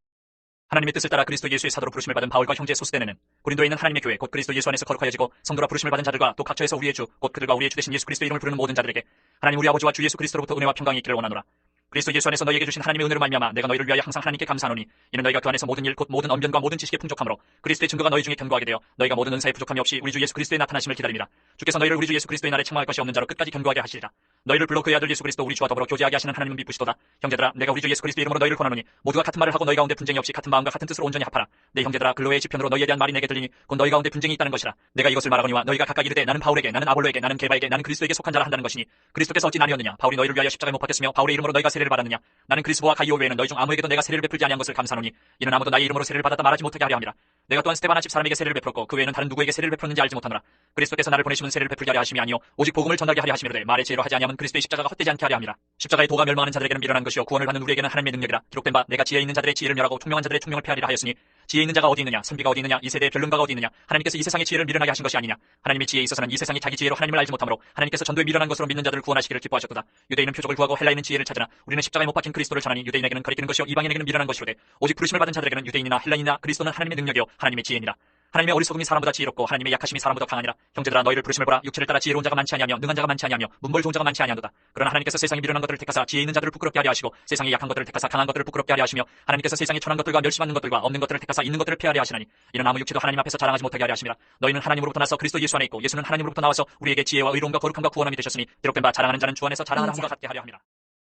하나님의 뜻을 따라 그리스도 예수의 사도로 부르심을 받은 바울과 형제 소스데네는 고린도에 있는 하나님의 교회 곧 그리스도 예수 안에서 거룩하여지고 성도라 부르심을 받은 자들과 또 각처에서 우리의 주 곧 그들과 우리의 주 되신 예수 그리스도의 이름을 부르는 모든 자들에게 하나님 우리 아버지와 주 예수 그리스도로부터 은혜와 평강이 있기를 원하노라. 그리스도 예수 안에서 너희에게 주신 하나님의 은혜로 말미암아 내가 너희를 위하여 항상 하나님께 감사하노니 이는 너희가 그 안에서 모든 일 곧 모든 언변과 모든 지식에 풍족함으로 그리스도의 증거가 너희 중에 견고하게 되어 너희가 모든 은사에 부족함이 없이 우리 주 예수 그리스도의 나타나심을 기다립니다. 주께서 너희를 우리 주 예수 그리스도의 날에 책망할 것이 없는 자로 끝까지 견고하게 하시리라. 너희를 불러 그의 아들 예수 그리스도 우리 주와 더불어 교제하게 하시는 하나님은 미쁘시도다. 형제들아 내가 우리 주 예수 그리스도 이름으로 너희를 권하노니 모두가 같은 말을 하고 너희 가운데 분쟁이 없이 같은 마음과 같은 뜻으로 온전히 합하라. 내 형제들아 글로의 지편으로 너희에 대한 말이 내게 들리니 곧 너희 가운데 분쟁이 있다는 것이라. 내가 이것을 말하거니와 너희가 각각 이르되 나는 바울에게 나는 아볼로에게 나는 게바에게 나는 그리스도에게 속한 자라 한다는 것이니 그리스도께서 어찌 나뉘었느냐. 바울이 너희를 위하여 십자가에 못 박혔으며 바울의 이름으로 너희가 세례를 받았느냐. 나는 그리스도와 가이오 외에는 너희 중 아무에게도 내가 세례를 베풀지 아니한 것을 감사하노니 이는 아무도 나의 이름으로 세례를 받았다 말하지 못하게 하려 함이라. 내가 또한 스데바나 집 사람에게 세례를 베풀었고 그 외에는 다른 누구에게 세례를 베풀었는지 알지 못하노라. 그리스도께서 나를 보내심은 세례를 베풀게 하려 하심이 아니요 오직 복음을 전하게 하려 하심이로되 말의 지혜로 하지 아니하면 그리스도의 십자가가 헛되지 않게 하려 함이라. 십자가의 도가 멸망하는 자들에게는 미련한 것이요 구원을 받는 우리에게는 하나님의 능력이라. 기록된 바 내가 지혜 있는 자들의 지혜를 멸하고 총명한 자들의 총명을 폐하리라 하였으니 지혜 있는 자가 어디 있느냐 선비가 어디 있느냐 이 세대의 변론가가 어디 있느냐. 하나님께서 이 세상의 지혜를 미련하게 하신 것이 아니냐. 하나님의 지혜에 있어서는 이 세상이 자기 지혜로 하나님을 알지 못하므로 하나님께서 전도에 미련한 것으로 믿는 자들을 구원하시기를 기뻐하셨도다. 유대인은 표적을 구하고 헬라인은 지혜를 찾으나 우리는 십자가에 못 박힌 그리스도를 전하니 유대인에게는 거리끼는 것이요 이방인에게는 미련한 것이로되 오직 부르심을 받은 자들에게는 유대인이나 헬라인이나 그리스도는 하나님의 능력이요 하나님의 지혜니라. 하나님의 어리석음이 사람보다 지혜롭고 하나님의 약하심이 사람보다 강하니라. 형제들아 너희를 부르심을 보라. 육체를 따라 지혜로운 자가 많지 아니하며 능한 자가 많지 아니하며 문벌 좋은 자가 많지 아니하도다. 그러나 하나님께서 세상에 미련한 것들을 택하사 지혜 있는 자들을 부끄럽게 하려 하시고 세상에 약한 것들을 택하사 강한 것들을 부끄럽게 하려 하시며 하나님께서 세상에 천한 것들과 멸시받는 것들과 없는 것들을 택하사 있는 것들을 폐하려 하시나니 이는 아무 육체도 하나님 앞에서 자랑하지 못하게 하려 하심이라. 너희는 하나님으로부터 나서 그리스도 예수 안에 있고 예수는 하나님으로부터 나와서 우리에게 지혜와 의로움과 거룩함과 구원함이 되셨으니 기록된 바 자랑하는 자는 주 안에서 자랑하는 함과 같게 하려 함이라.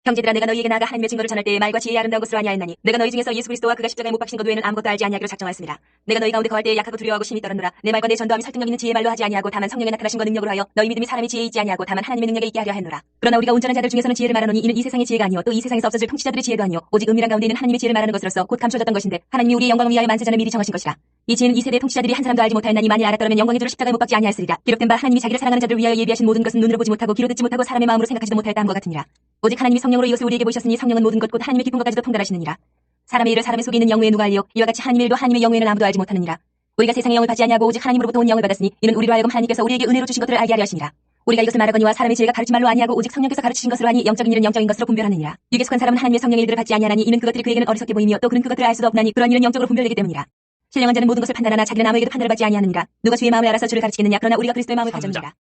형제들아, 내가 너희에게 나아가 하나님의 증거를 전할 때에 말과 지혜의 아름다운 것으로 아니하였나니 내가 너희 중에서 예수 그리스도와 그가 십자가에 못 박히신 것 외에는 아무것도 알지 아니하기로 작정하였습니다. 내가 너희 가운데 거할 때에 약하고 두려워하고 심히 떨었노라. 내 말과 내 전도함이 설득력 있는 지혜의 말로 하지 아니하고 다만 성령의 나타나신 것 능력으로 하여 너희 믿음이 사람의 지혜에 있지 아니하고 다만 하나님의 능력에 있게 하려 했노라. 그러나 우리가 온전한 자들 중에서는 지혜를 말하노니 이는 이 세상의 지혜가 아니요 또 이 세상에서 없어질 통치자들의 지혜도 아니요 오직 은밀한 가운데 있는 하나님의 지혜를 말하는 것으로서 곧 감춰졌던 것인데 하나님이 우리의 영광을 위하여 만세전에 미리 정하신 것이라. 이 지혜는 이 세대의 통치자들이 한 사람도 알지 못하였나니 만일 알았더라면 영광의 주를 십자가에 못 박지 아니하였으리라. 기록된 바 하나님이 자기를 사랑하는 자들을 위하여 예비하신 모든 것은 눈으로 보지 못하고 귀로 듣지 못하고 사람의 마음으로 생각하지도 못하였다 함과 같으니라. 오직 하나님이 성령으로 이것을 우리에게 보이셨으니 성령은 모든 것 곧 하나님의 깊은 것까지도 통달하시느니라. 사람의 일을 사람의 속에 있는 영무에 누가 알리요? 이와 같이 하나님의 일도 하나님의 영무에는 아무도 알지 못하느니라. 우리가 세상의 영을 받지 아니하고 오직 하나님으로부터 온 영을 받았으니 이는 우리로 하여금 하나님께서 우리에게 은혜로 주신 것들을 알게 하려 하심이라. 우리가 이것을 말하거니와 사람의 지혜가 가르친 말로 아니하고 오직 성령께서 가르치신 것으로 하니 영적인 일은 영적인 것으로 분별하느니라. 육에 속한 사람은 하나님의 성령의 일들을 받지 아니하나니 이는 그것들이 그에게는 어리석게 보이며 또 그는 그것들을 알 수도 없나니 그런 일은 영적으로 분별되기 때문이라. 신령한 자는 모든 것을 판단하나 자기는 아무에게도 판단을 받지 아니하느니라. 누가 주의 마음을 알아서 주를 가르치겠느냐? 그러나 우리가 그리스도의 마음을 가졌느니라.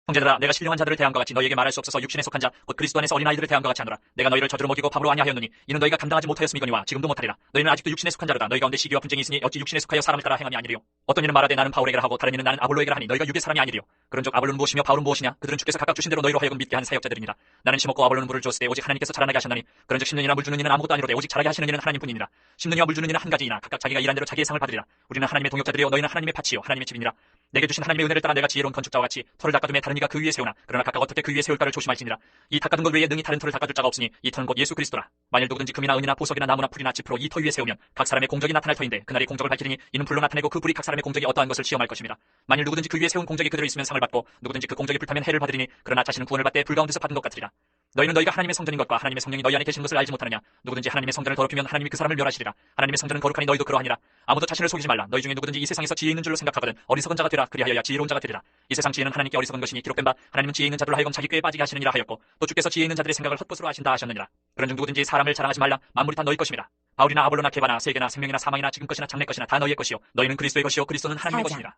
형제들아, 내가 신령한 자들을 대함과 같이 너희에게 말할 수 없어서 육신에 속한 자 곧 그리스도 안에서 어린아이들을 대함과 같이 하노라. 내가 너희를 저주로 먹이고 밥으로 아니하였느니 이는 너희가 감당하지 못하였음이거니와 지금도 못하리라. 너희는 아직도 육신에 속한 자로다. 너희 가운데 시기와 분쟁이 있으니 어찌 육신에 속하여 사람을 따라 행함이 아니리요. 어떤 이는 말하되 나는 바울에게라 하고 다른 이는 나는 아볼로에게라 하니 너희가 육의 사람이 아니리요. 그런즉 아볼로는 무엇이며 바울은 무엇이냐? 그들은 주께서 각각 주신 대로 너희로 하여금 믿게 한 사역자들이니라. 나는 심었고 아볼로는 물을 주었을 때 오직 하나님께서 자라나게 하셨나니 그런즉 심는 이나 물 주는 이는 아무것도 아니로되 오직 자라게 하시는 이는 하나님뿐이니라. 심는 이와 물 주는 이는 한 가지이나 각각 자기가 일한 대로 자기의 상을 받으리라. 우리는 하나님의 동역자들이요 너희는 하나님의 밭이요 하나님의 집이니라. 내게 주신 하나님의 은혜를 따라 내가 지혜로운 건축자와 같이 터를 닦아둠에 다른 이가 그 위에 세우나 그러나 각각 어떻게 그 위에 세울까를 조심할지니라. 이 닦아둔 것 외에 능히 다른 터를 닦아줄 자가 없으니 이 터는 곧 예수 그리스도라. 만일 누구든지 금이나 은이나 보석이나 나무나 풀이나 짚으로 이 터 위에 세우면 각 사람의 공적이 나타날 터인데 그날이 공적을 밝히리니 이는 불로 나타내고 그 불이 각 사람의 공적이 어떠한 것을 시험할 것입니다. 만일 누구든지 그 위에 세운 공적이 그대로 있으면 상을 받고 누구든지 그 공적이 불타면 해를 받으리니 그러나 자신은 구원을 받되 불 가운데서 받은 것 같으리라. 너희는 너희가 하나님의 성전인 것과 하나님의 성령이 너희 안에 계신 것을 알지 못하느냐? 누구든지 하나님의 성전을 더럽히면 하나님이 그 사람을 멸하시리라. 하나님의 성전은 거룩하니 너희도 그러하니라. 아무도 자신을 속이지 말라. 너희 중에 누구든지 이 세상에서 지혜 있는 줄로 생각하거든 어리석은 자가 되라. 그리하여야 지혜로운 자가 되리라. 이 세상 지혜는 하나님께 어리석은 것이니 기록된 바 하나님은 지혜 있는 자들로 하여금 자기 꾀에 빠지게 하시느니라 하였고 또 주께서 지혜 있는 자들의 생각을 헛것으로 하신다 하셨느니라. 그런즉 누구든지 사람을 자랑하지 말라. 만물이 다 너희 것임이라. 바울이나 아볼로나 게바나 세계나 생명이나 사망이나 지금 것이나 장래 것이나 다 너희의 것이요 너희는 그리스도의 것이요 그리스도는 하나님의 것이니라.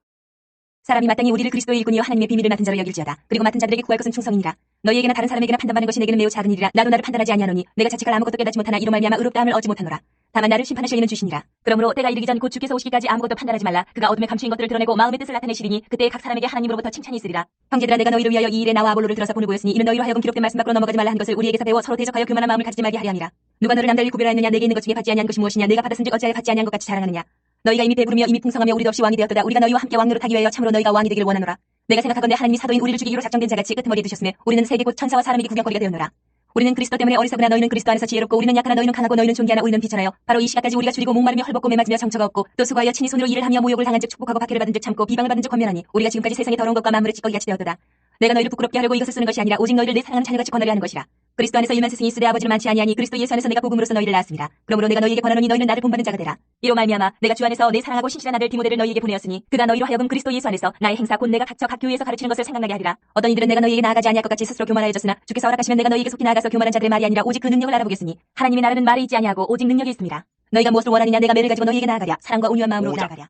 사람이 마땅히 우리를 그리스도의 일꾼이요 하나님의 비밀을 맡은 자로 여길지어다. 그리고 맡은 자들에게 구할 것은 충성이니라. 너희에게나 다른 사람에게나 판단받는 것이 내게는 매우 작은 일이라. 나도 나를 판단하지 아니하노니 내가 자책할 아무것도 깨닫지 못하나 이로 말미암아 의롭다함을 얻지 못하노라. 다만 나를 심판하실 이는 주시니라. 그러므로 때가 이르기 전 곧 주께서 오시기까지 아무것도 판단하지 말라. 그가 어둠에 감추인 것들을 드러내고 마음의 뜻을 나타내시리니 그때 각 사람에게 하나님으로부터 칭찬이 있으리라. 형제들아, 내가 너희를 위하여 이 일에 나와 아볼로를 들어서 본을 보였으니 이는 너희로 하여금 기록된 말씀 밖으로 넘어가지 말라 한 것을 우리에게서 배워 서로 대적하여 교만한 마음을 가지지 말게 하려 함이라. 누가 너를 남달리 구별하였느냐? 내게 있는 것 중에 받지 아니한 것이 무엇이냐? 내가 받았은즉 어찌하여 받지 아니한 것 같이 자랑하느냐? 너희가 이미 배부르며 이미 풍성하며 우리도 없이 왕이 되었도다. 우리가 너희와 함께 왕노릇하기 위하여 참으로 너희가 왕이 되기를 원하노라. 내가 생각하건대 하나님이 사도인 우리를 죽이기로 작정된 자같이 끄트머리에 두셨으며 우리는 세계 곧 천사와 사람에게 구경거리가 되었노라. 우리는 그리스도 때문에 어리석으나 너희는 그리스도 안에서 지혜롭고 우리는 약하나 너희는 강하고 너희는 존귀하나 우리는 비천하여 바로 이 시각까지 우리가 줄이고 목마르며 헐벗고 매맞으며 정처가 없고 또 수고하여 친히 손으로 일을 하며 모욕을 당한즉 축복하고 박해를 받은즉 참고 비방을 받은즉 권면하니 우리가 지금까지 세상의 더러운 것과 만물의 찌꺼기 같이 되었도다. 내가 너희를 부끄럽게 하려고 이것을 쓰는 것이 아니라 오직 너희를 내 사랑하는 자녀같이 권하려 하는 것이라. 그리스도 안에서 일만 스승이 있으되 아버지는 많지 아니하니 그리스도 예수 안에서 내가 복음으로써 너희를 낳았습니다. 그러므로 내가 너희에게 권하노니 너희는 나를 본받는 자가 되라. 이로 말미암아 내가 주 안에서 내 사랑하고 신실한 아들 디모데를 너희에게 보내었으니 그가 너희로 하여금 그리스도 예수 안에서 나의 행사 곧 내가 각 교회에서 가르치는 것을 생각나게 하리라. 어떤 이들은 내가 너희에게 나아가지 아니할 것 같이 스스로 교만하여졌으나 주께서 허락하시면 내가 너희에게 속히 나아가서 교만한 자들의 말이 아니라 오직 그 능력을 알아보겠으니 하나님의 나라는 말이 있지 아니하고 오직 능력이 있습니다. 너희가 무엇을 원하느냐? 내가 매를 가지고 너희에게 나아가랴. 사랑과 온유한 마음으로 나아가랴.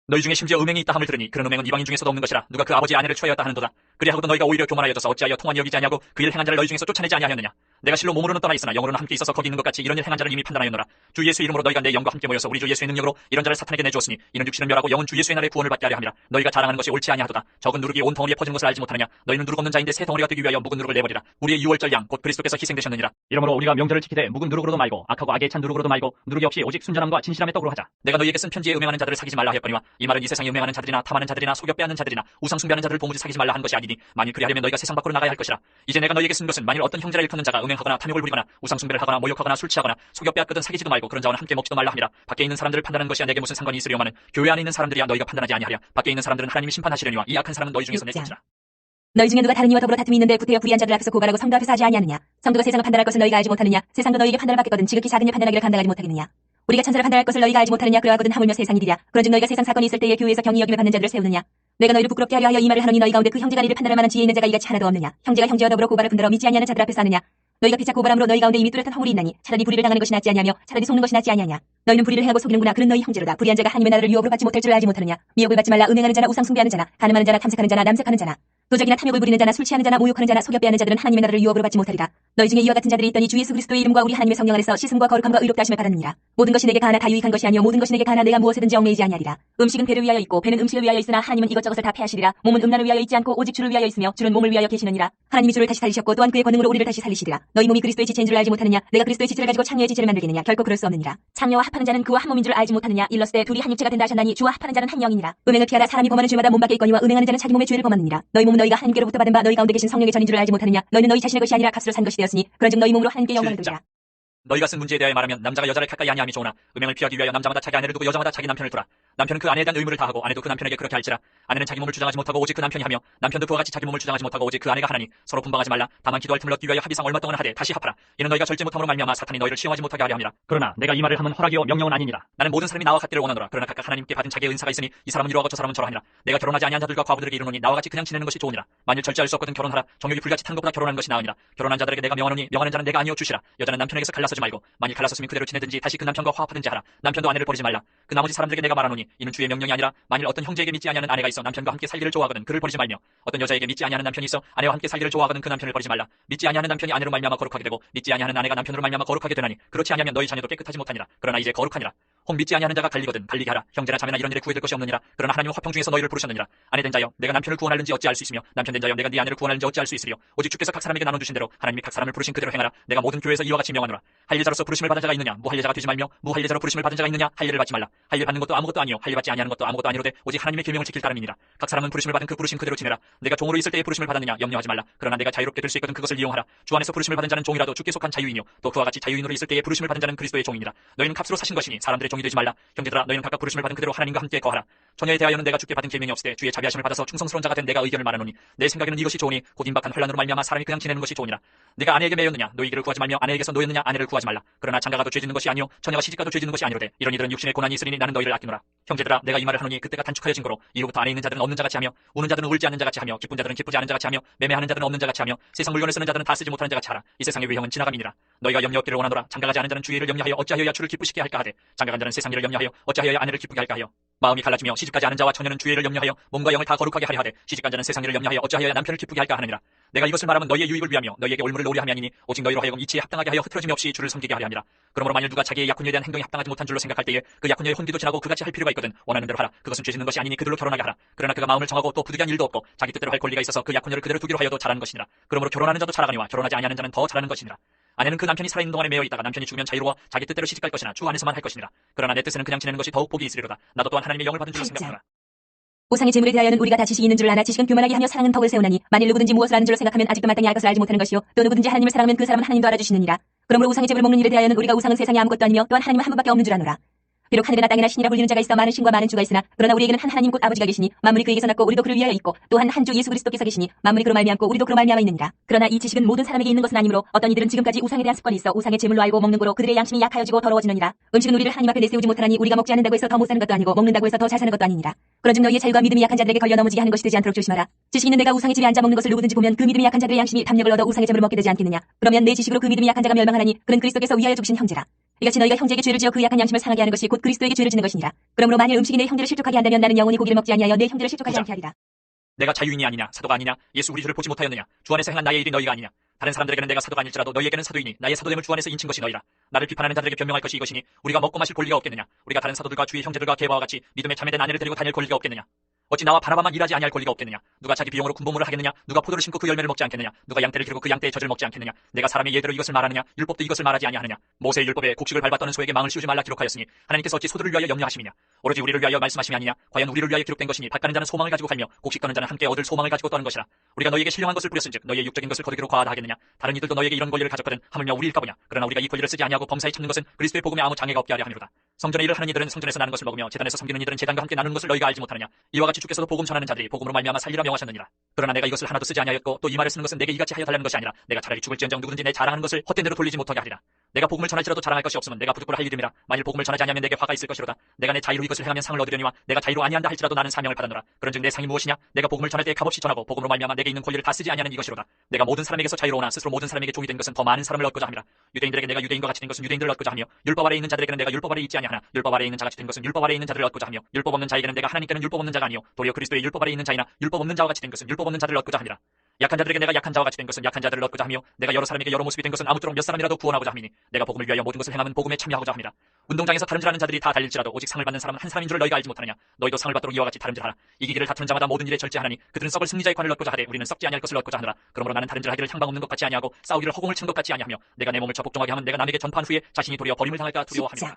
너희 중에 심지어 음행이 있다 함을 들으니 그런 음행은 이방인 중에서도 없는 것이라. 누가 그 아버지의 아내를 취하였다 하는도다. 그리하고도 너희가 오히려 교만하여져서 어찌하여 통한이 여기지 아니하고 그 일 행한 자를 너희 중에서 쫓아내지 아니하였느냐? 내가 실로 몸으로는 떠나 있으나 영으로는 함께 있어서 거기 있는 것 같이 이런 일 행한 자를 이미 판단하였노라. 주 예수 이름으로 너희가 내 영과 함께 모여서 우리 주 예수의 능력으로 이런 자를 사탄에게 내주었으니 이는 육신을 멸하고 영은 주 예수의 날에 구원을 받게 하려 함이라. 너희가 자랑하는 것이 옳지 아니하도다. 적은 누룩이 온 덩어리에 퍼진 것을 알지 못하느냐? 너희는 누룩 없는 자인데 새 덩어리가 되기 위하여 묵은 누룩을 내버리라. 우리의 유월절 양 곧 그리스도께서 희생되셨느니라. 이러므로 우리가 명절을 지키되 묵은 누룩으로도 말고 악하고 악에 찬 누룩으로도 말고 누룩이 없이 오직 순전함과 진실함의 떡으로 하자. 내가 너희에게 쓴 편지에 음행하는 자들을 사귀지 말라 하였거니와 이 말은 이 세상에 음행하는 자들이나 탐하는 자들이나 속여 빼앗는 자들이나 우상 숭배하는 자들을 도무지 사귀지 말라 한 것이 아니니 만일 그리하려면 너희가 세상 밖으로 나가야 할 것이라. 이제 내가 너희에게 쓴 것은 만일 어떤 형제라 일컫는 자가 음행하거나 탐욕을 부리거나 우상 숭배를 하거나 모욕하거나 술 취하거나 속여 빼앗거든 사귀지도 말고 그런 자와는 함께 먹지도 말라 함이라. 밖에 있는 사람들을 판단하는 것이야 내게 무슨 상관이 있으려마는 교회 안에 있는 사람들이야 너희가 판단하지 아니하랴. 밖에 있는 사람들은 하나님이 심판하시려니와 이 악한 사람은 너희 중에서 내쫓으라. 너희 중에 누가 다른 이와 더불어 다툼이 있는데 구태여 불의한 자들 앞에서 고발하고 성도 앞에서 하지 아니하느냐? 성도가 세상을 판단할 것을 너희가 알지 못하느냐? 세상도 너희에게 판단을 받겠거든 지극히 작은 일 판단하기를 감당하지 못하겠느냐? 우리가 천사를 판단할 것을 너희가 알지 못하느냐? 그러하거든 하물며 세상이리랴. 그런즉 너희가 세상 사건이 있을 때에 교회에서 경히 여김을 받는 자들을 세우느냐? 내가 너희를 부끄럽게 하려 하여 이 말을 하노니 너희 가운데 그 형제가 이를 판단할 만한 지혜 있는 자가 이같이 하나도 없느냐? 형제가 형제와 더불어 고발을 분들어 믿지 아니하는 자들 앞에서 하느냐? 너희가 피차 고발함으로 너희 가운데 이미 뚜렷한 허물이 있나니 차라리 불의를 당하는 것이 낫지 아니하며 차라리 속는 것이 낫지 아니하냐? 너희는 불의를 행하고 속이는구나. 그는 너희 형제로다. 불의한 자가 하나님의 나라를 유업으로 받지 못할 줄 알지 못하느냐? 미혹을 받지 말라. 음행하는 자나 우상 숭배하는 자나 가늠하는 자나 탐색하는 자나 남색하는 자나 도적이나 탐욕을 부리는 자나 술 취하는 자나 모욕하는 자나 속여 빼앗는 자들은 하나님의 나라를 유업으로 받지 못하리라. 너희 중에 이와 같은 자들이 있더니 주 예수 그리스도의 이름과 우리 하나님의 성령 안에서 씻음과 거룩함과 의롭다 하심을 받았느니라. 모든 것이 내게 가하나 다 유익한 것이 아니요 모든 것이 내게 가하나 내가 무엇에든지 얽매이지 아니하리라. 음식은 배를 위하여 있고 배는 음식을 위하여 있으나 하나님은 이것저것을 다 패하시리라. 몸은 음란을 위하여 있지 않고 오직 주를 위하여 있으며 주는 몸을 위하여 계시느니라. 하나님이 주를 다시 살리셨고 또한 그의 권능으로 우리를 다시 살리시리라. 너희 몸이 그리스도의 지체인 줄 알지 못하느냐? 내가 그리스도의 지체를 가지고 창녀의 지체를 만들겠느냐? 결코 그럴 수 없느니라. 창녀와 합하는 자는 그와 한 몸인 줄 알지 못하느냐? 일렀을 때 둘이 한 육체가 된다 하셨나니 주와 합하는 자는 한 영이니라. 음행을 피하라. 사람이 범하는 죄마다 몸 밖에 있거니와 음행하는 자는 자기 몸의 죄를 범하느니라. 너희 몸은 너희가 하나님께로부터 받은 바 너희 가운데 계신 성령의 전인 줄 알지 못하느냐? 너희는 너희 자신의 것이 아니라 값으로 산 것이 되었으니 그런즉 너희 몸으로 하나님께 영광을 돌리라. 너희가 쓴 문제에 대하여 말하면 남자가 여자를 가까이 아니함이 좋으나 음행을 피하기 위하여 남자마다 자기 아내를 두고 여자마다 자기 남편을 두라. 남편은 그 아내에 대한 의무를 다하고 아내도 그 남편에게 그렇게 할지라. 아내는 자기 몸을 주장하지 못하고 오직 그 남편이 하며 남편도 그와 같이 자기 몸을 주장하지 못하고 오직 그 아내가 하나니 서로 분방하지 말라. 다만 기도할 틈을 얻기 위하여 합의상 얼마 동안 하되 다시 합하라. 이는 너희가 절제 못함으로 말미암아 사탄이 너희를 시험하지 못하게 하려 함이라. 그러나 내가 이 말을 함은 허락이요 명령은 아니니라. 나는 모든 사람이 나와 같기를 원하노라. 그러나 각각 하나님께 받은 자기의 은사가 있으니 이 사람은 이러하고 저 사람은 저러하니라. 내가 결혼하지 아니한 자들과 과부들에게 이르노니 나와 같이 그냥 지내는 것이 좋으니라. 만일 절제할 수 없거든 결혼하라. 정욕이 불같이 탄 것보다 결혼하는 것이 나으니라. 결혼한 자들에게 내가 명하노니 명하는 자는 내가 아니요 주시라. 여자는 남편에게서 갈라서지 말고 만일 갈라섰으면 그대로 지내든지 다시 그 남편과 화합하든지 하라. 남편도 아내를 버리지 말라. 그 나머지 사람들에게 내가 말하노니 이는 주의 명령이 아니라 만일 어떤 형제에게 믿지 아니하는 아내가 있어 남편과 함께 살기를 좋아하거든 그를 버리지 말며 어떤 여자에게 믿지 아니하는 남편이 있어 아내와 함께 살기를 좋아하거든 그 남편을 버리지 말라. 믿지 아니하는 남편이 아내로 말미암아 거룩하게 되고 믿지 아니하는 아내가 남편으로 말미암아 거룩하게 되나니 그렇지 아니하면 너희 자녀도 깨끗하지 못하니라. 그러나 이제 거룩하니라. 혹 믿지 아니하는 자가 갈리거든 갈리게 하라. 형제나 자매나 이런 일에 구애될 것이 없느니라. 그러나 하나님은 화평 중에서 너희를 부르셨느니라. 아내 된 자여 내가 남편을 구원하는지 어찌 알 수 있으며 남편 된 자여 내가 네 아내를 구원하는지 어찌 알 수 있으리요. 오직 주께서 각 사람에게 나눠주신 대로 하나님이 각 사람을 부르신 그대로 행하라. 내가 모든 교회에서 이와 같이 명하노라. 할례자로서 부르심을 받은 자가 있느냐 무할례자가 되지 말며 무할례자로 부르심을 받은 자가 있느냐 할례를 받지 말라. 할례 받는 것도 아무것도 아니요 할례 받지 아니하는 것도 아무것도 아니로되 오직 하나님의 계명을 지킬 따름이니라. 각 사람은 부르심을 받은 그 부르심 그대로 지내라. 내가 종으로 있을 때에 부르심을 받았느냐 염려하지 말라. 그러나 내가 자유롭게 될 수 있거든 그것을 이용하라. 주 안에서 부르심을 받은 자는 종이라도 주께 속한 자유인이요 또 그와 같이 자유인으로 있을 때에 부르심을 받은 자는 그리스도의 종이니라. 너희는 값으로 사신 것이니 사람들의 종이 되지 말라. 형제들아 너희는 각각 부르심을 받은 그대로 하나님과 함께 거하라. 처녀에 대하여는 내가 주께 받은 계명이 없을 때 주의 자비하심을 받아서 충성스러운 자가 된 내가 의견을 말하노니 내 생각에는 이것이 좋으니 곧 임박한 혼란으로 말미암아 사람이 그냥 지내는 것이 좋으니라. 내가 아내에게 매였느냐 노이기를 구하지 말며 아내에게서 노였느냐 아내를 구하지 말라. 그러나 장가가도 죄짓는 것이 아니요 처녀가 시집가도 죄짓는 것이 아니로되 이런 이들은 육신의 고난이 있으니 나는 너희를 아끼노라. 형제들아 내가 이 말을 하노니 그때가 단축하여진 거로 이로부터 안에 있는 자들은 없는 자같이 하며 우는 자들은 울지 않는 자같이 하며 기쁜 자들은 기쁘지 않은 자같이 하며 매매하는 자들은 없는 자같이 하며 세상 물건을 쓰는 자들은 다 쓰지 못하는 자같이 하라. 이 세상의 외형은 지나감이니라. 너희가 염려 없기를 원하노라. 장가가지 않은 자는 주의 일을 염려하여 어찌하여야 주를 기쁘시게 할까 하되 장가간 자는 세상 일을 염려하여 어찌하여야 아내를 기쁘게 할까 하여 마음이 갈라지며 시집가지 않은 자와 처녀는 주의 일을 염려하여 몸과 영을 다 거룩하게 하려 하되 시집간 자는 세상 일을 염려하여 어찌하여야 남편을 기쁘게 할까 하느니라. 내가 이것을 말하면 너희의 유익을 위하며 너희에게 올무를 놓으려 함이 아니니 오직 너희로 하여금 이치에 합당하게 하여 흐트러짐이 없이 주를 섬기게 하려 함이라. 그러므로 만일 누가 자기의 약혼녀에 대한 행동이 합당하지 못한 줄로 생각할 때에 그 약혼녀의 혼기도 지나고 그같이 할 필요가 있거든 원하는 대로 하라. 그것은 죄짓는 것이 아니니 그들로 결혼하게 하라. 그러나 그가 마음을 정하고 또 부득이한 일도 없고 자기 뜻대로 할 권리가 있어서 그 약혼녀를 그대로 두기로 하여도 잘하는 것이니라. 그러므로 결혼하는 자도 잘하거니와 결혼하지 아니하는 자는 더 잘하는 것이니라. 아내는 그 남편이 살아있는 동안에 매여 있다가 남편이 죽으면 자유로워 자기 뜻대로 시집갈 것이나 주 안에서만 할 것이니라. 그러나 내 뜻에는 그냥 지내는 것이 더욱 복이 있으리로다. 나도 또한 하나님의 영을 받은 줄로 생각하노라. 우상의 재물에 대하여는 우리가 다 지식이 있는 줄 아나 지식은 교만하게 하며 사랑은 덕을 세우나니 만일 누구든지 무엇을 아는 줄로 생각하면 아직도 마땅히 알 것을 알지 못하는 것이요 또 누구든지 하나님을 사랑하면 그 사람은 하나님도 알아주시느니라. 그러므로 우상의 재물을 먹는 일에 대하여는 우리가 우상은 세상에 아무것도 아니며 또한 하나님은 한 분밖에 없는 줄 아노라. 비록 하늘이나 땅이나 신이라 불리는 자가 있어 많은 신과 많은 주가 있으나 그러나 우리에게는 한 하나님 곧 아버지가 계시니 만물이 그에게서 났고 우리도 그를 위하여 있고 또한 한 주 예수 그리스도께서 계시니 만물이 그로 말미암고 우리도 그로 말미암아 있느니라. 그러나 이 지식은 모든 사람에게 있는 것은 아니므로 어떤 이들은 지금까지 우상에 대한 습관이 있어 우상의 재물로 알고 먹는 거로 그들의 양심이 약하여지고 더러워지느니라. 음식은 우리를 하나님 앞에 내세우지 못하나니 우리가 먹지 않는다고 해서 더 못 사는 것도 아니고 먹는다고 해서 더 잘 사는 것도 아니니라. 그런즉 너희의 자유가 믿음이 약한 자들에게 걸려 넘어지게 하는 것이 되지 않도록 조심하라. 지식 있는 내가 우상의 집에 앉아 먹는 것을 누구든지 보면 그 믿음이 약한 자들의 양심이 담력을 얻어 우상의 재물을 먹게 되지 않겠느냐. 그러면 내 지식으로 그 믿음이 약한 자가 멸망하나니 그는 그리스도께서 위하여 죽으신 형제라. 이같이 너희가 형제에게 죄를 지어 그 약한 양심을 상하게 하는 것이 곧 그리스도에게 죄를 짓는 것이니라. 그러므로 만일 음식이 내 형제를 실족하게 한다면 나는 영원히 고기를 먹지 아니하여 내 형제를 실족하지 않게 하리라. 내가 자유인이 아니냐 사도가 아니냐 예수 우리 주를 보지 못하였느냐 주 안에서 행한 나의 일이 너희가 아니냐. 다른 사람들에게는 내가 사도가 아닐지라도 너희에게는 사도이니 나의 사도됨을 주 안에서 인친 것이 너희라. 나를 비판하는 자들에게 변명할 것이 이것이니 우리가 먹고 마실 권리가 없겠느냐. 우리가 다른 사도들과 주의 형제들과 계바와 같이 믿음에 참여된 아내를 데리고 다닐 권리가 없겠느냐. 어찌 나와 바나바만 일하지 아니할 권리가 없겠느냐. 누가 자기 비용으로 군복무를 하겠느냐. 누가 포도를 심고 그 열매를 먹지 않겠느냐. 누가 양떼를 기르고 그 양떼의 젖을 먹지 않겠느냐. 내가 사람의 예대로 이것을 말하느냐. 율법도 이것을 말하지 아니하느냐. 모세의 율법에 곡식을 밟아 떠는 소에게 망을 씌우지 말라 기록하였으니 하나님께서 어찌 소들을 위하여 염려하심이냐. 오로지 우리를 위하여 말씀하심이 아니냐. 과연 우리를 위하여 기록된 것이니 밭 가는 자는 소망을 가지고 갈며 곡식 떠는 자는 함께 얻을 소망을 가지고 떠는 것이라. 우리가 너희에게 신령한 것을 뿌렸은즉 너희의 육적인 것을 거두기로 과하다 하겠느냐. 다른 이들도 너희에게 이런 권리를 가졌거든 하물며 우리일까 보냐. 그러나 우리가 이 권리를 쓰지 아니하고 범사에 참는 것은 그리스도의 복음에 아무 장애가 없게 하려 함이로다. 성전의 일을 하는 이들은 성전에서 나는 것을 먹으며 제단에서 섬기는 이들은 제단과 함께 나누는 것을 너희가 알지 못하느냐. 이와 같이 주께서도 복음 전하는 자들이 복음으로 말미암아 살리라 명하셨느니라. 그러나 내가 이것을 하나도 쓰지 아니하였고 또 이 말을 쓰는 것은 내게 이같이 하여 달라는 것이 아니라 내가 차라리 죽을지언정 누구든지 내 자랑하는 것을 헛된 대로 돌리지 못하게 하리라. 내가 복음을 전할지라도 자랑할 것이 없으면 내가 부득불 할 일임이라. 만일 복음을 전하지 아니하면 내게 화가 있을 것이로다. 내가 내 자유로 이것을 행하면 상을 얻으려니와 내가 자유로 아니한다 할지라도 나는 사명을 받았노라. 그런즉 내 상이 무엇이냐? 내가 복음을 전할 때 값없이 전하고 복음으로 말미암아 내게 있는 권리를 다 쓰지 아니하는 이것이로다. 내가 모든 사람에게서 자유로우나 스스로 모든 사람에게 종이 된 것은 더 많은 사람을 얻고자 함이라. 유대인들에게 내가 유대인과 같이 된 것은 유대인들을 얻고자 하며 율법 아래에 있는 자들에게는 내가 율법 아래에 있지 아니하나 율법 아래에 있는 자같이 된 것은 율법 아래에 있는 자들을 얻고자 하며 율법 없는 자에게는 내가 하나님께는 율법 없는 자가 아니요 도리어 그리스도의 율법 아래에 있는 자이나 율법 없는 자와 같이 된 것은 율법 없는 자들을 얻고자 함이라. 약한 자들에게 내가 약한 자와 같이 된 것은 약한 자들을 얻고자 하며 내가 여러 사람에게 여러 모습이 된 것은 아무쪼록 몇 사람이라도 구원하고자 함이니 내가 복음을 위하여 모든 것을 행하면 복음에 참여하고자 함이라. 운동장에서 다름질하는 자들이 다 달릴지라도 오직 상을 받는 사람은 한 사람인 줄 너희가 알지 못하느냐? 너희도 상을 받도록 이와 같이 다름질하라. 이기기를 다투는 자마다 모든 일에 절제하나니 그들은 썩을 승리자의 관을 얻고자 하되 우리는 썩지 아니할 것을 얻고자 하느라. 그러므로 나는 다름질하기를 향방 없는 것 같이 아니하고 싸우기를 허공을 치는 것 같이 아니하며 내가 내 몸을 적복종하게 하면 내가 남에게 전파한 후에 자신이 도리어 버림을 당할까 두려워함이라.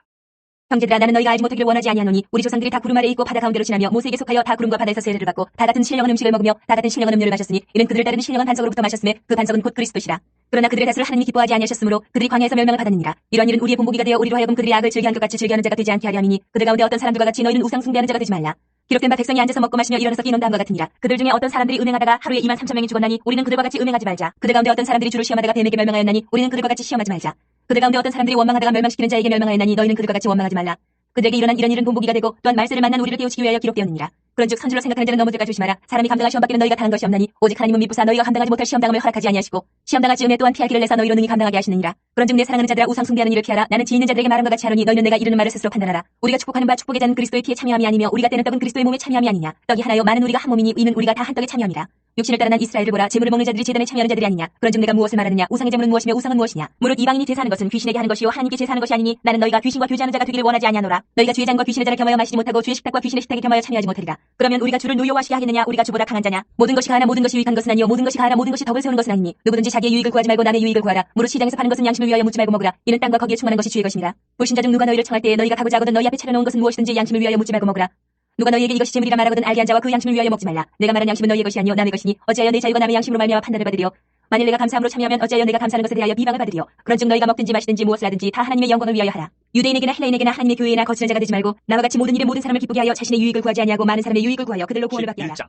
형제들아, 나는 너희가 알지 못하기를 원하지 아니하노니 우리 조상들이 다 구름 아래 있고 바다 가운데로 지나며 모세에게 속하여 다 구름과 바다에서 세례를 받고 다 같은 신령한 음식을 먹으며 다 같은 신령한 음료를 마셨으니 이는 그들을 따르는 신령한 반석으로부터 마셨음에 그 반석은 곧 그리스도시라. 그러나 그들의 다수를 하나님이 기뻐하지 아니하셨으므로 그들이 광야에서 멸망을 받았느니라. 이런 일은 우리의 본보기가 되어 우리로 하여금 그들의 악을 즐겨한 것 같이 즐겨하는 자가 되지 않게 하려 함이니 그들 가운데 어떤 사람들과 같이 너희는 우상 숭배하는 자가 되지 말라. 기록된 바 백성이 앉아서 먹고 마시며 일어나서 끼논 다음과 같으니라. 그들 중에 어떤 사람들이 은행하다가 하루에 23,000명이 죽었나니 우리는 그들과 같이 은행하지 말자. 그들 가운데 어떤 사람들이 주를 시험하다가 뱀에게 멸망하였나니 우리는 그들과 같이 시험하지 말자. 그들 가운데 어떤 사람들이 원망하다가 멸망시키는 자에게 멸망하였나니 너희는 그들과 같이 원망하지 말라. 그들에게 일어난 이런 일은 본보기가 되고 또한 말세를 만난 우리를 깨우치기 위하여 기록되었느니라. 그런즉 선주로 생각하는 자는 넘어질까 조심하라. 사람이 감당할 시험받기는 너희가 당한 것이 없나니 오직 하나님은 미쁘사 너희가 감당하지 못할 시험당함을 허락하지 아니하시고 시험당하지 음에 또한 피할 길을 내사 너희로 능히 감당하게 하시느니라. 그런즉 내 사랑하는 자들아, 우상 숭배하는 일을 피하라. 나는 지혜 있는 자들에게 말한 것 같이 하노니 너희는 내가 이르는 말을 스스로 판단하라. 우리가 축복하는 바 축복의 잔 그리스도의 피에 참여함이 아니며 우리가 떼는 떡은 그리스도의 몸에 참여함이 아니냐. 떡이 하나요 많은 우리가 한 몸이니 이는 우리가 다 한 떡에 참여함이라. 육신을 따라 난 이스라엘을 보라. 제물을 먹는 자들이 제단에 참여하는 자들이 아니냐. 그런즉 내가 무엇을 말하느냐. 우상의 제물은 무엇이며 우상은 무엇이냐. 무릇 이방인이 제사하는 것은 귀신에게 하는 것이요 하나님께 제사하는 것이 아니니 나는 너희가 귀신과 교제하는 자가 되기를 원하지 아니하노라. 너희가 주의 잔과 귀신의 잔을 겸하여 마시지 못하고 주의 식탁과 귀신의 식탁에 겸하여 참여하지 못하리라. 그러면 우리가 주를 노여워하시게 하겠느냐. 우리가 주보다 강한 자냐. 모든 것이 가하나 모든 것이 유익한 것은 아니요 모든 것이 가하나 모든 것이 덕을 세우는 것은 아니니 누구든지 자기의 유익을 구하지 말고 남의 유익을 구하라. 무릇 시장에서 파는 것은 양심을 위하여 묻지 말고 먹으라. 이는 땅과 거기에 충만한 것이 주의 것이니라. 불신자 중 누가 너희를 청할 때에 너희가 가고자 하거든 너희 앞에 차려놓은 것은 무엇이든지 양심을 위하여 묻지 말고 먹으라. 누가 너희에게 이것이 재물이라 말하거든 알게 한 자와 그 양심을 위하여 먹지 말라. 내가 말한 양심은 너희의 것이 아니요 남의 것이니 어찌하여 내 자유가 남의 양심으로 말미암아 판단을 받으리요. 만일 내가 감사함으로 참여하면 어찌하여 내가 감사하는 것에 대하여 비방을 받으리요. 그런즉 너희가 먹든지 마시든지 무엇을 하든지 다 하나님의 영광을 위하여 하라. 유대인에게나 헬라인에게나 하나님의 교회에나 거치는 자가 되지 말고 나와 같이 모든 일에 모든 사람을 기쁘게 하여 자신의 유익을 구하지 아니하고 많은 사람의 유익을 구하여 그들로 구원을 받게 하라. 11장.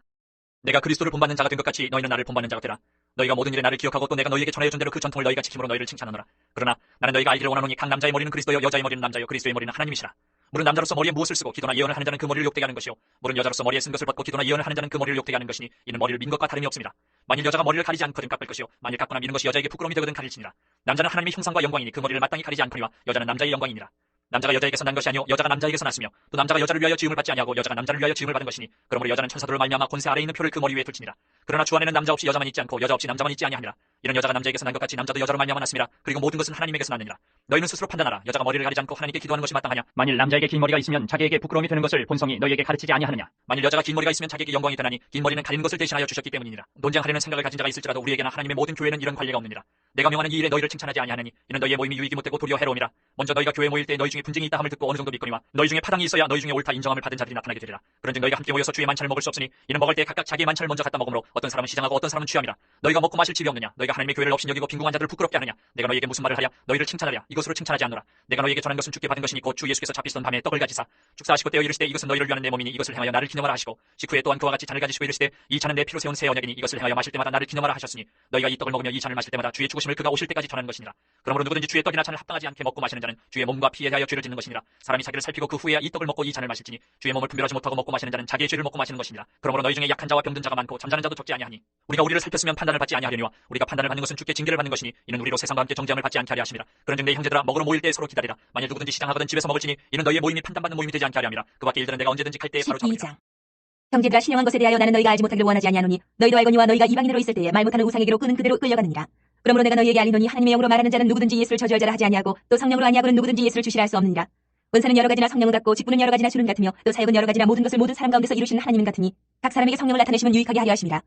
내가 그리스도를 본받는 자가 된 것 같이 너희는 나를 본받는 자가 되라. 너희가 모든 일에 나를 기억하고 또 내가 너희에게 전하여준 대로 그 전통을 너희가 지킴으로 너희를 칭찬하노라. 그러나 나는 너희가 알기를 원하노니 각 남자의 머리는 그리스도요 여자의 머리는 남자요 그리스도의 머리는 하나님이시라. 물은 남자로서 머리에 무엇을 쓰고 기도나 예언을 하는 자는 그 머리를 욕되게 하는 것이요 물은 여자로서 머리에 쓴 것을 벗고 기도나 예언을 하는 자는 그 머리를 욕되게 하는 것이니 이는 머리를 민 것과 다름이 없습니다. 만일 여자가 머리를 가리지 않거든 깎을 것이요 만일 깎거나 미는 것이 여자에게 부끄러움이 되거든 가릴지니라. 남자는 하나님의 형상과 영광이니 그 머리를 마땅히 가리지 않거니와 여자는 남자의 영광이니라. 남자가 여자에게서 난 것이 아니요 여자가 남자에게서 났으며 또 남자가 여자를 위하여 지음을 받지 아니하고 여자가 남자를 위하여 지음을 받은 것이니 그러므로 여자는 천사들을 말미암아 권세 아래에 있는 표를 그 머리 위에 둘지니라. 그러나 주 안에는 남자 없이 여자만 있지 않고 여자 없이 남자만 있지 아니함이라. 이런 여자가 남자에게서 난 것 같이 남자도 여자로 말미암아 났음이라. 그리고 모든 것은 하나님에게서 났느니라. 너희는 스스로 판단하라. 여자가 머리를 가리지 않고 하나님께 기도하는 것이 마땅하냐. 만일 남자에게 긴 머리가 있으면 자기에게 부끄러움이 되는 것을 본성이 너희에게 가르치지 아니하느냐. 만일 여자가 긴 머리가 있으면 자기에게 영광이 되나니 긴 머리는 가리는 것을 대신하여 주셨기 때문이니라. 논쟁하려는 생각을 가진 자가 있을지라도 우리에게나 하나님의 모든 교회는 이런 관례가 없느니라. 내가 명하는 이 일에 너희를 칭찬하지 아니하느니 이는 너희의 모임이 유익이 못되고 도리어 해로움이라. 먼저 너희가 교회 모일 때 너희 중에 분쟁이 있다 함을 듣고 어느 정도 믿거니와 너희 중에 파당이 있어야 너희 중에 옳다 인정함을 받은 자들이 나타나게 되리라. 그런즉 너희가 함께 모여서 주의 만찬을 먹을 수 없으니 이는 먹을 때 각각 자기의 만찬을 먼저 갖다 먹으므로 어떤 사람은 시장하고 어떤 사람은 취함이라. 너희가 먹고 마실 집이 없느냐. 너희가 하나님의 교회를 없인 여기고 빈궁한 자들을 부끄럽게 하느냐. 내가 너희에게 무슨 말을 하랴. 너희를 칭찬하랴. 이것으로 칭찬하지 않노라. 내가 너희에게 전한 것은 주께 받은 것이니 곧 주 예수께서 잡히시던 밤에 떡을 가지사 축사하시고 떼어 이르시되 이것은 너희를 위하는 내 몸이니 이것을 행하여 나를 기념하라 하시고 식후에 또한 그와 같이 잔을 가지시고 이르시되 이 잔은 내 피로 세운 새 언약이니 이것을 행하여 마실 때마다 나를 기념하라 하셨으니 너희가 이 떡을 먹으며 이 잔을 마실 때마다 주의 죽으심을 그가 오실 때까지 전하는 것이니라. 그러므로 누구든지 주의 떡이나 잔을 합당하지 않게 먹고 마시는 자는 주의 몸과 피에 대하여 죄를 짓는 것이니라. 사람이 자기를 살피고 그 후에야 이 떡을 먹고 이 잔을 마실지니 주의 몸을 분별하지 못하고 먹고 마시는 자는 자기의 죄를 먹고 마시는 것이니라. 그러므로 너희 중에 약한 자와 병든 자가 많고 잠자는 자도 적지 아니하니 우리가 우리를 살폈으면 판단을 받지 아니하려니와 우리가 판단을 받는 것은 주께 징계를 받는 것이니 이는 우리로 세상과 함께 정죄함을 받지 않게 하려 하심이라. 그런즉 내 형제들아 먹으러 모일 때 서로 기다리라. 만일 누구든지 시장하거든 집에서 먹을지니 이는 너희의 모임이 판단받는 모임이 되지 않게 하려 함이라. 그 밖의 일들은 내가 언제든지 갈 때에 바로 정하리라. 12장. 형제들아, 신령한 것에 대하여 나는 너희가 알지 못하기를 원하지 아니하노니 너희도 알거니와 너희가 이방인으로 있을 때에 말 못하는 우상에게로 끄는 그대로 끌려가느니라. 그러므로 내가 너희에게 알리노니 하나님의 영으로 말하는 자는 누구든지 예수를 저주할 자라 하지 아니하고 또 성령으로 아니하고는 누구든지 예수를 주시라 할 수 없느니라. 은사는 여러 가지나 성령은 같고 직분은 여러 가지나 주는 같으며 또 사역은 여러 가지나 모든 것을 모든 사람 가운데서 이루시는 하나님은 같으니 각 사람에게 성령을 나타내시면 유익하게 하려 하심이라.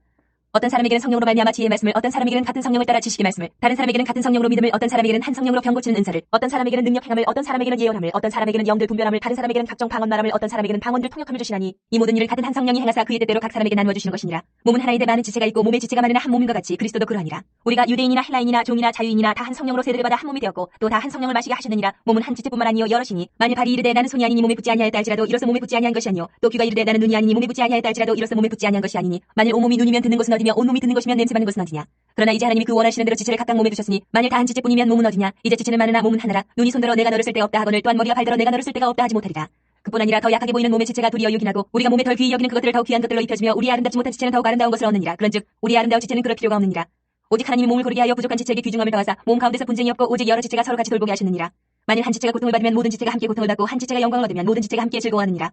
어떤 사람에게는 성령으로 말미암아 지혜의 말씀을, 어떤 사람에게는 같은 성령을 따라 지식의 말씀을, 다른 사람에게는 같은 성령으로 믿음을, 어떤 사람에게는 한 성령으로 병 고치는 은사를, 어떤 사람에게는 능력 행함을, 어떤 사람에게는 예언함을, 어떤 사람에게는 영들 분별함을, 다른 사람에게는 각종 방언 말함을, 어떤 사람에게는 방언들 통역함을 주시나니 이 모든 일을 같은 한 성령이 행하사 그의 뜻대로 각 사람에게 나누어 주시는 것이니라. 몸은 하나인데 많은 지체가 있고 몸의 지체가 많으나 한 몸인 것 같이 그리스도도 그러하니라. 우리가 유대인이나 헬라인이나 종이나 자유인이나 다 한 성령으로 세례를 받아 한 몸이 되었고 또 다 한 성령을 마시게 하셨느니라. 몸은 한 지체뿐만 아니요 여럿이니 만일 발이 이르되 나는 손이 아니니 몸에 붙지 아니하였다 할지라도 이로써 몸에 붙지 아니한 것이 아니요 또 귀가 이르되 나는 눈이 아니니 몸에 붙지 아니하였다 할지라도 이로써 몸에 붙지 아니한 것이 아니니 만일 온몸이 눈이면 듣는 것은 어디며 온몸이 듣는 것이면 냄새 맡는 것은 어디냐. 그러나 이제 하나님이 그 원하시는 대로 지체를 각각 몸에 두셨으니 만일 다 한 지체뿐이면 몸은 어디냐. 이제 지체는 많으나 몸은 하나라. 눈이 손들어 내가 너를 쓸 데가 없다 하거늘 또한 머리가 발들어 내가 너를 쓸 데가 없다 하지 못하리라. 그뿐 아니라 더 약하게 보이는 몸의 지체가 도리어 유기나고 우리가 몸에 덜 귀히 여기는 그것들을 더 귀한 것들로 입혀주며 우리 아름답지 못한 지체는 더욱 아름다운 것을 얻느니라. 그런즉 우리 아름다운 지체는 그럴 필요가 없느니라. 오직 하나님이 몸을 고르게 하여 부족한 지체에게 귀중함을 더하사 몸 가운데서 분쟁이 없고 오직 여러 지체가 서로 같이 돌보게 하셨느니라. 만일 한 지체가 고통을 받으면 모든 지체가 함께 고통을 받고 한 지체가 영광을 얻으면 모든 지체가 함께 즐거워하느니라.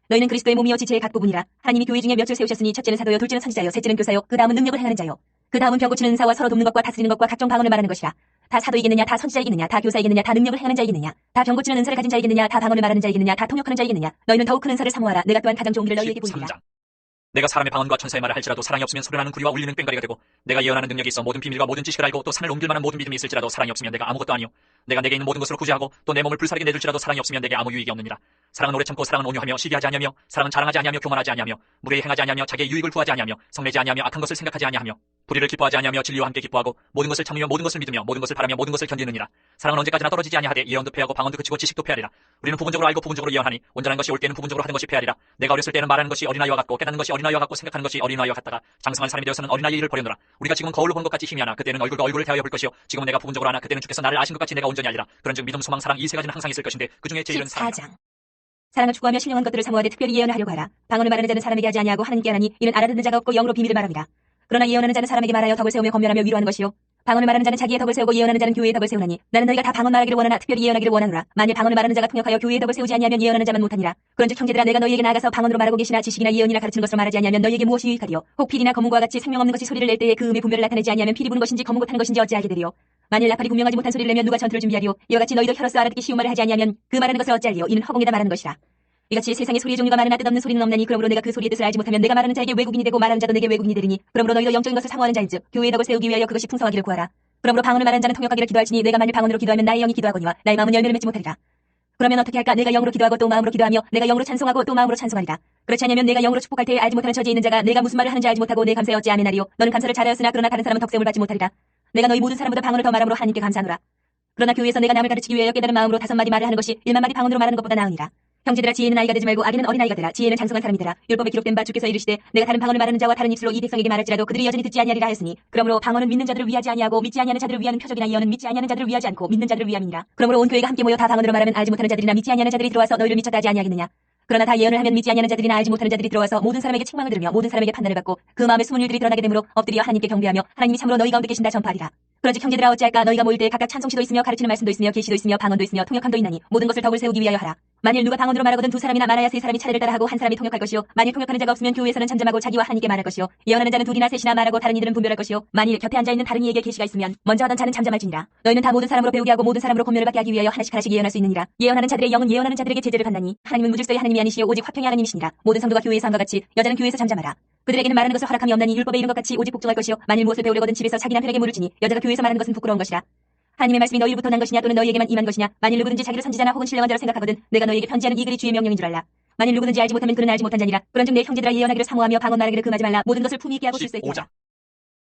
너희는 그리스도의 몸이요 지체의 각 부분이라. 하나님이 교회 중에 몇을 세우셨으니 첫째는 사도요 둘째는 선지자요 셋째는 교사요 그 다음은 능력을 행하는 자요 그 다음은 병 고치는 은사와 서로 돕는 것과 다스리는 것과 각종 방언을 말하는 것이라. 다 사도이겠느냐 다 선지자이겠느냐 다 교사이겠느냐 다 능력을 행하는 자이겠느냐 다 병 고치는 은사를 가진 자이겠느냐 다 방언을 말하는 자이겠느냐 다 통역하는 자이겠느냐. 너희는 더욱 큰 은사를 사모하라. 내가 또한 가장 좋은 길을 너희에게 보이리라. 13장. 내가 사람의 방언과 천사의 말을 할지라도 사랑이 없으면 소리나는 구리와 울리는 꽹과리가 되고 내가 예언하는 능력이 있어 모든 비밀과 모든 지식을 알고 또 산을 옮길 만한 모든 믿음이 있을지라도 사랑이 없으면 내가 아무것도 아니요 내가 내게 있는 모든 것으로 구제하고 또 내 몸을 불사르게 내줄지라도 사랑이 없으면 내게 아무 유익이 없느니라. 사랑은 오래 참고 사랑은 온유하며 시기하지 아니하며 사랑은 자랑하지 아니하며 교만하지 아니하며 무례히 행하지 아니하며 자기의 유익을 구하지 아니하며 성내지 아니하며 악한 것을 생각하지 아니하며 불의를 기뻐하지 아니하며 진리와 함께 기뻐하고 모든 것을 참으며 모든 것을 믿으며 모든 것을 바라며 모든 것을 견디느니라. 사랑은 언제까지나 떨어지지 아니하되 예언도 패하고 방언도 그치고 지식도 패하리라. 우리는 부분적으로 알고 부분적으로 예언하니 온전한 것이 올 때는 부분적으로 하는 것이 패하리라. 내가 어렸을 때는 말하는 것이 어린아이와 같고 깨닫는 것이 어린아이와 같고 생각하는 것이 어린아이와 같다가 장성한 사람이 되어서는 어린아이의 일을 버려노라. 우리가 지금은 거울로 본 것 같이 힘이 하나 그때는 얼굴과 얼굴을 대하여 볼 것이요 지금은 내가 부분적으로 하나 그때는 주께서 나를 아신 것 같이 내가 온전히 알리라. 그런즉 믿음 소망 사랑 이 세 가지는 항상 있을 것인데 그 중에 제일은 사랑이라. 14장. 사랑을 추구하며 신령한 것들을 사모하되 특별히 예언을 하려고 하라. 방언을 말하는 자는 사람에게 하지 아니하고 하나님께 하나니 이는 알아듣는 자가 없고 영으로 비밀을 말합니다. 그러나 예언하는 자는 사람에게 말하여 덕을 세우며 권면하며 위로하는 것이요 방언을 말하는 자는 자기의 덕을 세우고 예언하는 자는 교회의 덕을 세우나니 나는 너희가 다 방언 말하기를 원하나 특별히 예언하기를 원하노라. 만일 방언을 말하는 자가 통역하여 교회의 덕을 세우지 아니하면 예언하는 자만 못하니라. 그런즉 형제들아 내가 너희에게 나아가서 방언으로 말하고 계시나 지식이나 예언이나 가르치는 것으로 말하지 아니하면 너희에게 무엇이 유익하리요. 혹 피리나 검은과 같이 생명 없는 것이 소리를 낼 때에 그 음의 분별을 나타내지 아니하면 피리 부는 것인지 검은 것하는 것인지 어찌 알게 되리요. 만일 나팔이 분명하지 못한 소리를 내면 누가 전투를 준비하리요. 이와 같이 너희도 혀로서 알아듣기 쉬운 말을 하지 아니하면 그 말하는 것을 어찌 알리요. 이는 허공에다 말하는 것이라. 이같이 세상에 소리의 종류가 많으나 뜻없는 소리는 없나니 그러므로 내가 그 소리의 뜻을 알지 못하면 내가 말하는 자에게 외국인이 되고 말하는 자도 내게 외국인이 되리니 그러므로 너희도 영적인 것을 사모하는 자인즉 교회의 덕을 세우기 위하여 그것이 풍성하기를 구하라. 그러므로 방언을 말하는 자는 통역하기를 기도할지니 내가 만일 방언으로 기도하면 나의 영이 기도하거니와 나의 마음은 열매를 맺지 못하리라. 그러면 어떻게 할까? 내가 영으로 기도하고 또 마음으로 기도하며 내가 영으로 찬송하고 또 마음으로 찬송하리라. 그렇지 않으면 내가 영으로 축복할 때에 알지 못하는 처지에 있는 자가 내가 무슨 말을 하는지 알지 못하고 내 감사에 어찌 아멘하리요. 너는 감사를 잘하였으나 그러나 다른 사람은 덕세움을 받지 못하리라. 내가 너희 모든 사람보다 방언을 더 말함으로 하나님께 감사하노라. 그러나 교회에서 내가 남을 가르치기 위하여 깨달은 마음으로 5마디 말을 하는 것이 1만마디 방언으로 말하는 것보다 나으니라. 형제들아 지혜는 아이가 되지 말고 아기는 어린아이가 되라. 지혜는 장성한 사람이 되라. 율법에 기록된 바 주께서 이르시되 내가 다른 방언을 말하는 자와 다른 입술로 이 백성에게 말할지라도 그들이 여전히 듣지 아니하리라 하였으니 그러므로 방언은 믿는 자들을 위하지 아니하고 믿지 아니하는 자들을 위하는 표적이나 예언은 믿지 아니하는 자들을 위하지 않고 믿는 자들을 위함이니라. 그러므로 온 교회가 함께 모여 다 방언으로 말하면 알지 못하는 자들이나 믿지 아니하는 자들이 들어와서 너희를 미쳤다 하지 아니하겠느냐. 그러나 다 예언을 하면 믿지 아니하는 자들이나 알지 못하는 자들이 들어와서 모든 사람에게 책망을 들으며 모든 사람에게 판단을 받고 그 마음에 숨은 일들이 드러나게 되므로 엎드려 하나님께 경배하며 하나님이 참으로 너희 가운데 계신다 전파하리라. 그런즉 형제들아 어찌할까. 너희가 모일 때 각각 찬송시도 있으며 가르치는 말씀도 있으며 계시도 있으며 방언도 있으며 통역함도 있나니 모든 것을 덕을 세우기 위하여 하라. 만일 누가 방언으로 말하거든 2사람이나 많아야 3사람이 차례를 따라하고 한 사람이 통역할 것이요 만일 통역하는 자가 없으면 교회에서는 잠잠하고 자기와 하나님께 말할 것이요 예언하는 자는 2이나 3이나 말하고 다른 이들은 분별할 것이요 만일 곁에 앉아있는 다른 이에게 계시가 있으면 먼저 하던 자는 잠잠할지니라. 너희는 다 모든 사람으로 배우게 하고 모든 사람으로 권면을 받게 하기 위하여 하나씩 하나씩 예언할 수 있느니라. 예언하는 자들의 영은 예언하는 자들에게 제재를 받나니 하나님은 무질서의 하나님이 아니시요 오직 화평의 하나님이시니라. 모든 성도가 교회에서 함과 같이 여자는 교회에서 잠잠하라. 그들에게는 말하는 것을 허락함이 없나니 율법에 이른 것 같이 오직 복종할 것이요 만일 무엇을 배우려거든 집에서 자기 남편에게 물을 지니 여자가 교회에서 말하는 것은 부끄러운 것이라. 하나님의 말씀이 너희로부터 난 것이냐 또는 너희에게만 임한 것이냐. 만일 누구든지 자기를 선지자나 혹은 신령한 자로 생각하거든 내가 너희에게 편지하는 이 글이 주의 명령인 줄 알라. 만일 누구든지 알지 못하면 그는 알지 못한 자니라. 그런즉 내 형제들아 예언하기를 사모하며 방언 말하기를 금하지 말라. 모든 것을 품위 있게 하고 질서 있게 하라.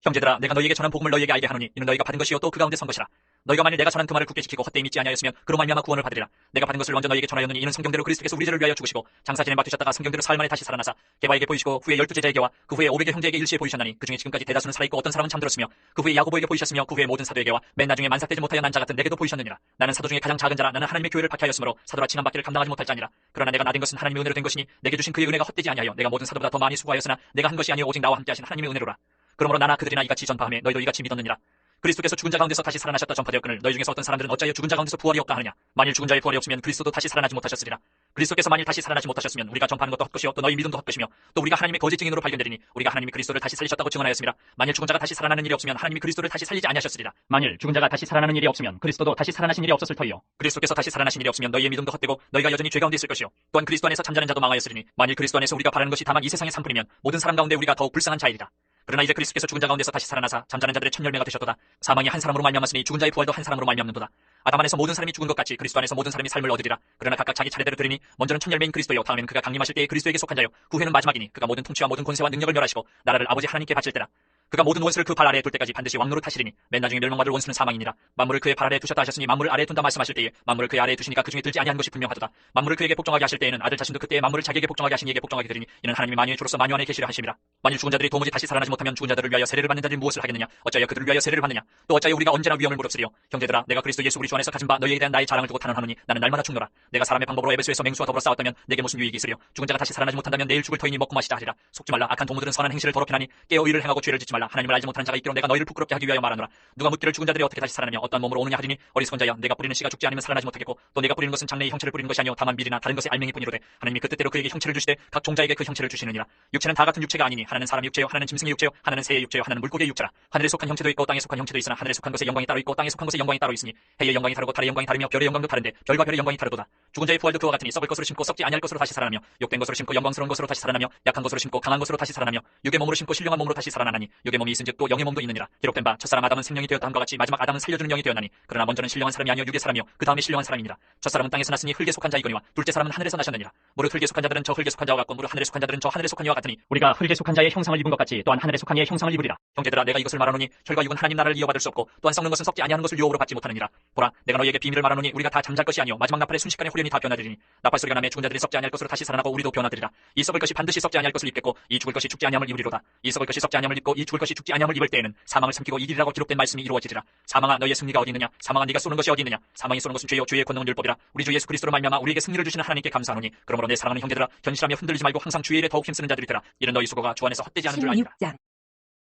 형제들아 내가 너희에게 전한 복음을 너희에게 알게 하노니 이는 너희가 받은 것이요 또 그 가운데 선 것이라. 너희가 만일 내가 전한 그 말을 굳게 지키고 헛되이 믿지 아니하였으면 그로 말미암아 구원을 받으리라. 내가 받은 것을 먼저 너희에게 전하였느니 이는 성경대로 그리스도께서 우리 죄를 위하여 죽으시고 장사진에 맡기셨다가 성경대로 사흘 만에 다시 살아나사 게바에게 보이시고 후에 12제자에게와 그 후에 500여 형제에게 일시에 보이셨나니 그 중에 지금까지 대다수는 살아있고 어떤 사람은 잠들었으며 그 후에 야고보에게 보이셨으며 그 후에 모든 사도에게와 맨 나중에 만삭되지 못하여 난 자 같은 내게도 보이셨느니라. 나는 사도 중에 가장 작은 자라. 나는 하나님의 교회를 박해하였으므로 사도라 칭함 받기를 감당하지 못할 자니라. 그러나 내가 나된 것은 하나님의 은혜로 된 것이니 내게 주신 그의 은혜가 헛되지 아니하여 내가 모든 사도보다 더 많이 수고하였으나 내가 한 것이 아니오 오직 나와 함께 하신 하나님의 은혜로라. 그러므로 나나 그들이나 이같이 전파하며 너희도 이같이 믿었느니라. 그리스도께서 죽은 자 가운데서 다시 살아나셨다 전파되었거늘 너희 중에서 어떤 사람들은 어찌하여 죽은 자 가운데서 부활이 없다 하느냐. 만일 죽은 자의 부활이 없으면 그리스도도 다시 살아나지 못하셨으리라. 그리스도께서 만일 다시 살아나지 못하셨으면 우리가 전파하는 것도 헛것이요 또 너희 믿음도 헛것이며 또 우리가 하나님의 거짓 증인으로 발견되리니 우리가 하나님이 그리스도를 다시 살리셨다고 증언하였습니다. 만일 죽은 자가 다시 살아나는 일이 없으면 하나님이 그리스도를 다시 살리지 아니하셨으리라. 만일 죽은 자가 다시 살아나는 일이 없으면 그리스도도 다시 살아나신 일이 없었을 터이요 그리스도께서 다시 살아나신 일이 없으면 너희의 믿음도 헛되고 너희가 여전히 죄 가운데 있을 것이요 또한 그리스도 안에서 잠자는 자도 망하였으리니 만일 그리스도 안에서 우리가 바라는 것이 다만 이 세상의 상품이면 모든 사람 가운데 우리가 더욱 불쌍한 자이리라. 그러나 이제 그리스도께서 죽은 자 가운데서 다시 살아나사 잠자는 자들의 첫 열매가 되셨도다. 사망이 한 사람으로 말미암았으니 죽은 자의 부활도 한 사람으로 말미암는도다. 아담 안에서 모든 사람이 죽은 것 같이 그리스도 안에서 모든 사람이 삶을 얻으리라. 그러나 각각 자기 차례대로 들으니 먼저는 첫 열매인 그리스도요 다음에는 그가 강림하실 때에 그리스도에게 속한 자요 후회는 마지막이니 그가 모든 통치와 모든 권세와 능력을 멸하시고 나라를 아버지 하나님께 바칠 때라. 그가 모든 원수를 그 발 아래에 둘 때까지 반드시 왕노릇 하시리니 맨 나중에 멸망받을 원수는 사망이니라. 만물을 그의 발 아래에 두셨다 하셨으니 만물을 아래에 둔다 말씀하실 때에 만물을 그의 아래에 두시니까 그 중에 들지 아니한 것이 분명하도다. 만물을 그에게 복종하게 하실 때에는 아들 자신도 그때에 만물을 자기에게 복종하게 하신 이에게 복종하게 되리니 이는 하나님이 만유의 주로서 만유 안에 계시려 하심이라. 만일 죽은 자들이 도무지 다시 살아나지 못하면 죽은 자들을 위하여 세례를 받는 자들이 무엇을 하겠느냐? 어찌하여 그들을 위하여 세례를 받느냐? 또 어찌하여 우리가 언제나 위험을 무릅쓰리요? 형제들아, 내가 그리스도 예수 우리 주 안에서 가진 바 너희에 대한 나의 자랑을 두고 탄원하노니 나는 날마다 죽노라. 내가 사람의 방법으로 에베소에서 맹수와 더불어 싸웠다면 내게 무슨 유익이 있으리요? 죽은 자가 다시 살아나지 못한다면 내일 죽을 터이니 먹고 마시자 하리라. 속지 말라. 악한 도무들은 선한 행실을 더럽히나니 깨어 의를 행하고 죄를 짓지 말라. 하나님을 알지 못하는 자가 있기로 내가 너희를 부끄럽게 하기 위하여 말하노라. 누가 묻기를 죽은 자들이 어떻게 다시 살아나며 어떤 몸으로 오느냐 하리니 어리석은 자여, 내가 뿌리는 씨가 죽지 않으면 살아나지 못하겠고 또 내가 뿌리는 것은 장래의 형체를 뿌리는 것이 아니요 다만 미리나 다른 것의 알맹이뿐이로되 하나님이 그 뜻대로 그에게 형체를 주시되 각 종자에게 그 형체를 주시느니라. 육체는 다 같은 육체가 아니니 하나는 사람 육체요 하나는 짐승의 육체요 하나는 새의 육체요 하나는 물고기의 육체라. 하늘에 속한 형체도 있고 땅에 속한 형체도 있으나 하늘에 속한 것의 영광이 따로 있고 땅에 속한 것의 영광이 따로 있으니 해의 영광이 다르고 달의 영광이 다르며 별의 영광도 다른데 별과 별의 영광이 다르도다. 죽은 자의 부활도 그와 같으니 썩을 것으로 심고 썩지 아니할 것으로 다시 살아나며 욕된 것으로 심고 영광스러운 것으로 다시 살아나며 약한 것으로 심고 강한 것으로 다시 살아나며 육의 몸으로 심고 신령한 몸으로 다시 살아나니 육의 몸이 있은즉 또 영의 몸도 있느니라. 기록된 바 첫사람 아담은 생명이 되었다 함과 같이 마지막 아담은 살려주는 영이 되었나니 그러나 먼저는 신령한 사람이 아니요 육의 사람이요 그 다음에 신령한 사람이니라. 첫사람은 땅에서 났으니 흙에 속한 자이거니와 둘째 사람은 하늘에서 나셨느니라. 무릇 흙에 속한 자들은 저 흙에 속한 자와 같고 무릇 하늘에 속한 자들은 저 하늘에 속한 이와 같으니 우리가 흙에 속한 자의 형상을 입은 것 같이 또한 하늘에 속한 이의 형상을 입으리라. 형제들아, 내가 이것을 말하노니 혈과 육은 하나님 나라를 이어받을 수 없고 또한 썩는 것은 썩지 아니하는 것을 유혹으로 받지 못하느니라. 보라, 내가 너희에게 비밀을 말하노니 우리가 다 잠잘 것이 아니요 마지막 나팔에 순식간에 후련히 다 변화되리니 나팔 소리가 나매 죽은 자들이 썩지 아니할 것으로 다시 살아나고 우리도 변화되리라. 이 썩을 것이 반드시 썩지 아니할 것을 입겠고 이 죽을 것이 죽지 아니함을 입으리로다. 이 썩을 것이 썩지 아니함을 입고 이 죽을 것이 죽지 아니함을 입을 때에는 사망을 삼키고 이기리라고 기록된 말씀이 이루어지리라. 사망아, 너희의 승리가 어디 있느냐? 사망아, 네가 쏘는 것이 어디 있느냐? 사망이 쏘는 것은 죄요 죄의 권능은 율법이라. 우리 주 예수 그리스도로 말미암아 우리에게 승리를 주시는 하나님께 감사하노니 그러므로 내 사랑하는 형제들아, 견실하며 흔들리지 말고 항상 주의 일에 더욱 힘쓰는 자들이 되라. 이는 너희 수고가 주 안에서 헛되지 않은 줄 아니라. 16장.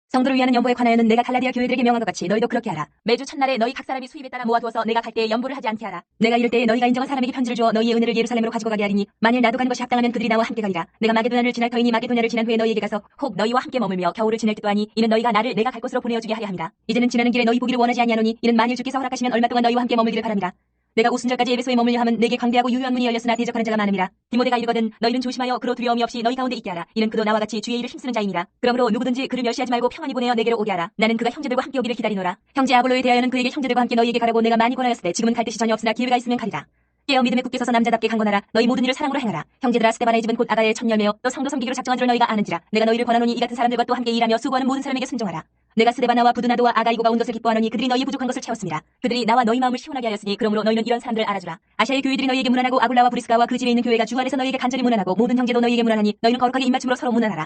성도를 위하는 연보에 관하여는 내가 갈라디아 교회들에게 명한 것 같이 너희도 그렇게 하라. 매주 첫날에 너희 각 사람이 수입에 따라 모아두어서 내가 갈 때에 연보를 하지 않게 하라. 내가 이럴 때에 너희가 인정한 사람에게 편지를 주어 너희의 은혜를 예루살렘으로 가지고 가게 하리니 만일 나도 가는 것이 합당하면 그들이 나와 함께 가리라. 내가 마게도냐를 지날 터이니 마게도냐를 지난 후에 너희에게 가서 혹 너희와 함께 머물며 겨울을 지낼 때도 하니 이는 너희가 나를 내가 갈 곳으로 보내어주게 하려 함이라. 이제는 지나는 길에 너희 보기를 원하지 아니하노니 이는 만일 주께서 허락하시면 얼마 동안 너희와 함께 머물기를 바랍니다. 내가 오순절까지 에베소에 머물려 함은 내게 광대하고 유효한 문이 열렸으나 대적하는 자가 많음이라. 디모데가 이르거든 너희는 조심하여 그로 두려움이 없이 너희 가운데 있게 하라. 이는 그도 나와 같이 주의 일을 힘쓰는 자임이라. 그러므로 누구든지 그를 멸시하지 말고 평안히 보내어 내게로 오게 하라. 나는 그가 형제들과 함께 오기를 기다리노라. 형제 아볼로에 대하여는 그에게 형제들과 함께 너희에게 가라고 내가 많이 권하였을 때 지금은 갈 뜻이 전혀 없으나 기회가 있으면 가리라. 깨어 믿음에 굳게 서서 남자답게 강건하라. 너희 모든 일을 사랑으로 행하라. 형제들아, 스데반의 집은 곧 아가야의 첫 열매요 또 성도 섬기기로 작정한 줄 너희가 아는지라. 내가 너희를 권하노니 이 같은 사람들과 또 함께 일하며 수고하는 모든 사람에게 순종하라. 내가 스데바나와 부드나도와 아가이고가 온 것을 기뻐하노니 그들이 너희의 부족한 것을 채웠습니다. 그들이 나와 너희 마음을 시원하게 하였으니 그러므로 너희는 이런 사람들을 알아주라. 아시아의 교회들이 너희에게 문안하고 아굴라와 브리스가와 그 집에 있는 교회가 주 안에서 너희에게 간절히 문안하고 모든 형제도 너희에게 문안하니 너희는 거룩하게 입맞춤으로 서로 문안하라.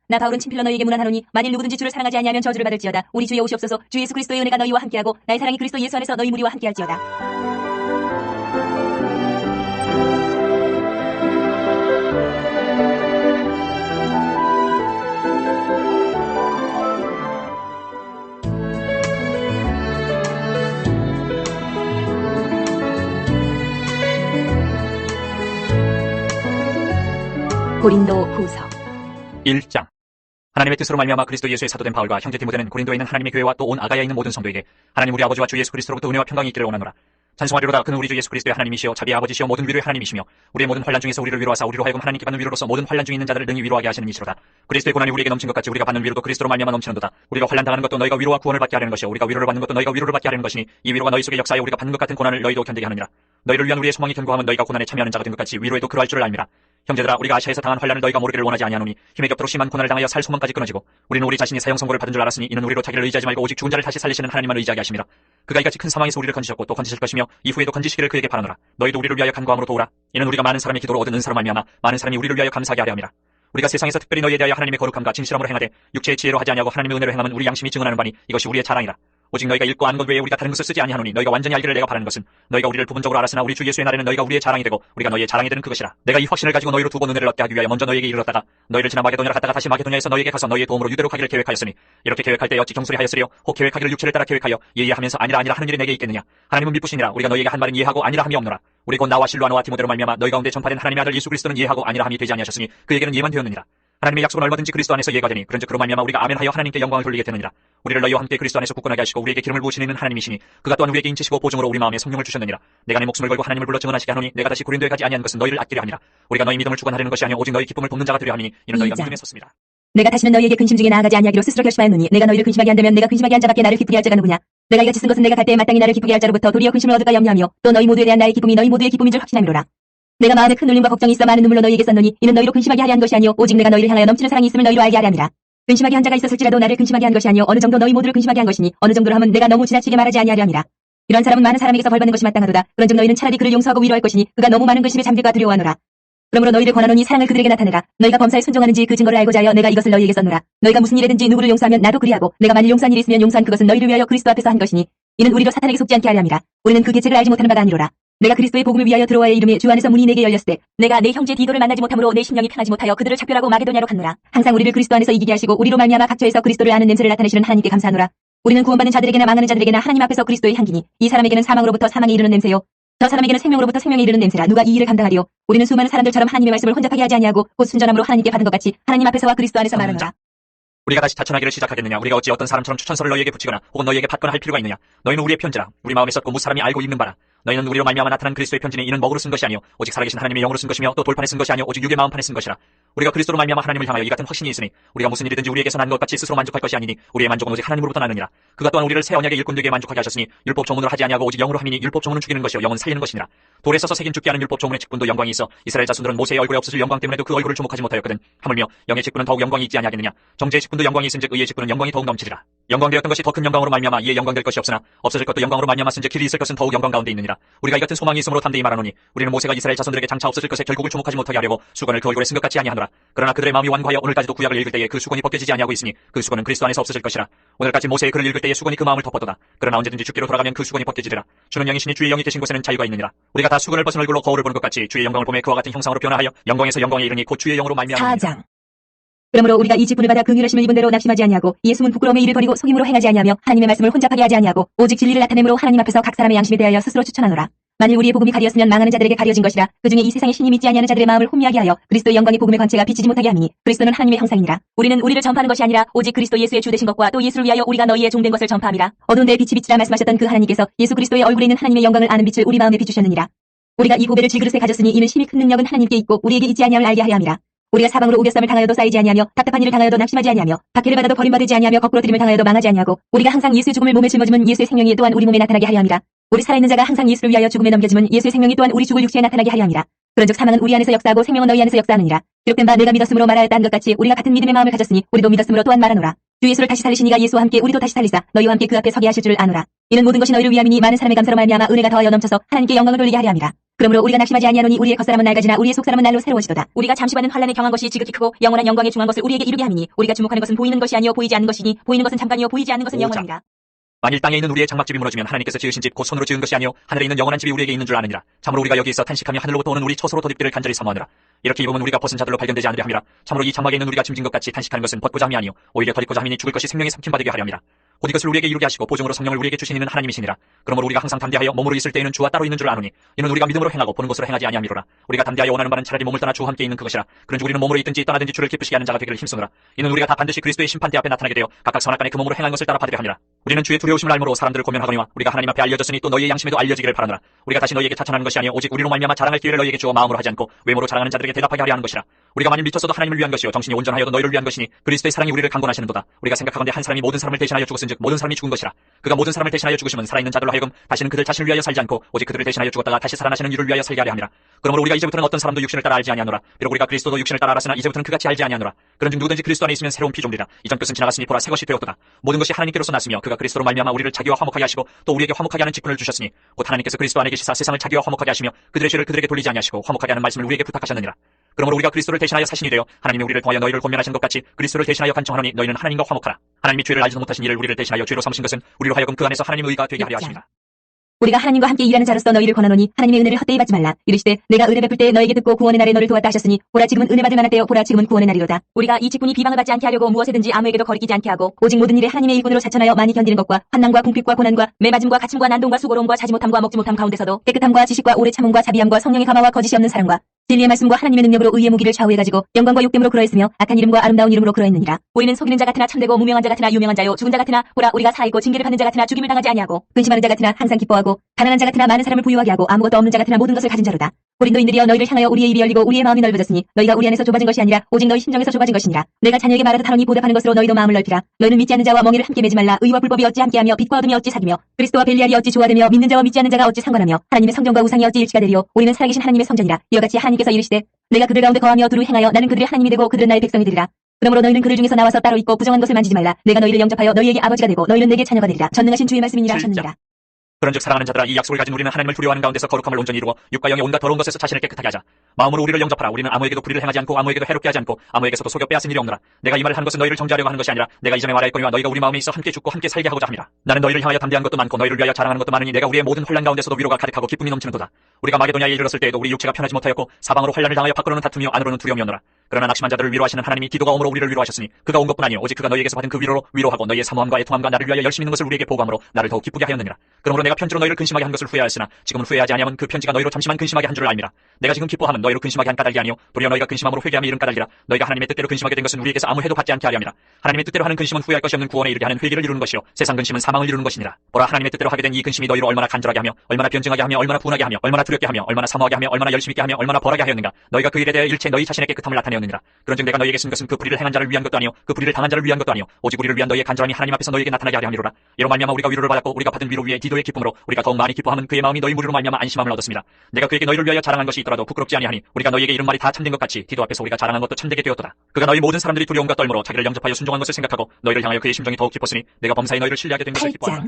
나 바울은 친필로 너희에게 문안하노니 만일 누구든지 주를 사랑하지 아니하면 저주를 받을지어다. 우리 주의 오시옵소서. 주 예수 그리스도의 은혜가 너희와 함께하고 나의 사랑이 그리스도 예수 안에서 너희 무리와 함께할지어다. 고린도 후서 1장. 하나님의 뜻으로 말미암아 그리스도 예수의 사도된 바울과 형제 디모데는 고린도에 있는 하나님의 교회와 또 온 아가야에 있는 모든 성도에게 하나님 우리 아버지와 주 예수 그리스도로부터 은혜와 평강이 있기를 원하노라. 찬송하리로다. 그는 우리 주 예수 그리스도의 하나님이시여 자비의 아버지시여 모든 위로의 하나님이시며 우리의 모든 환난 중에서 우리를 위로하사 우리로 하여금 하나님께 받는 위로로서 모든 환난 중에 있는 자들을 능히 위로하게 하시는 이시로다. 그리스도의 고난이 우리에게 넘친 것 같이 우리가 받는 위로도 그리스도로 말미암아 넘치는도다. 우리가 환난 당하는 것도 너희가 위로와 구원을 받게 하려는 것이요 우리가 위로를 받는 것도 너희가 위로를 받게 하려는 것이니 이 위로가 너희 속에 역사하여 우리가 받는 것 같은 고난을 너희도 견디게 하느니라. 너희를 위한 우리의 소망이 견고함은 너희가 고난에 참여하는 자가 된 것 같이 위로에도 그러할 줄을 알미라. 형제들아, 우리가 아시아에서 당한 환난을 너희가 모르기를 원하지 아니하노니 힘에 겹도록 심한 고난을 당하여 살 소망까지 끊어지고 우리는 우리 자신이 사형 선고를 받은 줄 알았으니 이는 우리로 자기를 의지하지 말고 오직 죽은 자를 다시 살리시는 하나님만 의지하게 하심이라. 그가 이같이 큰 사망에서 우리를 건지셨고 또 건지실 것이며 이후에도 건지시기를 그에게 바라노라. 너희도 우리를 위하여 간구함으로 도우라. 이는 우리가 많은 사람의 기도로 얻은 은사로 말미암아 많은 사람이 우리를 위하여 감사하게 하려 함이라. 우리가 세상에서 특별히 너희에 대하여 하나님의 거룩함과 진실함으로 행하되 육체의 지혜로 하지 아니하고 하나님의 은혜로 행함은 우리 양심이 증언하는 바니 이것이 우리의 자랑이라. 오직 너희가 읽고 아는 것 외에 우리가 다른 것을 쓰지 아니하노니 너희가 완전히 알기를 내가 바라는 것은 너희가 우리를 부분적으로 알았으나 우리 주 예수의 날에는 너희가 우리의 자랑이 되고 우리가 너희의 자랑이 되는 그것이라. 내가 이 확신을 가지고 너희로 두 번 은혜를 얻게 하기 위하여 먼저 너희에게 이르렀다가 너희를 지나 마게도냐로 갔다가 다시 마게도냐에서 너희에게 가서 너희의 도움으로 유대로 가기를 계획하였으니 이렇게 계획할 때 어찌 경솔히 하였으리요? 혹 계획하기를 육체를 따라 계획하여 예의하면서 아니라 하는 일이 내게 있겠느냐? 하나님은 미쁘시니라. 우리가 너희에게 한 말은 이해하고 아니라 함이 없노라. 우리 곧 나와 실로아노와 디모데로 말미암아 너희 가운데 전파된 하나님의 아들 예수 그리스도는 이해하고 아니라 함이 되지 아니하셨으니 그에게는 예만 되었느니라. 하나님의 약속은 얼마든지 그리스도 안에서 예가 되니 그런즉 그로 말미암아 우리가 아멘하여 하나님께 영광을 돌리게 되느니라. 우리를 너희와 함께 그리스도 안에서 굳건하게 하시고 우리에게 기름을 부으시는 하나님이시니 그가 또한 우리에게 인치시고 보증으로 우리 마음에 성령을 주셨느니라. 내가 내 목숨을 걸고 하나님을 불러 증언하시게 하노니 내가 다시 고린도에 가지 아니한 것은 너희를 아끼려 함이라. 우리가 너희 믿음을 주관하려는 것이 아니오 오직 너희 기쁨을 돕는 자가 되려 함이니 이는 너희가 믿음에 섰습니다. 내가 다시는 너희에게 근심 중에 나아가지 아니하기로 스스로 결심하였노니 내가 너희를 근심하게 한다면 내가 근심하게 한 자밖에 나를 기쁘게 할 자가 누구냐? 내가 이같이 쓴 것은 내가 갈 때에 마땅히 나를 기쁘게 할 자로부터 도리어 근심을 얻을까 염려하며 또 너희 모두에 대한 나의 기쁨이 너희 모두의 기쁨인 줄 확신함이로라. 내가 마음에 큰 울림과 걱정이 있어 많은 눈물로 너희에게 썼노니 이는 너희로 근심하게 하려 한 것이 아니오 오직 내가 너희를 향하여 넘치는 사랑이 있음을 너희로 알게 하려 함이라. 근심하게 한 자가 있었을지라도 나를 근심하게 한 것이 아니요 어느 정도 너희 모두를 근심하게 한 것이니 어느 정도로 하면 내가 너무 지나치게 말하지 아니하려 함이라. 이러한 사람은 많은 사람에게서 벌받는 것이 마땅하도다. 그런즉 너희는 차라리 그를 용서하고 위로할 것이니 그가 너무 많은 근심에 잠들까 두려워하노라. 그러므로 너희를 권하노니 사랑을 그들에게 나타내라. 너희가 범사에 순종하는지 그 증거를 알고자 하여 내가 이것을 너희에게 썼노라. 너희가 무슨 일이든지 누구를 용서하면 나도 그리하고 내가 만일 용서한 일이 있으면 용서한 그것은 너희를 위하여 그리스도 앞에서 한 것이니 이는 우리로 사탄에게 속지 않게 하려 함이라. 우리는 그 계책을 알지 못하는 바가 아니로라. 내가 그리스도의 복음을 위하여 드로아의 이름에 주 안에서 문이 내게 열렸을 때 내가 내 형제 디도를 만나지 못함으로 내 심령이 편하지 못하여 그들을 작별하고 마게도냐로 갔노라. 항상 우리를 그리스도 안에서 이기게 하시고 우리로 말미암아 각처에서 그리스도를 아는 냄새를 나타내시는 하나님께 감사하노라. 우리는 구원받는 자들에게나 망하는 자들에게나 하나님 앞에서 그리스도의 향기니 이 사람에게는 사망으로부터 사망에 이르는 냄새요 저 사람에게는 생명으로부터 생명에 이르는 냄새라. 누가 이 일을 감당하리요? 우리는 수많은 사람들처럼 하나님의 말씀을 혼잡하게 하지 아니하고 곧 순전함으로 하나님께 받은 것 같이 하나님 앞에서와 그리스도 안에서 말하노라. 우리가 다시 자천하기를 시작하겠느냐? 우리가 어찌 어떤 사람처럼 추천서를 너희에게 붙이거나 혹은 너희에게 받거나 할 필요가 있느냐? 너희는 우리의 편지라. 우리 마음에 썼고 무사람이 알고 읽는 바라. 너희는 우리로 말미암아 나타난 그리스도의 편지니 이는 먹으로 쓴 것이 아니요 오직 살아계신 하나님의 영으로 쓴 것이며 또 돌판에 쓴 것이 아니요 오직 육의 마음판에 쓴 것이라. 우리가 그리스도로 말미암아 하나님을 향하여 이 같은 확신이 있으니 우리가 무슨 일이든지 우리에게서 난 것 같이 스스로 만족할 것이 아니니 우리의 만족은 오직 하나님으로부터 나느니라. 그가 또한 우리를 새 언약의 일꾼 되게 만족하게 하셨으니 율법 조문으로 하지 아니하고 오직 영으로 함이니 율법 조문은 죽이는 것이요 영은 살리는 것이니라. 돌에 써서 새긴 죽게 하는 율법 조문의 직분도 영광이 있어 이스라엘 자손들은 모세의 얼굴에 없으실 영광 때문에도 그 얼굴을 주목하지 못하였거든. 하물며 영의 직분은 더욱 영광이 있지 아니하겠느냐? 정죄의 직분도 영광이 있은즉 의의 직분은 영광이 더욱 넘치리라. 영광되었던 것이 더 큰 영광으로 말미암아 이에 영광될 것이 없으나 없어질 것도 영광으로 말미암아 쓴즉 길이 있을 것은 더욱 영광 가운데 있느니라. 우리가 이 같은 소망이 있으므로 담대히 말하노니 우리는 모세가 이스라엘 자손들에게 장차 없어질 것에 결국을 주목하지 못하게 하려고 수건을 그 얼굴에 쓴 것 같이 아니하노라. 그러나 그들의 마음이 완고하여 오늘까지도 구약을 읽을 때에 그 수건이 벗겨지지 아니하고 있으니 그 수건은 그리스도 안에서 없어질 것이라. 오늘까지 모세의 글을 읽을 때에 수건이 그 마음을 덮었도다. 그러나 언제든지 주께로 돌아가면 그 수건이 벗겨지리라. 주는 영이시니 주의 영이 계신 곳에는 자유가 있느니라. 우리가 다 수건을 벗은 얼굴로 거울을 보는 것 같이 주의 영광을 보매 그와 같은 형상으로 변화하여 영광에서 영광에 이르니 곧 주의 영으로 말미암아. 4장. 그러므로 우리가 이 직분을 받아 긍휼하심을 입은 대로 낙심하지 아니하고 이에 숨은 부끄러움의 일을 버리고 속임으로 행하지 아니하며 하나님의 말씀을 혼잡하게 하지 아니하고 오직 진리를 나타내므로 하나님 앞에서 각 사람의 양심에 대하여 스스로 추천하노라. 만일 우리의 복음이 가리었으면 망하는 자들에게 가려진 것이라. 그중에 이 세상의 신이 믿지 아니하는 자들의 마음을 혼미하게 하여 그리스도의 영광의 복음의 권체가 비치지 못하게 하미니 그리스도는 하나님의 형상이니라. 우리는 우리를 전파하는 것이 아니라 오직 그리스도 예수의 주 되신 것과 또 예수를 위하여 우리가 너희의 종된 것을 전파함이라. 어두운 데에 빛이 비치라 말씀하셨던 그 하나님께서 예수 그리스도의 얼굴에 있는 하나님의 영광을 아는 빛을 우리 마음에 비추셨느니라. 우리가 이 보배를 질그릇에 가졌으니 이는 심히 큰 능력은 하나님께 있고 우리에게 있지 아니함을 알게 하려 함이라. 우리가 사방으로 우겨쌈을 당하여도 쌓이지 아니하며 답답한 일을 당하여도 낙심하지 아니하며 박해를 받아도 버림받지 아니하며 거꾸로 들임을 당하여도 망하지 아니하고 우리가 항상 예수의 죽음을 몸에 짊어지면 예수의 생명이 또한 우리 몸에 나타나게 하려 함이라. 우리 살아있는 자가 항상 예수를 위하여 죽음에 넘겨지면 예수의 생명이 또한 우리 죽을 육체에 나타나게 하려 함이라. 그런즉 사망은 우리 안에서 역사하고 생명은 너희 안에서 역사하느니라. 기록된 바 내가 믿었으므로 말하였다 한 것 같이 우리가 같은 믿음의 마음을 가졌으니 우리도 믿었으므로 또한 말하노라. 주 예수를 다시 살리신 이가 예수와 함께 우리도 다시 살리사 너희와 함께 그 앞에 서게 하실 줄을 아노라. 이는 모든 것이 너희를 위함이니 많은 사람의 감사로 말미암아 은혜가 더하여 넘쳐서 하나님께 영광을 돌리게 하려 함이라. 그러므로 우리가 낙심하지 아니하노니 우리의 겉사람은 낡아지나 우리의 속사람은 날로 새로워지도다. 우리가 잠시 받는 환난에 경한 것이 지극히 크고 영원한 영광에 중한 것을 우리에게 이루게 함이니 우리가 주목하는 것은 보이는 것이 아니요 보이지 않는 것이니 보이는 것은 잠깐이요 보이지 않는 것은 영원이니라. 만일 땅에 있는 우리의 장막집이 무너지면 하나님께서 지으신 집 곧 손으로 지은 것이 아니요 하늘에 있는 영원한 집이 우리에게 있는 줄 아느니라. 참으로 우리가 여기 있어 탄식하며 하늘로부터 오는 우리 처소로 돋입기를 간절히 사모하느라. 이렇게 입으면 우리가 벗은 자들로 발견되지 않으려 함이라. 참으로 이 장막에 있는 우리가 짐진 것 같이 탄식하는 것은 벗고자 함이 아니요 오히려 더 입고자 함이니 죽을 것이 생명에 삼킴받게 하려 함이라. 곧 이것을 우리에게 이루게 하시고 보증으로 성령을 우리에게 주신 이는 하나님이시니라. 그러므로 우리가 항상 담대하여 몸으로 있을 때에는 주와 따로 있는 줄 아노니 이는 우리가 믿음으로 행하고 보는 것으로 행하지 아니함이로라. 우리가 담대하여 원하는 바는 차라리 몸을 떠나 주와 함께 있는 그것이라. 그런즉 우리는 몸으로 있든지 떠나든지 주를 기쁘시게 하는 자가 되기를 힘쓰노라. 이는 우리가 다 반드시 그리스도의 심판대 앞에 나타나게 되어 각각 선악간에 그 몸으로 행한 것을 따라 받으려 함이라. 우리는 주의 두려우심을 알므로 사람들을 고면하거니와 우리가 하나님 앞에 알려졌으니 또 너희의 양심에도 알려지기를 바라노라. 우리가 다시 너희에게 자천하는 것이 아니요 오직 우리로 말미암아 자랑할 기회를 너희에게 주어 마음으로 하지 않고 외모로 자랑하는 자들에게 대답하게 하려 하는 것이라. 우리가 만일 미쳤어도 하나님을 위한 것이요 정신이 온전하여도 너희를 위한 것이니 그리스도의 사랑이 우리를 강권하시는도다. 우리가 생각하건대 한 사람이 모든 사람을 대신하여 죽었은즉 모든 사람이 죽은 것이라. 그가 모든 사람을 대신하여 죽으심은 살아있는 자들로 하여금 다시는 그들 자신을 위하여 살지 않고 오직 그들을 대신하여 죽었다가 다시 살아나시는 이를 위하여 살게 하려 함이라. 그러므로 우리가 이제부터는 어떤 사람도 육신을 따라 알지 아니하노라. 비록 우리가 그리스도도 육신을 따라 알았으나 이제부터는 그같이 알지 아니하노라. 그런즉 누구든지 그리스도 안에 있으면 새로운 피조물이라. 이전 것은 지나갔으니 보라 새 것이 되었도다. 모든 것이 하나님께로서 났으며 그가 그리스도로 말미암아 우리를 자기와 화목하게 하시고 또 우리에게 화목하게 하는 직분을 주셨으니 곧 하나님께서 그리스도 안에 계시사 세상을 자기와 화목하게 하시며 그들의 죄를 그들에게 돌리지 아니하시고 화목하게 하는 말씀을 우리에게 부탁하셨느니라. 그러므로 우리가 그리스도를 대신하여 사신이 되어 하나님이 우리를 통하여 너희를 권면하신 것 같이 그리스도를 대신하여 간청하노니 너희는 하나님과 화목하라. 하나님이 죄를 알지도 못하신 이를 우리를 대신하여 죄로 삼으신 것은 우리로 하여금 그 안에서 하나님의 의가 되게 하려 하십니다. 우리가 하나님과 함께 일하는 자로서 너희를 권하노니 하나님의 은혜를 헛되이 받지 말라. 이르시되 내가 은혜 베풀 때 너에게 듣고 구원의 날에 너를 도왔다 하셨으니 보라 지금은 은혜 받을 만한 때요 보라 지금은 구원의 날이로다. 우리가 이 직분이 비방을 받지 않게 하려고 무엇에든지 아무에게도 거리끼지 않게 하고 오직 모든 일에 하나님의 일꾼으로 자천하여 많이 견디는 것과 환난과 궁핍과 고난과 매맞음과 갇힘과 난동과 수고로움과 자지 못함과 먹지 못함 가운데서도 깨끗함과 지식과 오래 참음과 자비함과 성령의 감화와 거짓이 없는 사랑과 진리의 말씀과 하나님의 능력으로 의의 무기를 좌우해가지고 영광과 욕됨으로 그러했으며 악한 이름과 아름다운 이름으로 그러했느니라. 우리는 속이는 자 같으나 참되고 무명한 자 같으나 유명한 자요 죽은 자 같으나 보라 우리가 살아있고 징계를 받는 자 같으나 죽임을 당하지 아니하고 근심하는 자 같으나 항상 기뻐하고 가난한 자 같으나 많은 사람을 부유하게 하고 아무것도 없는 자 같으나 모든 것을 가진 자로다. 고린도인들이여 너희를 향하여 우리의 입이 열리고 우리의 마음이 넓어졌으니 너희가 우리 안에서 좁아진 것이 아니라 오직 너희 심정에서 좁아진 것이니라. 내가 자녀에게 말하듯 하노니 보답하는 것으로 너희도 마음을 넓히라. 너희는 믿지 않는 자와 멍에를 함께 매지 말라. 의와 불법이 어찌 함께하며 빛과 어둠이 어찌 사귀며 그리스도와 벨리알이 어찌 조화되며 믿는 자와 믿지 않는 자가 어찌 상관하며 하나님의 성전과 우상이 어찌 일치가 되리요. 우리는 살아계신 하나님의 성전이라. 이와 같이 하나님께서 이르시되 내가 그들 가운데 거하며 두루 행하여 나는 그들의 하나님이 되고 그들은 나의 백성이 되리라. 그러므로 너희는 그들 중에서 나와서 따로 있고 부정한 것을 만지지 말라. 내가 너희를 영접하여 너희에게 아버지가 되고 너희는 내게 자녀가 되리라. 전능하신 주의 말씀이니라 하셨느니라. 그런즉 사랑하는 자들아, 이 약속을 가진 우리는 하나님을 두려워하는 가운데서 거룩함을 온전히 이루어 육과 영의 온갖 더러운 것에서 자신을 깨끗하게 하자. 마음으로 우리를 영접하라. 우리는 아무에게도 불의를 행하지 않고 아무에게도 해롭게 하지 않고 아무에게서도 속여 빼앗은 일이 없노라. 내가 이 말을 하는 것은 너희를 정죄하려고 하는 것이 아니라 내가 이전에 말하였거니와 너희가 우리 마음에 있어 함께 죽고 함께 살게 하고자 함이라. 나는 너희를 향하여 담대한 것도 많고 너희를 위하여 자랑하는 것도 많으니 내가 우리의 모든 환난 가운데서도 위로가 가득하고 기쁨이 넘치는도다. 우리가 마게도냐에 이르렀을 때에도 우리 육체가 편하지 못하였고 사방으로 환난을 당하여 밖으로는 다툼이요 안으로는 두려움이었노라. 그러나 낙심한 자들을 위로하시는 하나님이 기도가 오므로 우리를 위로하셨으니 그가 온 것뿐 아니요 오직 그가 너희에게서 받은 그 위로로 위로하고 너희의 사모함과 애통함과 나를 위하여 열심히 있는 것을 우리에게 보고함으로 나를 더욱 기쁘게 하였느니라. 그러므로 내가 편지로 너희를 근심하게 한 것을 후회하였으나 지금은 후회하지 아니하면 그 편지가 너희로 잠시만 근심하게 한 줄을 알미라. 내가 지금 기뻐함은 너희로 근심하게 한 까닭이 아니요 도리어 너희가 근심함으로 회개함이 이른 까닭이라. 너희가 하나님의 뜻대로 근심하게 된 것은 우리에게서 아무 해도 받지 않게 하려 함이라. 하나님의 뜻대로 하는 근심은 후회할 것이 없는 구원에 이르게 하는 회개를 이루는 것이요 세상 근심은 사망을 이루는 것이니라. 보라, 하나님의 뜻대로 하게 된 이 근심이 너희로 얼마나 간절하게 하며 얼마나 변증하게 하며 얼마나 분하게 하며 얼마나 두렵게 하며 얼마나 사모하게 하며 얼마나 열심히 있게 하며 얼마나 벌하게 하였는가. 너희가 그 일에 대해 일체 너희 자신의 깨끗함을 나타내었느니라. 그런즉 내가 너희에게 쓴 것은 그 불의를 행한 자를 위한 것도 아니요 그 불의를 당한 자를 위한 것도 아니요 오직 우리를 위한 너희의 간절함이 하나님 앞에서 너희에게 나타나게 하려 함이로라. 이로 말미암아 우리가 위로를 받았고 우리가 받은 위로 위에 디도의 기쁨으로 우리가 더욱 많이 기뻐함은 그의 마음이 너희 무리로 말미암아 안심함을 얻었습니다. 내가 그에게 너희를 위하여 자랑한 것이 있더라도 부끄럽지 아니하니 우리가 너희에게 이런 말이 다 참된 것 같이 디도 앞에서 우리가 자랑한 것도 참되게 되었도다. 그가 너희 모든 사람들이 두려움과 떨므로 자기를 영접하여 순종한 것을 생각하고 너희를 향하여 그의 심정이 더욱 기뻤으니 내가 범사에 너희를 신뢰하게 된 것을 기뻐하노라.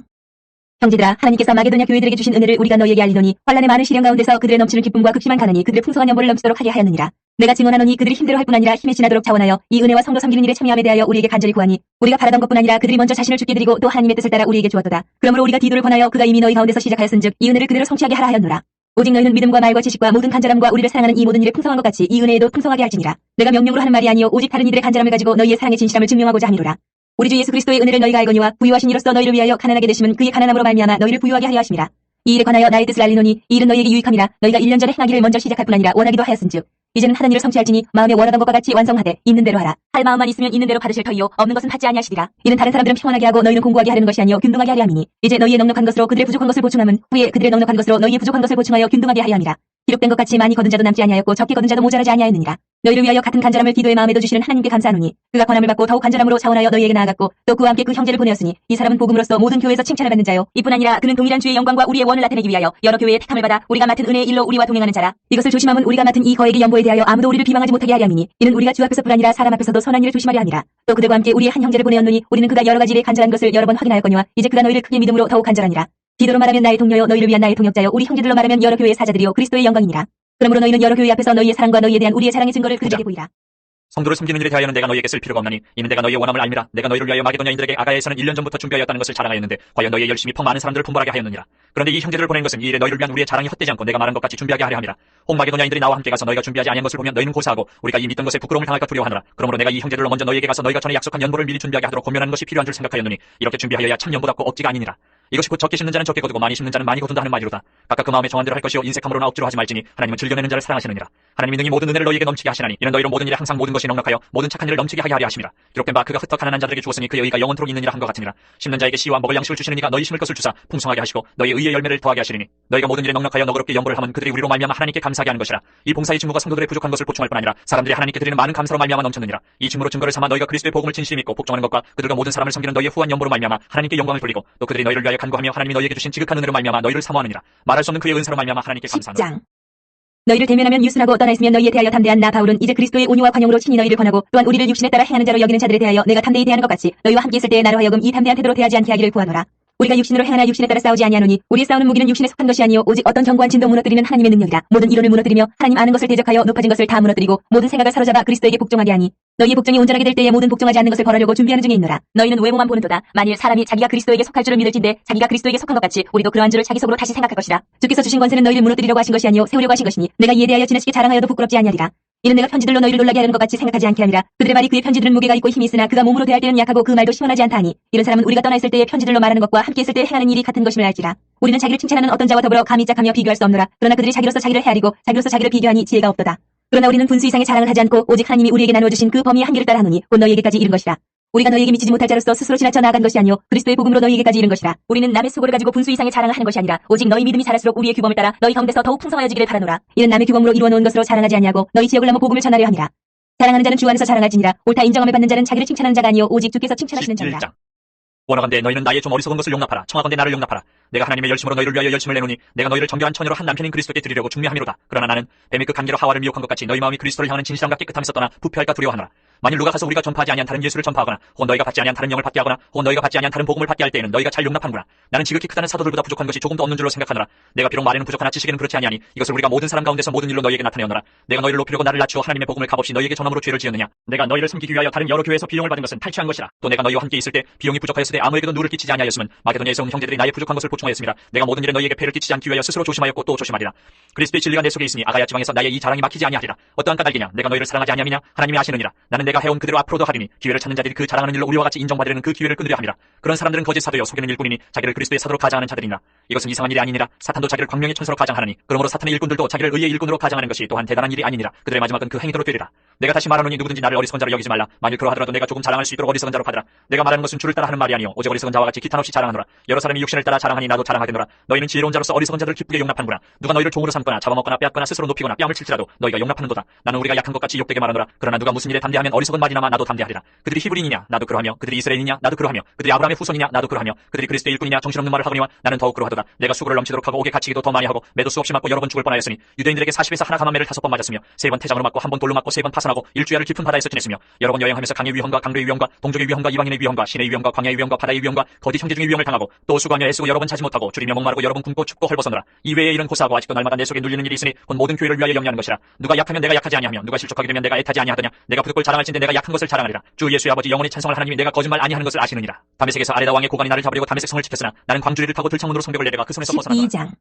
형제들아, 하나님께서 마게도냐 교회들에게 주신 은혜를 우리가 너희에게 알리노니 환난의 많은 시련 가운데서 그들의 넘치는 기쁨과 극심한 가난이 그들의 풍성한 연보를 넘치도록 하게 하였느니라. 내가 증언하노니 그들이 힘대로 할 뿐 아니라 힘에 지나도록 자원하여 이 은혜와 성도 섬기는 일에 참여함에 대하여 우리에게 간절히 구하니 우리가 바라던 것뿐 아니라 그들이 먼저 자신을 죽게 드리고 또 하나님의 뜻을 따라 우리에게 주었도다. 그러므로 우리가 디도를 권하여 그가 이미 너희 가운데서 시작하였은즉 이 은혜를 그대로 성취하게 하라 하였노라. 오직 너희는 믿음과 말과 지식과 모든 간절함과 우리를 사랑하는 이 모든 일에 풍성한 것 같이 이 은혜에도 풍성하게 할지니라. 내가 명령으로 하는 말이 아니요 오직 다른 이들의 간절함을 가지고 너희의 사랑의 진실함을 증명하고자 함이로라. 우리 주 예수 그리스도의 은혜를 너희가 알거니와 부유하신 이로써 너희를 위하여 가난하게 되심은 그의 가난함으로 말미암아 너희를 부유하게 하려 하심이라. 이 일에 관하여 나의 뜻을 알리노니 이 일은 너희에게 유익함이라. 너희가 1년 전에 행하기를 먼저 시작할 뿐 아니라 원하기도 하였은즉 이제는 하는 일을 성취할지니 마음에 원하던 것과 같이 완성하되 있는 대로 하라. 할 마음만 있으면 있는 대로 받으실 터이요 없는 것은 받지 아니하시리라. 이는 다른 사람들은 평안하게 하고 너희는 공고하게 하려는 것이 아니요 균등하게 하려 함이니 이제 너희의 넉넉한 것으로 그들의 부족한 것을 보충함은 후에 그들의 넉넉한 것으로 너희의 부족한 것을 보충하여 균등하게 하려 함이라. 기록된 것 같이 많이 거둔 자도 남지 아니하였고 적게 거둔 자도 모자라지 아니하였느니라. 너희를 위하여 같은 간절함을 기도의 마음에도 주시는 하나님께 감사하노니 그가 권함을 받고 더욱 간절함으로 자원하여 너희에게 나아갔고 또 그와 함께 그 형제를 보내었으니 이 사람은 복음으로써 모든 교회에서 칭찬을 받는 자요 이뿐 아니라 그는 동일한 주의 영광과 우리의 원을 나타내기 위하여 여러 교회의 택함을 받아 우리가 맡은 은혜의 일로 우리와 동행하는 자라. 이것을 조심함은 우리가 맡은 이 거액의 연보에 대하여 아무도 우리를 비방하지 못하게 하려 함이니 이는 우리가 주 앞에서뿐 아니라 사람 앞에서도 선한 일을 조심하려 함이라. 또 그들과 함께 우리의 한 형제를 보내었노니 우리는 그가 여러 가지 일에 간절한 것을 여러 번 확인하였거니와 이제 그가 너희를 크게 믿음으로 더욱 간절하니라. 디도로 말하면 나의 동료요 너희를 위한 나의 동역자요 우리 형제들로 말하면 여러 교회의 사자들이요 그리스도의 영광이니라. 그러므로 너희는 여러 교회 앞에서 너희의 사랑과 너희에 대한 우리의 자랑의 증거를 그들에게 보이라. 성도를 섬기는 일에 대하여는 내가 너희에게 쓸 필요가 없나니 이는 내가 너희의 원함을 알미라. 내가 너희를 위하여 마게도냐인들에게 아가야에서는 1년 전부터 준비하였다는 것을 자랑하였는데 과연 너희의 열심히 펑 많은 사람들을 분발하게 하였느니라. 그런데 이 형제들을 보낸 것은 이 일에 너희를 위한 우리의 자랑이 헛되지 않고 내가 말한 것 같이 준비하게 하려 함이라. 혹 마게도냐인들이 나와 함께 가서 너희가 준비하지 아니한 것을 보면 너희는 고사하고 우리가 이 믿던 것에 부끄러움을 당할까 두려워하느라. 그러므로 내가 이 형제들로 먼저 너희에게 가서 너희가 전에 약속한 연보를 미리 준비하게 하도록 고면하는 것이 필요한 줄 생각하였노니 이렇게 준비하여야 참 연보답고 억지가 아니니라. 이것이 곧 적게 심는 자는 적게 거두고 많이 심는 자는 많이 거둔다 하는 말이로다. 각각 그 마음에 정한 대로 할 것이요 인색함으로나 억지로 하지 말지니 하나님은 즐겨내는 자를 사랑하시느니라. 하나님이 능히 모든 은혜를 너희에게 넘치게 하시나니 이는 너희로 모든 일에 항상 모든 것이 넉넉하여 모든 착한 일을 넘치게 하게 하려 하심이라. 기록된 바 그가 흩어 가난한 자들에게 주었으니 그의 의가 영원토록 있느니라 한 것 같으니라. 심는 자에게 씨와 먹을 양식을 주시는 이가 너희 심을 것을 주사 풍성하게 하시고 너희 의의 열매를 더하게 하시리니 너희가 모든 일에 넉넉하여 너그럽게 연보를 하면 그들이 우리로 말미암아 하나님께 감사하게 하는 것이라. 이 봉사의 직무가 성도들의 부족한 것을 보충할 뿐 아니라 사람들이 하나님께 드리는 많은 감사로 말미암아 넘쳤느니라. 이 직무로 증거를 삼아 너희가 그리스도의 복음을 진실히 믿고 복종하는 것과 그들과 모든 사람을 섬기는 너희의 후한 연보로 말미암아 하나님께 영광을 돌리고 또 그들이 너희를 위하여 간구하며 하나님이 너희에게 주신 지극한 은혜로 말미암아 너희를 사모하느니라. 말할 수 없는 그의 은사로 말미암아 하나님께 감사하노라. 너희를 대면하면 유순하고 떠나 있으면 너희에 대하여 담대한 나 바울은 이제 그리스도의 온유와 관용으로 친히 너희를 권하고 또한 우리를 육신에 따라 행하는 자로 여기는 자들에 대하여 내가 담대히 대하는 것 같이 너희와 함께 있을 때에 나로 하여금 이 담대한 태도로 대하지 않게 하기를 구하노라. 우리가 육신으로 행하나 육신에 따라 싸우지 아니하노니 우리의 싸우는 무기는 육신에 속한 것이 아니요 오직 어떤 견고한 진도 무너뜨리는 하나님의 능력이라. 모든 이론을 무너뜨리며 하나님 아는 것을 대적하여 높아진 것을 다 무너뜨리고 모든 생각을 사로잡아 그리스도에게 복종하게 하니 너희의 복종이 온전하게 될 때에 모든 복종하지 않는 것을 벌하려고 준비하는 중에 있노라. 너희는 외모만 보는도다. 만일 사람이 자기가 그리스도에게 속할 줄을 믿을진데 자기가 그리스도에게 속한 것 같이 우리도 그러한 줄을 자기 속으로 다시 생각할 것이라. 주께서 주신 권세는 너희를 무너뜨리려고 하신 것이 아니요 세우려고 하신 것이니 내가 이에 대하여 지나치게 자랑하여도 부끄럽지 아니하리라. 이는 내가 편지들로 너희를 놀라게 하려는 것 같이 생각하지 않게 함이라. 그들의 말이 그의 편지들은 무게가 있고 힘이 있으나 그가 몸으로 대할 때는 약하고 그 말도 시원하지 않다 하니 이런 사람은 우리가 떠나 있을 때에 편지들로 말하는 것과 함께 있을 때 행하는 일이 같은 것임을 알지라. 우리는 자기를 칭찬하는 어떤 자와 더불어 감히 짝하며 비교할 수 없노라. 그러나 그들이 자기로서 자기를 헤아리고 자기로서 자기를 비교하니 지혜가 없도다. 그러나 우리는 분수 이상의 자랑을 하지 않고 오직 하나님이 우리에게 나누어 주신 그 범위의 한계를 따라 하노니 곧 너희에게까지 이른 것이라. 우리가 너희에게 미치지 못할 자로서 스스로 지나쳐 나아간 것이 아니요 그리스도의 복음으로 너희에게까지 이른 것이라. 우리는 남의 수고를 가지고 분수 이상의 자랑을 하는 것이 아니라 오직 너희 믿음이 자랄수록 우리의 규범을 따라 너희 가운데서 더욱 풍성하여지기를 바라노라. 이는 남의 규범으로 이루어 놓은 것으로 자랑하지 아니하고 너희 지역을 넘어 복음을 전하려 함이라. 자랑하는 자는 주 안에서 자랑할지니라. 옳다 인정함을 받는 자는 자기를 칭찬하는 자가 아니요 오직 주께서 칭찬하시는 자니라. 원하건대 너희는 나의 좀 어리석은 것을 용납하라. 청하건대 나를 용납하라. 내가 하나님의 열심으로 너희를 위하여 열심을 내노니 내가 너희를 정결한 처녀로 한 남편인 그리스도께 드리려고 중매함이로다. 그러나 나는 뱀이 그 간계로 하와를 미혹한 것 같이 너희 마음이 그리스도를 향하는 진실함과 깨끗함에서 떠나 부패할까 두려워하노라. 만일 누가 가서 우리가 전파하지 아니한 다른 예수를 전파하거나 혹은 너희가 받지 아니한 다른 영을 받게 하거나 혹은 너희가 받지 아니한 다른 복음을 받게 할 때에는 너희가 잘 용납하는구나. 나는 지극히 크다는 사도들보다 부족한 것이 조금도 없는 줄로 생각하노라. 내가 비록 말에는 부족하나 지식에는 그렇지 아니하니 이것을 우리가 모든 사람 가운데서 모든 일로 너희에게 나타내었노라. 내가 너희를 높이려고 나를 낮추어 하나님의 복음을 값없이 너희에게 전함으로 죄를 지었느냐. 내가 너희를 섬기기 위하여 다른 여러 교회에서 비용을 받은 것은 탈취한 것이라. 또 내가 너희와 함께 있을 때 비용이 부족하였으되 아무에게도 누를 끼치지 아니하였으면 마게도냐에서 온 형제들이 나의 부족한 것을 보충하였습니다. 내가 모든 일에 너희에게 폐를 끼치지 않기 위하여 스스로 조심하였고 또 조심하리라. 그리스도의 진리가 내 속에 있으니 아가야 지방에서 나의 이 자랑이 막히지 아니하리라. 어떠한 까닭이냐. 내가 너희를 사랑하지 아니함이냐. 하나님이 아시느니라. 나는 내가 해온 그대로 앞으로도 하리니 기회를 찾는 자들이 그 자랑하는 일로 우리와 같이 인정받으려는 그 기회를 끊으려 함이라. 그런 사람들은 거짓 사도여 속이는 일꾼이니 자기를 그리스도의 사도로 가장하는 자들이니라. 이것은 이상한 일이 아니니라. 사탄도 자기를 광명의 천사로 가장하느니 그러므로 사탄의 일꾼들도 자기를 의의 일꾼으로 가장하는 것이 또한 대단한 일이 아니니라. 그들의 마지막은 그 행위대로 되리라. 내가 다시 말하노니 누구든지 나를 어리석은 자로 여기지 말라. 만일 그러하더라도 내가 조금 자랑할 수 있도록 어리석은 자로 하더라. 내가 말하는 것은 주를 따라 하는 말이 아니요 오직 어리석은 자와 같이 기탄없이 자랑하노라. 여러 사람이 육신을 따라 자랑하니 나도 자랑하되노라. 너희는 지혜로운 자로서 어리석은 자들을 기쁘게 용납하는구나. 누가 너희를 종으로 삼거나 잡아먹거나 빼앗거나 스스로 높이거나 뺨을 칠지라도 너희가 용납하는도다. 나는 우리가 약한 것 같이 욕되게 말하노라. 그러나 누가 무슨 일에 담대하면 어리석은 말이나마 나도 담대하리라. 그들이 히브리인이냐 나도 그러하며 그들이 이스라엘이냐 나도 그러하며 그들이 아브라함의 후손이냐 나도 그러하며 그들이 그리스도의 일꾼이냐 정신없는 말을 하거니와 나는 더욱 그러하도다. 내가 수고를 넘치도록 하고 옥에 갇히기도 더 많이 하고 매도 수없이 맞고 여러 번 죽을 뻔하였으니 유대인들에게 40에서 하나 감한 매를 5번 맞았으며 3번 태장으로 맞고 1번 돌로 맞고 3번 파산하고 일주야를 깊은 바다에서 지냈으며 여러 번 여행하면서 강의 위험과 강도의 위험과 동족의 위험과 이방인의 위험과 신의 위험과 광야의 위험과 바다의 위험과 거짓 형제 중의 위험을 당하고 또 수고하며 애쓰고 여러 번 자지 못하고 줄이며 목마르고 여러 번 굶고 춥고 헐벗어노라. 이외에 이런 고사하고 아직도 날마다 내 속에 눌리는 일이 있으니 곧 모든 교회를 위하여 염려하는 것이라. 누가 약하면 내가 약하지 아니하며 누가 실족하게 되면 내가 애타지 아니하더냐. 내가 부득불 자랑할진대 내가 약한 것을 자랑하리라. 주 예수의 아버지 영원히 찬송할 하나님이 내가 거짓말 아니하는 것을 아시느니라. 다메섹에서 아레다 왕의 고관이 나를 잡으려고 다메섹 성을 지켰으나 나는 광주리를 타고 들창문으로 성벽을 내려가 그 손에서 벗어나더라. 12장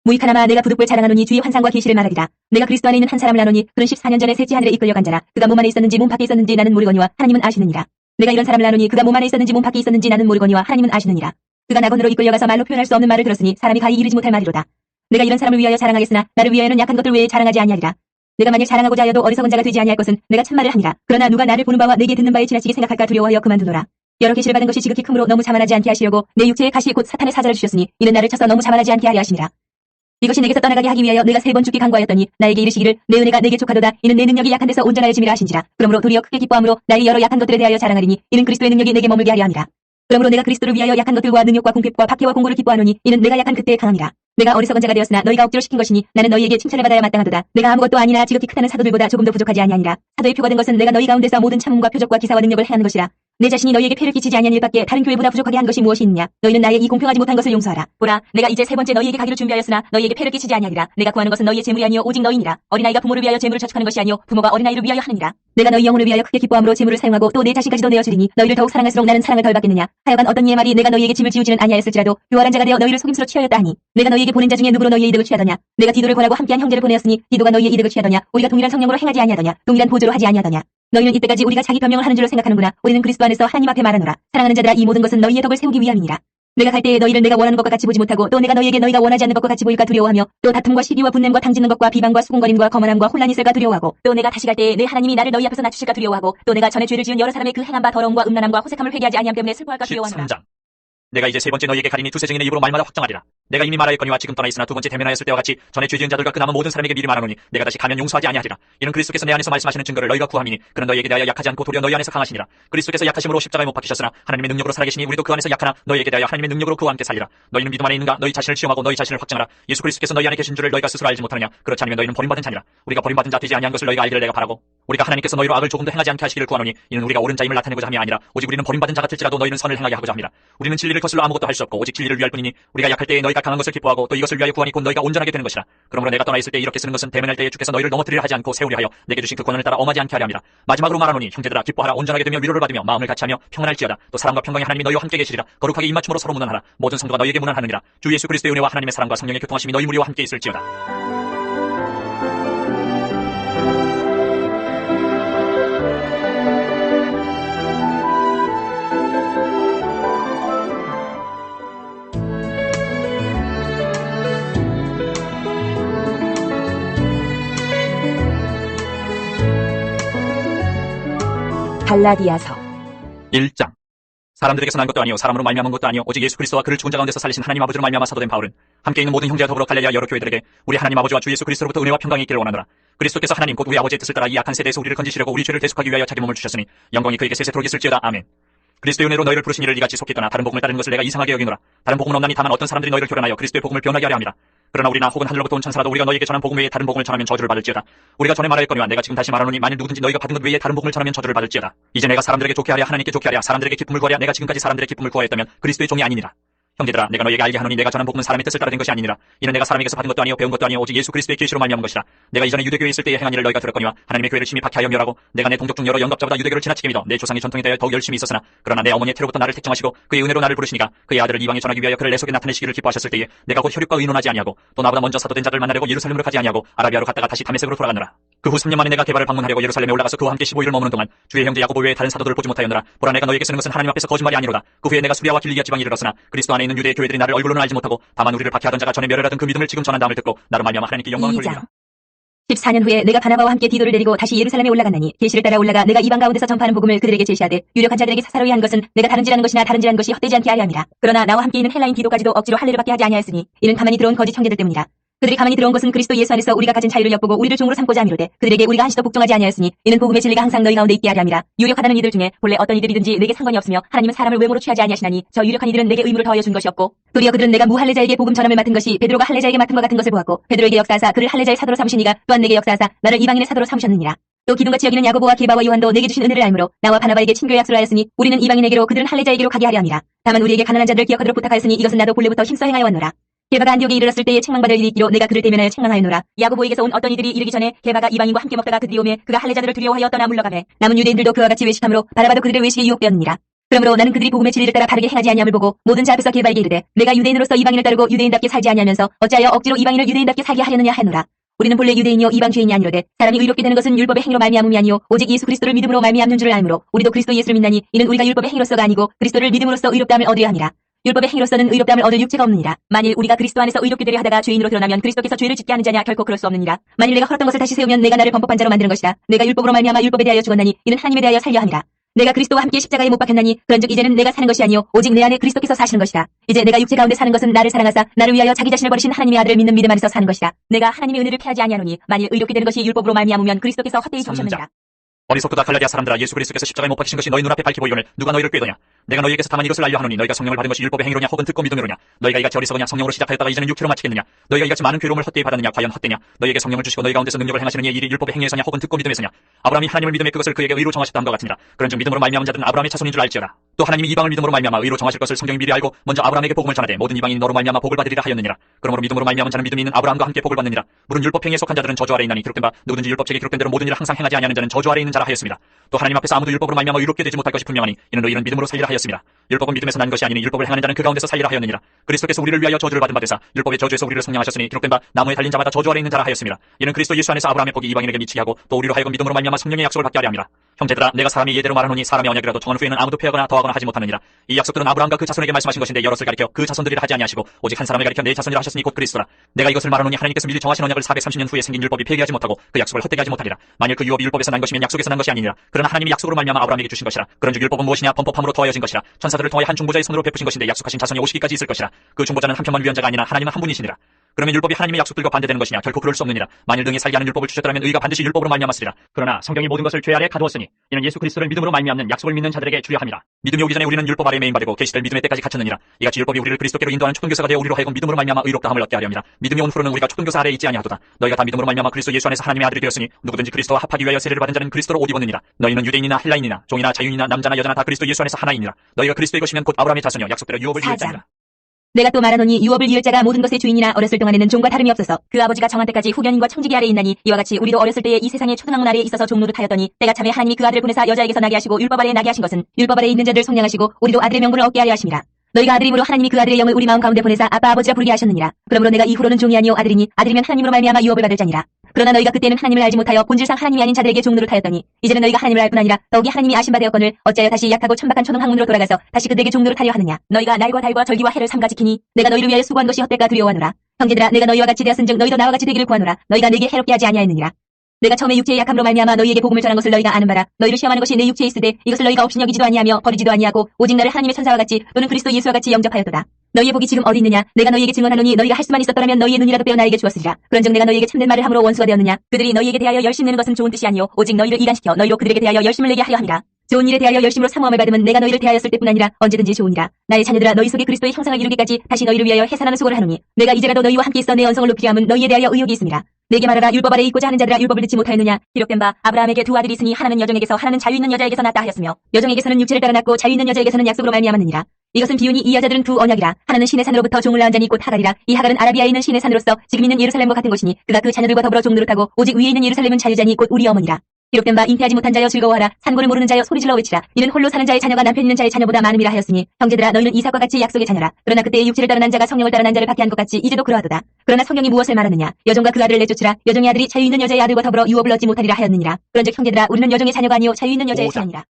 무익하나마 내가 부득불 자랑하노니 주의 환상과 계시를 말하리라. 내가 그리스도 안에 있는 한 사람을 아노니 그는 14년 전에 셋째 하늘에 이끌려간 자라. 그가 몸 안에 있었는지 몸 밖에 있었는지 나는 모르거니와 하나님은 아시느니라. 내가 이런 사람을 아노니 그가 몸 안에 있었는지 몸 밖에 있었는지 나는 모르거니와 하나님은 아시느니라. 그가 낙원으로 이끌려가서 말로 표현할 수 없는 말을 들었으니 사람이 가히 이르지 못할 말이로다. 내가 이런 사람을 위하여 자랑하겠으나 나를 위하여는 약한 것들 외에 자랑하지 아니하리라. 내가 만일 자랑하고자 하여도 어리석은 자가 되지 아니할 것은 내가 참말을 함이라. 그러나 누가 나를 보는 바와 내게 듣는 바에 지나치게 생각할까 두려워하여 그만두노라. 여러 계시를 받은 것이 지극히 크므로 너무 자만하지 않게 하시려고 내 육체의 가시 곧 사탄의 사자를 주셨으니 이는 나를 쳐서 너무 자만하지 않게 하려 하심이라. 이것이 내게서 떠나가게 하기 위하여 내가 3번 죽기 간구하였더니 나에게 이르시기를 내 은혜가 내게 족하도다. 이는 내 능력이 약한 데서 온전하여짐이라 하신지라. 그러므로 도리어 크게 기뻐함으로 나의 여러 약한 것들에 대하여 자랑하리니 이는 그리스도의 능력이 내게 머물게 하려 함이라. 그러므로 내가 그리스도를 위하여 약한 것들과 능력과 궁핍과 박해와 공고를 기뻐하노니 이는 내가 약한 그때의 강함이라. 내가 어리석은 자가 되었으나 너희가 억지로 시킨 것이니 나는 너희에게 칭찬을 받아야 마땅하도다. 내가 아무것도 아니나 지극히 크다는 사도들보다 조금도 부족하지 아니하니라. 사도의 표가 된 것은 내가 너희 가운데서 모든 참음과 표적과 기사와 능력을 행하는 것이라. 내 자신이 너희에게 폐를 끼치지 아니한 일밖에 다른 교회보다 부족하게 한 것이 무엇이 있느냐. 너희는 나의 이 공평하지 못한 것을 용서하라. 보라, 내가 이제 3번째 너희에게 가기를 준비하였으나 너희에게 폐를 끼치지 아니하리라. 내가 구하는 것은 너희의 재물이 아니요 오직 너희니라. 어린아이가 부모를 위하여 재물을 저축하는 것이 아니요 부모가 어린아이를 위하여 하느니라. 내가 너희 영혼을 위하여 크게 기뻐함으로 재물을 사용하고 또 내 자신까지도 내어주리니 너희를 더욱 사랑할수록 나는 사랑을 덜 받겠느냐. 하여간 어떤 이의 말이 내가 너희에게 짐을 지우지는 아니하였을지라도 교활한 자가 되어 너희를 속임수로 취하였다 하니 내가 너희에게 보낸 자 중에 누구로 너희의 이득을 취하더냐. 내가 디도를 권하고 함께한 형제를 보내었으니 디도가 너희의 이득을 취하더냐. 우리가 동일한 성령으로 행하지 아니하더냐. 동일한 보조로 하지 아니하더냐. 너희는 이때까지 우리가 자기 변명을 하는 줄로 생각하는구나. 우리는 그리스도 안에서 하나님 앞에 말하노라. 사랑하는 자들아 이 모든 것은 너희의 덕을 세우기 위함이니라. 내가 갈 때에 너희를 내가 원하는 것과 같이 보지 못하고 또 내가 너희에게 너희가 원하지 않는 것과 같이 보일까 두려워하며 또 다툼과 시기와 분냄과 당짓는 것과 비방과 수군거림과 거만함과 혼란이 있을까 두려워하고 또 내가 다시 갈 때에 내 하나님이 나를 너희 앞에서 낮추실까 두려워하고 또 내가 전에 죄를 지은 여러 사람의 그 행한 바 더러움과 음란함과 호색함을 회개하지 아니함 때문에 슬퍼할까 두려워하노라. 13장 내가 이제 3번째 너희에게 가리니 두세 증인의 입으로 말마다 확정하리라. 내가 이미 말하였거니와 지금 떠나 있으나 2번째 대면하였을 때와 같이 전에 죄 지은 자들과 그 남은 모든 사람에게 미리 말하노니 내가 다시 가면 용서하지 아니하리라. 이는 그리스도께서 내 안에서 말씀하시는 증거를 너희가 구함이니 그는 너희에게 대하여 약하지 않고 도리어 너희 안에서 강하시니라. 그리스도께서 약하심으로 십자가에 못 박히셨으나 하나님의 능력으로 살아계시니 우리도 그 안에서 약하나 너희에게 대하여 하나님의 능력으로 그와 함께 살리라. 너희는 믿음 안에 있는가? 너희 자신을 시험하고 너희 자신을 확증하라. 예수 그리스도께서 너희 안에 계신 줄을 너희가 스스로 알지 못하느냐? 그렇지 않으면 너희는 버림받은 자니라. 우리가 버림받은 자 되지 아니한 것을 너희가 알기를 내가 바라고 우리가 하나님께서 너희로 악을 조금도 행하지 않게 하시기를 구하노니 이는 우리가 옳은 자임을 나타내고자 함이 아니라 오직 우리는 버림받은 자 같을지라도 너희는 선을 행하게 하고자 함이라. 우리는 진리를 거슬러 아무것도 할 수 없고 오직 진리를 위할 뿐이니 우리가 약할 때에 너희가 강한 것을 기뻐하고 또 이것을 위하여 구하니 곧 너희가 온전하게 되는 것이라. 그러므로 내가 떠나 있을 때 이렇게 쓰는 것은 대면할 때에 주께서 너희를 넘어뜨리려 하지 않고 세우려 하여 내게 주신 그 권한을 따라 엄하지 않게 하려 함이라. 마지막으로 말하노니 형제들아 기뻐하라. 온전하게 되며 위로를 받으며 마음을 같이하며 평안할지어다. 또 사랑과 평강의 하나님이 너희와 함께 계시리라. 거룩하게 입맞춤으로 서로 문안하라. 모든 성도가 너희에게 문안하느니라. 주 예수 그리스도의 은혜와 하나님의 사랑과 성령의 교통하심이 너희 무리와 함께 있을지어다. 갈라디아서 1장 사람들에게서 난 것도 아니요 사람으로 말미암은 것도 아니요 오직 예수 그리스도와 그를 죽은 자 가운데서 살리신 하나님 아버지로 말미암아 사도된 바울은 함께 있는 모든 형제와 더불어 갈릴리아 여러 교회들에게 우리 하나님 아버지와 주 예수 그리스도로부터 은혜와 평강이 있기를 원하노라. 그리스도께서 하나님 곧 우리 아버지의 뜻을 따라 이 악한 세대에서 우리를 건지시려고 우리 죄를 대속하기 위하여 자기 몸을 주셨으니 영광이 그에게 세세토록 있을지어다. 아멘. 그리스도의 은혜로 너희를 부르신 이를 이같이 속히 떠나 다른 복음을 따르는 것을 내가 이상하게 여기노라. 다른 복음은 없나니 다만 어떤 사람들이 너희를 교란하여 그리스도의 복음을 변하게 하려 함이라. 그러나 우리나 혹은 하늘로부터 온 천사라도 우리가 너희에게 전한 복음 외에 다른 복음을 전하면 저주를 받을지어다. 우리가 전에 말하였거니와 내가 지금 다시 말하노니 만일 누구든지 너희가 받은 것 외에 다른 복음을 전하면 저주를 받을지어다. 이제 내가 사람들에게 좋게 하랴 하나님께 좋게 하랴 사람들에게 기쁨을 구하랴 내가 지금까지 사람들의 기쁨을 구하였다면 그리스도의 종이 아니니라. 형제들아 내가 너희에게 알게 하노니 내가 전한 복음은 사람의 뜻을 따라 된 것이 아니니라. 이는 내가 사람에게서 받은 것도 아니요 배운 것도 아니요 오직 예수 그리스도의 계시로 말미암은 것이라. 내가 이전에 유대교에 있을 때에 행한 일을 너희가 들었거니와 하나님의 교회를 심히 박해하여 멸하고 내가 내 동족 중 여러 영접자보다 유대교를 지나치게 믿어 내 조상의 전통에 대하여 더욱 열심히 있었으나 그러나 내 어머니의 태로부터 나를 택정하시고 그의 은혜로 나를 부르시니까 그의 아들을 이방에 전하기 위하여 그를 내 속에 나타내시기를 기뻐하셨을 때에 내가 곧 혈육과 의논하지 아니하고 또 나보다 먼저 사도된 자들 만나려고 예루살렘으로 가지 아니하고 아라비아로 갔다가 다시 다메섹으로 돌아가느라. 그 후 3년 만에 내가 게바를 방문하려고 예루살렘에 올라가서 그와 함께 15일을 머무는 동안 주의 형제 야고보 외에 다른 사도들을 보지 못하였느라. 보라 내가 너희에게 쓰는 것은 하나님 앞에서 거짓말이 아니로다. 그 후에 내가 수리아와 길리기아 지방에 이르렀으나 그리스도 안에 있는 유대의 교회들이 나를 얼굴로는 알지 못하고 다만 우리를 박해하던 자가 전에 멸혈하던 그 믿음을 지금 전한다함을 듣고 나로 말미암아 하나님께 영광을 돌립니다. 14년 후에 내가 바나바와 함께 디도를 데리고 다시 예루살렘에 올라갔나니 계시를 따라 올라가 내가 이방 가운데서 전파하는 복음을 그들에게 제시하되 유력한 자들에게 사사로이 한 것은 내가 다른지라는 것이나 다른지라는 것이 헛되지 않게 하려 함이라. 그러나 나와 함께 있는 헬라인 디도까지도 억지로 할례를 받게 하지 아니하였으니 이는 가만히 들어온 거짓 형제들 때문이라. 그들이 가만히 들어온 것은 그리스도 예수 안에서 우리가 가진 자유를 엿보고 우리를 종으로 삼고자 함이로되 그들에게 우리가 한시도 복종하지 아니하였으니 이는 복음의 진리가 항상 너희 가운데 있게 하려 함이라. 유력하다는 이들 중에 본래 어떤 이들이든지 내게 상관이 없으며 하나님은 사람을 외모로 취하지 아니하시나니 저 유력한 이들은 내게 의무를 더하여 준 것이 없고 도리어 그들은 내가 무할례자에게 복음 전함을 맡은 것이 베드로가 할례자에게 맡은 것 같은 것을 보았고 베드로에게 역사하사 그를 할례자의 사도로 삼으시니가 또한 내게 역사하사 나를 이방인의 사도로 삼으셨느니라. 또 기둥같이 여기는 야고보와 길바와 요한도 내게 주신 은혜를 알므로 나와 바나바에게 친교의 약속을 하였으니 우리는 이방인에게로 그들은 할례자에게로 가게 하려 함이라. 다만 우리에게 가난한 자들을 기억하도록 부탁하였으니 이것은 나도 본래부터 힘써 행하여 왔노라. 게바가 안디옥에 이르렀을 때에 책망받을 일이 있기로 내가 그를 대면하여 책망하였노라. 야고보에게서 온 어떤 이들이 이르기 전에 게바가 이방인과 함께 먹다가 그들이 오매 그가 할례자들을 두려워하여 떠나 물러가매 남은 유대인들도 그와 같이 외식함으로 바나바도 그들의 외식에 유혹되었느니라. 그러므로 나는 그들이 복음의 진리를 따라 바르게 행하지 아니함을 보고 모든 자 앞에서 게바에게 이르되 내가 유대인으로서 이방인을 따르고 유대인답게 살지 아니하면서 어찌하여 억지로 이방인을 유대인답게 살게 하려느냐 하노라. 우리는 본래 유대인이요 이방 주인이 아니로되 사람이 의롭게 되는 것은 율법의 행위로 말미암음이 아니요 오직 예수 그리스도를 믿음으로 말미암는 줄을 알므로 우리도 그리스도 예수를 믿나니 이는 우리가 율법의 행위로서가 아니고 그리스도를 믿음으로써 의롭다함을 얻으려 함이라. 율법의 행위로서는 의롭다함을 얻을 육체가 없느니라. 만일 우리가 그리스도 안에서 의롭게 되려 하다가 죄인으로 드러나면 그리스도께서 죄를 짓게 하는 자냐 결코 그럴 수 없느니라. 만일 내가 헐었던 것을 다시 세우면 내가 나를 범법한 자로 만드는 것이다. 내가 율법으로 말미암아 율법에 대하여 죽었나니 이는 하나님에 대하여 살려 함이라. 내가 그리스도와 함께 십자가에 못 박혔나니 그런즉 이제는 내가 사는 것이 아니요 오직 내 안에 그리스도께서 사시는 것이다. 이제 내가 육체 가운데 사는 것은 나를 사랑하사 나를 위하여 자기 자신을 버리신 하나님의 아들을 믿는 믿음 안에서 사는 것이다. 내가 하나님의 은혜를 패하지 아니하노니 만일 의롭게 되는 것이 율법으로 말미암으면 그리스도께서 헛되이 죽으셨느니라. 어리석도다 갈라디아 사람들아 예수 그리스도께서 십자가에 못 박히신 것이 너희 눈앞에 밝히 보이오늘 누가 너희를 꾀더냐. 내가 너희에게서 다만 이것을 알려 하노니 너희가 성령을 받은 것이 율법의 행위로냐 혹은 듣고 믿음으로냐. 너희가 이같이 어리석으냐 성령으로 시작하였다가 이제는 육체로 마치겠느냐. 너희가 이같이 많은 괴로움을 헛되이 받았느냐 과연 헛되냐. 너희에게 성령을 주시고 너희 가운데서 능력을 행하시는 이의 일이 율법의 행위에서냐 혹은 듣고 믿음에서냐. 아브라함이 하나님을 믿음에 그것을 그에게 의로 정하셨다 함과 같으니라. 그런즉 믿음으로 말미암은 자들은 아브라함의 자손인 줄 알지어다. 또 하나님이 이방을 믿음으로 말미암아 의로 정하실 것을 성경이 미리 알고 먼저 아브라함에게 복음을 전하되 모든 이방인이 너로 말미암아 복을 받으리라 하였느니라. 그러므로 믿음으로 말미암은 자는 믿음이 있는 아브라함과 함께 복을 받느니라. 물은 율법 행위에 속한 자들은 저주 아래 있나니 기록된 바 누구든지 율법책에 기록된 대로 모든 일을 항상 행하지 아니하는 자는 저주 아래 있는 자라 하였습니다. 또 하나님 앞에서 아무도 율법으로 말미암아 의롭게 되지 못할 것이 분명하니 이는 너희는 믿음으로 살리라 하였습니다. 율법은 믿음에서 난 것이 아니니 율법을 행하는 자는 그 가운데서 살리라 하였느니라. 그리스도께서 우리를 위하여 저주를 받은 바 되사 율법의 저주에서 우리를 성령하셨으니 기록된 바 나무에 달린 자마다 저주 아래 있는 자라 하였습니다. 이는 그리스도 예수 안에서 아브라함의 복이 이방인에게 미치게 하고 또 우리로 하여금 믿음으로 말미암아 성령의 약속을 받게 하려 함이라. 형제들아 내가 사람이 예대로 말하노니 사람의 언약이라도 정한 후에는 아무도 폐하거나 더하거나 하지 못하느니라. 이 약속들은 아브라함과 그 자손에게 말씀하신 것인데 여럿을 가리켜 그 자손들이라 하지 아니하시고 오직 한 사람을 가리켜 내 자손이라 하셨으니 곧 그리스도라. 내가 이것을 말하노니 하나님께서 미리 정하신 언약을 430년 후에 생긴 율법이 폐기하지 못하고 그 약속을 헛되게 하지 못하리라. 만일 그 유업이 율법에서 난 것이면 약속에서 난 것이 아니니라. 그러나 하나님이 약속으로 말미암아 아브라함에게 주신 것이라. 그런즉 율법은 무엇이냐 범법함으로 더하여진 것이라. 천사들을 통하여 한 중보자의 손으로 베푸신 것인데 약속하신 자손이 오시기까지 있을 것이라. 그 중보자는 한 편만 위한 자가 아니라 하나님은 한 분이시니라. 그러면 율법이 하나님의 약속들과 반대되는 것이냐 결코 그럴 수 없느니라. 만일 등에 살게 하는 율법을 주셨더라면 의가 반드시 율법으로 말미암았으리라. 그러나 성경이 모든 것을 죄 아래 가두었으니 이는 예수 그리스도를 믿음으로 말미암는 약속을 믿는 자들에게 주려 함이라. 믿음이 오기 전에 우리는 율법 아래 매인받고 계시될 믿음의 때까지 갇혔느니라. 이같이 율법이 우리를 그리스도께로 인도하는 초등교사가 되어 우리로 하여금 믿음으로 말미암아 의롭다함을 얻게 하려 함이라. 믿음이 온 후로는 우리가 초등교사 아래 있지 아니하도다. 너희가 다 믿음으로 말미암아 그리스도 예수 안에서 하나님의 아들이 되었으니 누구든지 그리스도와 합하기 위하여 세례를 받은 자는 그리스도로 옷 입었느니라. 너희는 유대인이나 헬라인이나 종이나 자유인이나 남자나 여자나 다 그리스도 예수 안에서 하나이니라. 너희가 그리스도의 것이면 곧 아브라함의 자손이요 약속대로 유업을 이을 자니라. 내가 또 말하노니 유업을 이을 자가 모든 것의 주인이나 어렸을 동안에는 종과 다름이 없어서 그 아버지가 정한 때까지 후견인과 청지기 아래에 있나니 이와 같이 우리도 어렸을 때에 이 세상의 초등학문 아래에 있어서 종노릇 하였더니 때가 참에 하나님이 그 아들을 보내사 여자에게서 나게 하시고 율법 아래에 나게 하신 것은 율법 아래에 있는 자들을 속량하시고 우리도 아들의 명분을 얻게 하려 하심이라. 너희가 아들임으로 하나님이 그 아들의 영을 우리 마음 가운데 보내사 아빠 아버지라 부르게 하셨느니라. 그러므로 내가 이후로는 종이 아니요 아들이니 아들이면 하나님으로 말미암아 유업을 받을 자니라. 그러나 너희가 그때는 하나님을 알지 못하여 본질상 하나님이 아닌 자들에게 종노릇 하였더니 이제는 너희가 하나님을 알 뿐 아니라 더욱이 하나님이 아신 바 되었거늘 어찌하여 다시 약하고 천박한 초등학문으로 돌아가서 다시 그들에게 종노릇 하려 하느냐. 너희가 날과 달과 절기와 해를 삼가 지키니 내가 너희를 위하여 수고한 것이 헛될까 두려워하노라. 형제들아 내가 너희와 같이 되었은즉 너희도 나와 같이 되기를 구하노라. 너희가 내게 해롭게 하지 아니하였느니라. 내가 처음에 육체의 약함으로 말미암아 너희에게 복음을 전한 것을 너희가 아는 바라. 너희를 시험하는 것이 내 육체에 있으되 이것을 너희가 업신여기지도 아니하며 버리지도 아니하고 오직 나를 하나님의 천사와 같이 또는 그리스도 예수와 같이 영접하였도다. 너희의 복이 지금 어디 있느냐. 내가 너희에게 증언하노니 너희가 할 수만 있었더라면 너희의 눈이라도 빼어 나에게 주었으리라. 그런즉 내가 너희에게 참된 말을 함으로 원수가 되었느냐. 그들이 너희에게 대하여 열심 내는 것은 좋은 뜻이 아니요 오직 너희를 이간시켜 너희로 그들에게 대하여 열심을 내게 하려 함이라. 좋은 일에 대하여 열심으로 사모함을 받으면 내가 너희를 대하였을 때뿐 아니라 언제든지 좋으니라. 나의 자녀들아 너희 속에 그리스도의 형상을 이루기까지 다시 너희를 위하여 해산하는 수고를 하노니 내가 이제라도 너희와 함께 있어 내 언성을 높이려 함은 너희에 대하여 의욕이 있습니다. 내게 말하라. 율법 아래 있고자 하는 자들아 율법을 듣지 못하였느냐. 기록된 바 아브라함에게 두 아들이 있으니 하나는 여종에게서 하나는 자유 있는 여자에게서 낳았다 하였으며 여종에게서는 육체를 따라 낳고 자유 있는 여자에게서는 약속으로 말미암았느니라. 이것은 비유니 이 여자들은 두 언약이라. 하나는 신의 산으로부터 종을 낳은 자니 곧 하갈이라. 이 하갈은 아라비아에 있는 신의 산으로서 지금 있는 예루살렘과 같은 곳이니 그가 그 자녀들과 더불어 종 노릇하고 오직 위에 있는 예루살렘은 자유자니 곧 우리 어머니라. 기록된 바 잉태하지 못한 자여 즐거워하라. 산고를 모르는 자여 소리질러 외치라. 이는 홀로 사는 자의 자녀가 남편 있는 자의 자녀보다 많음이라 하였으니 형제들아 너희는 이삭과 같이 약속의 자녀라. 그러나 그때의 육체를 따라 난 자가 성령을 따라 난 자를 받게 한 것 같이 이제도 그러하도다. 그러나 성령이 무엇을 말하느냐. 여종과 그 아들을 내쫓으라. 여종의 아들이 자유 있는 여자의 아들과 더불어 유업을 얻지 못하리라 하였느니라. 그런즉 형제들아 우리는 여종의 자녀가 아니요 자유 있는 여자의 자녀니라.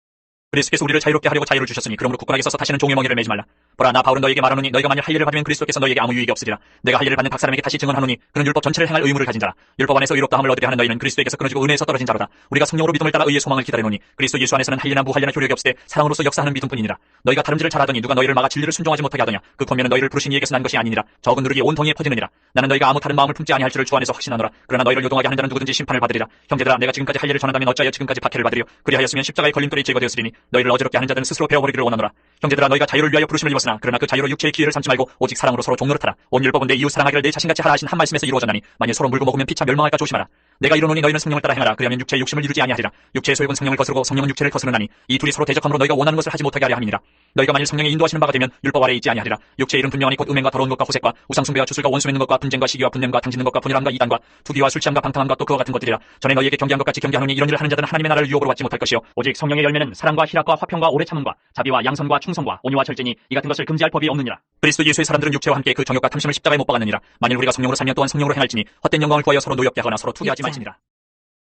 그리스도께서 우리를 자유롭게 하려고 자유를 주셨으니 그러므로 굳건하게 서서 다시는 종의 멍에를 매지 말라. 보라 나 바울은 너희에게 말하노니 너희가 만일 할례를 받으면 그리스도께서 너희에게 아무 유익이 없으리라. 내가 할례를 받는 각 사람에게 다시 증언하노니 그는 율법 전체를 행할 의무를 가진 자라. 율법 안에서 의롭다함을 얻으려 하는 너희는 그리스도에게서 끊어지고 은혜에서 떨어진 자로다. 우리가 성령으로 믿음을 따라 의의 소망을 기다리노니 그리스도 예수 안에서는 할례나 무할례나 효력이 없으되 사랑으로서 역사하는 믿음뿐이니라. 너희가 다름질을 잘하더니 누가 너희를 막아 진리를 순종하지 못하게 하더냐. 그 권면은 너희를 부르신 이에게서 난 것이 아니니라. 적은 누르기 온 덩이에 퍼지느니라. 나는 너희가 아무 다른 마음을 품지 아니할 줄을 주 안에서 확신하노라. 그러나 너희를 요동하게 하는 자는 누구든지 심판을 받으리라. 형제들아 내가 지금까지 할례를 전한다면 어찌하여 지금까지 박해를 받으리요. 그리하였으면 십자가의 걸림돌이 제거되었으리니 너희를 어지럽게 하는 자들은 스스로 베어버리기를 원하노라. 형제들아 너희가 자유를 위하여 부르심을 입었으나 그러나 그 자유로 육체의 기회를 삼지 말고 오직 사랑으로 서로 종노릇하라. 온 율법은 내 이웃 사랑하기를 내 자신같이 하라 하신 한 말씀에서 이루어졌나니 만일 서로 물고 먹으면 피차 멸망할까 조심하라. 내가 이르노니 너희는 성령을 따라 행하라. 그리하면 육체의 욕심을 이루지 아니하리라. 육체의 소욕은 성령을 거스르고 성령은 육체를 거스르나니 이 둘이 서로 대적함으로 너희가 원하는 것을 하지 못하게 하려 함이니라. 너희가 만일 성령의 인도하시는 바가 되면 율법 아래 있지 아니하리라. 육체의 일은 분명하니 곧 음행과 더러운 것과 호색과 우상숭배와 주술과 원수 맺는 것과 분쟁과 시기와 분냄과 당짓는 것과 분열함과 이단과 투기와 술 취함과 방탕함과 또 그와 같은 것들이라. 전에 너희에게 경계한 것 같이 경계하노니 이런 일을 하는 자들은 하나님의 나라를 유업으로 받지 못할 것이요 오직 성령의 열매는 사랑과 희락과 화평과 오래 참음과 자비와 양선과 충성과 온유와 절제니 이 같은 것을 금지할 법이 없느니라. 그리스도 예수의 사람들은 육체와 함께 그 정욕과 탐심을 십자가에 못 박았느니라. 만일 우리가 성령으로 살면 또한 성령으로 행할지니 헛된 영광을 구하여 서로 노엽게 하거나 서로 투기하지 말지니라.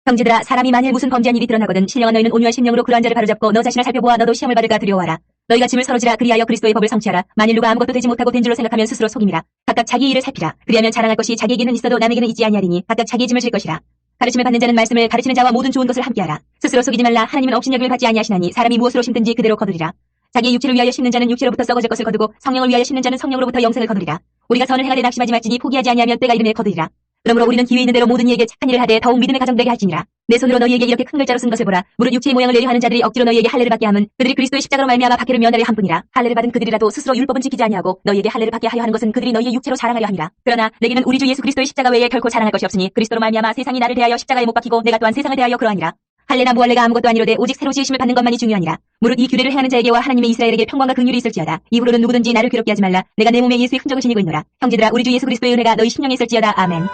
형제들아 사람이 만일 무슨 범죄한 일이 드러나거든 신령아 너희는 온유한 심령으로 그러한 자를 바로잡고 너 자신을 살펴보아 너도 시험을 받을까 두려워하라. 너희가 짐을 서로지라. 그리하여 그리스도의 법을 성취하라. 만일 누가 아무것도 되지 못하고 된 줄로 생각하면 스스로 속임이라. 각각 자기 일을 살피라. 그리하면 자랑할 것이 자기에게는 있어도 남에게는 있지 아니하리니 각각 자기의 짐을 질 것이라. 가르침을 받는 자는 말씀을 가르치는 자와 모든 좋은 것을 함께하라. 스스로 속이지 말라. 하나님은 업신여김을 받지 아니하시나니 사람이 무엇으로 심든지 그대로 거두리라. 자기의 육체를 위하여 심는 자는 육체로부터 썩어질 것을 거두고 성령을 위하여 심는 자는 성령으로부터 영생을 거두리라. 우리가 선을 행하되 낙심하지 말지니 포기하지 아니하면 때가 이르매 거두리라. 그러므로 우리는 기회 있는 대로 모든 이에게 착한 일을 하되 더욱 믿음의 가정되게 할지니라. 내 손으로 너희에게 이렇게 큰 글자로 쓴 것을 보라. 무릇 육체의 모양을 내려 하는 자들이 억지로 너희에게 할례를 받게 함은 그들이 그리스도의 십자가로 말미암아 박해를 면하려 함뿐이라. 할례를 받은 그들이라도 스스로 율법은 지키지 아니하고 너희에게 할례를 받게 하려 하는 것은 그들이 너희의 육체로 자랑하려 함이라. 그러나 내게는 우리 주 예수 그리스도의 십자가 외에 결코 자랑할 것이 없으니 그리스도로 말미암아 세상이 나를 대하여 십자가에 못 박히고 내가 또한 세상을 대하여 그러하니라. 할례나 무할례가 아무것도 아니로되 오직 새로 지으심을 받는 것만이 중요하니라. 무릇 이 규례를 행하는 자에게와 하나님의 이스라엘에게 평강과 긍휼이 있을지어다. 이후로는 누구든지 나를 괴롭게 하지 말라. 내가 내 몸에 예수의 흔적을 지니고 있노라. 형제들아 우리 주 예수 그리스도의 은혜가 너희 심령에 있을지어다. 아멘.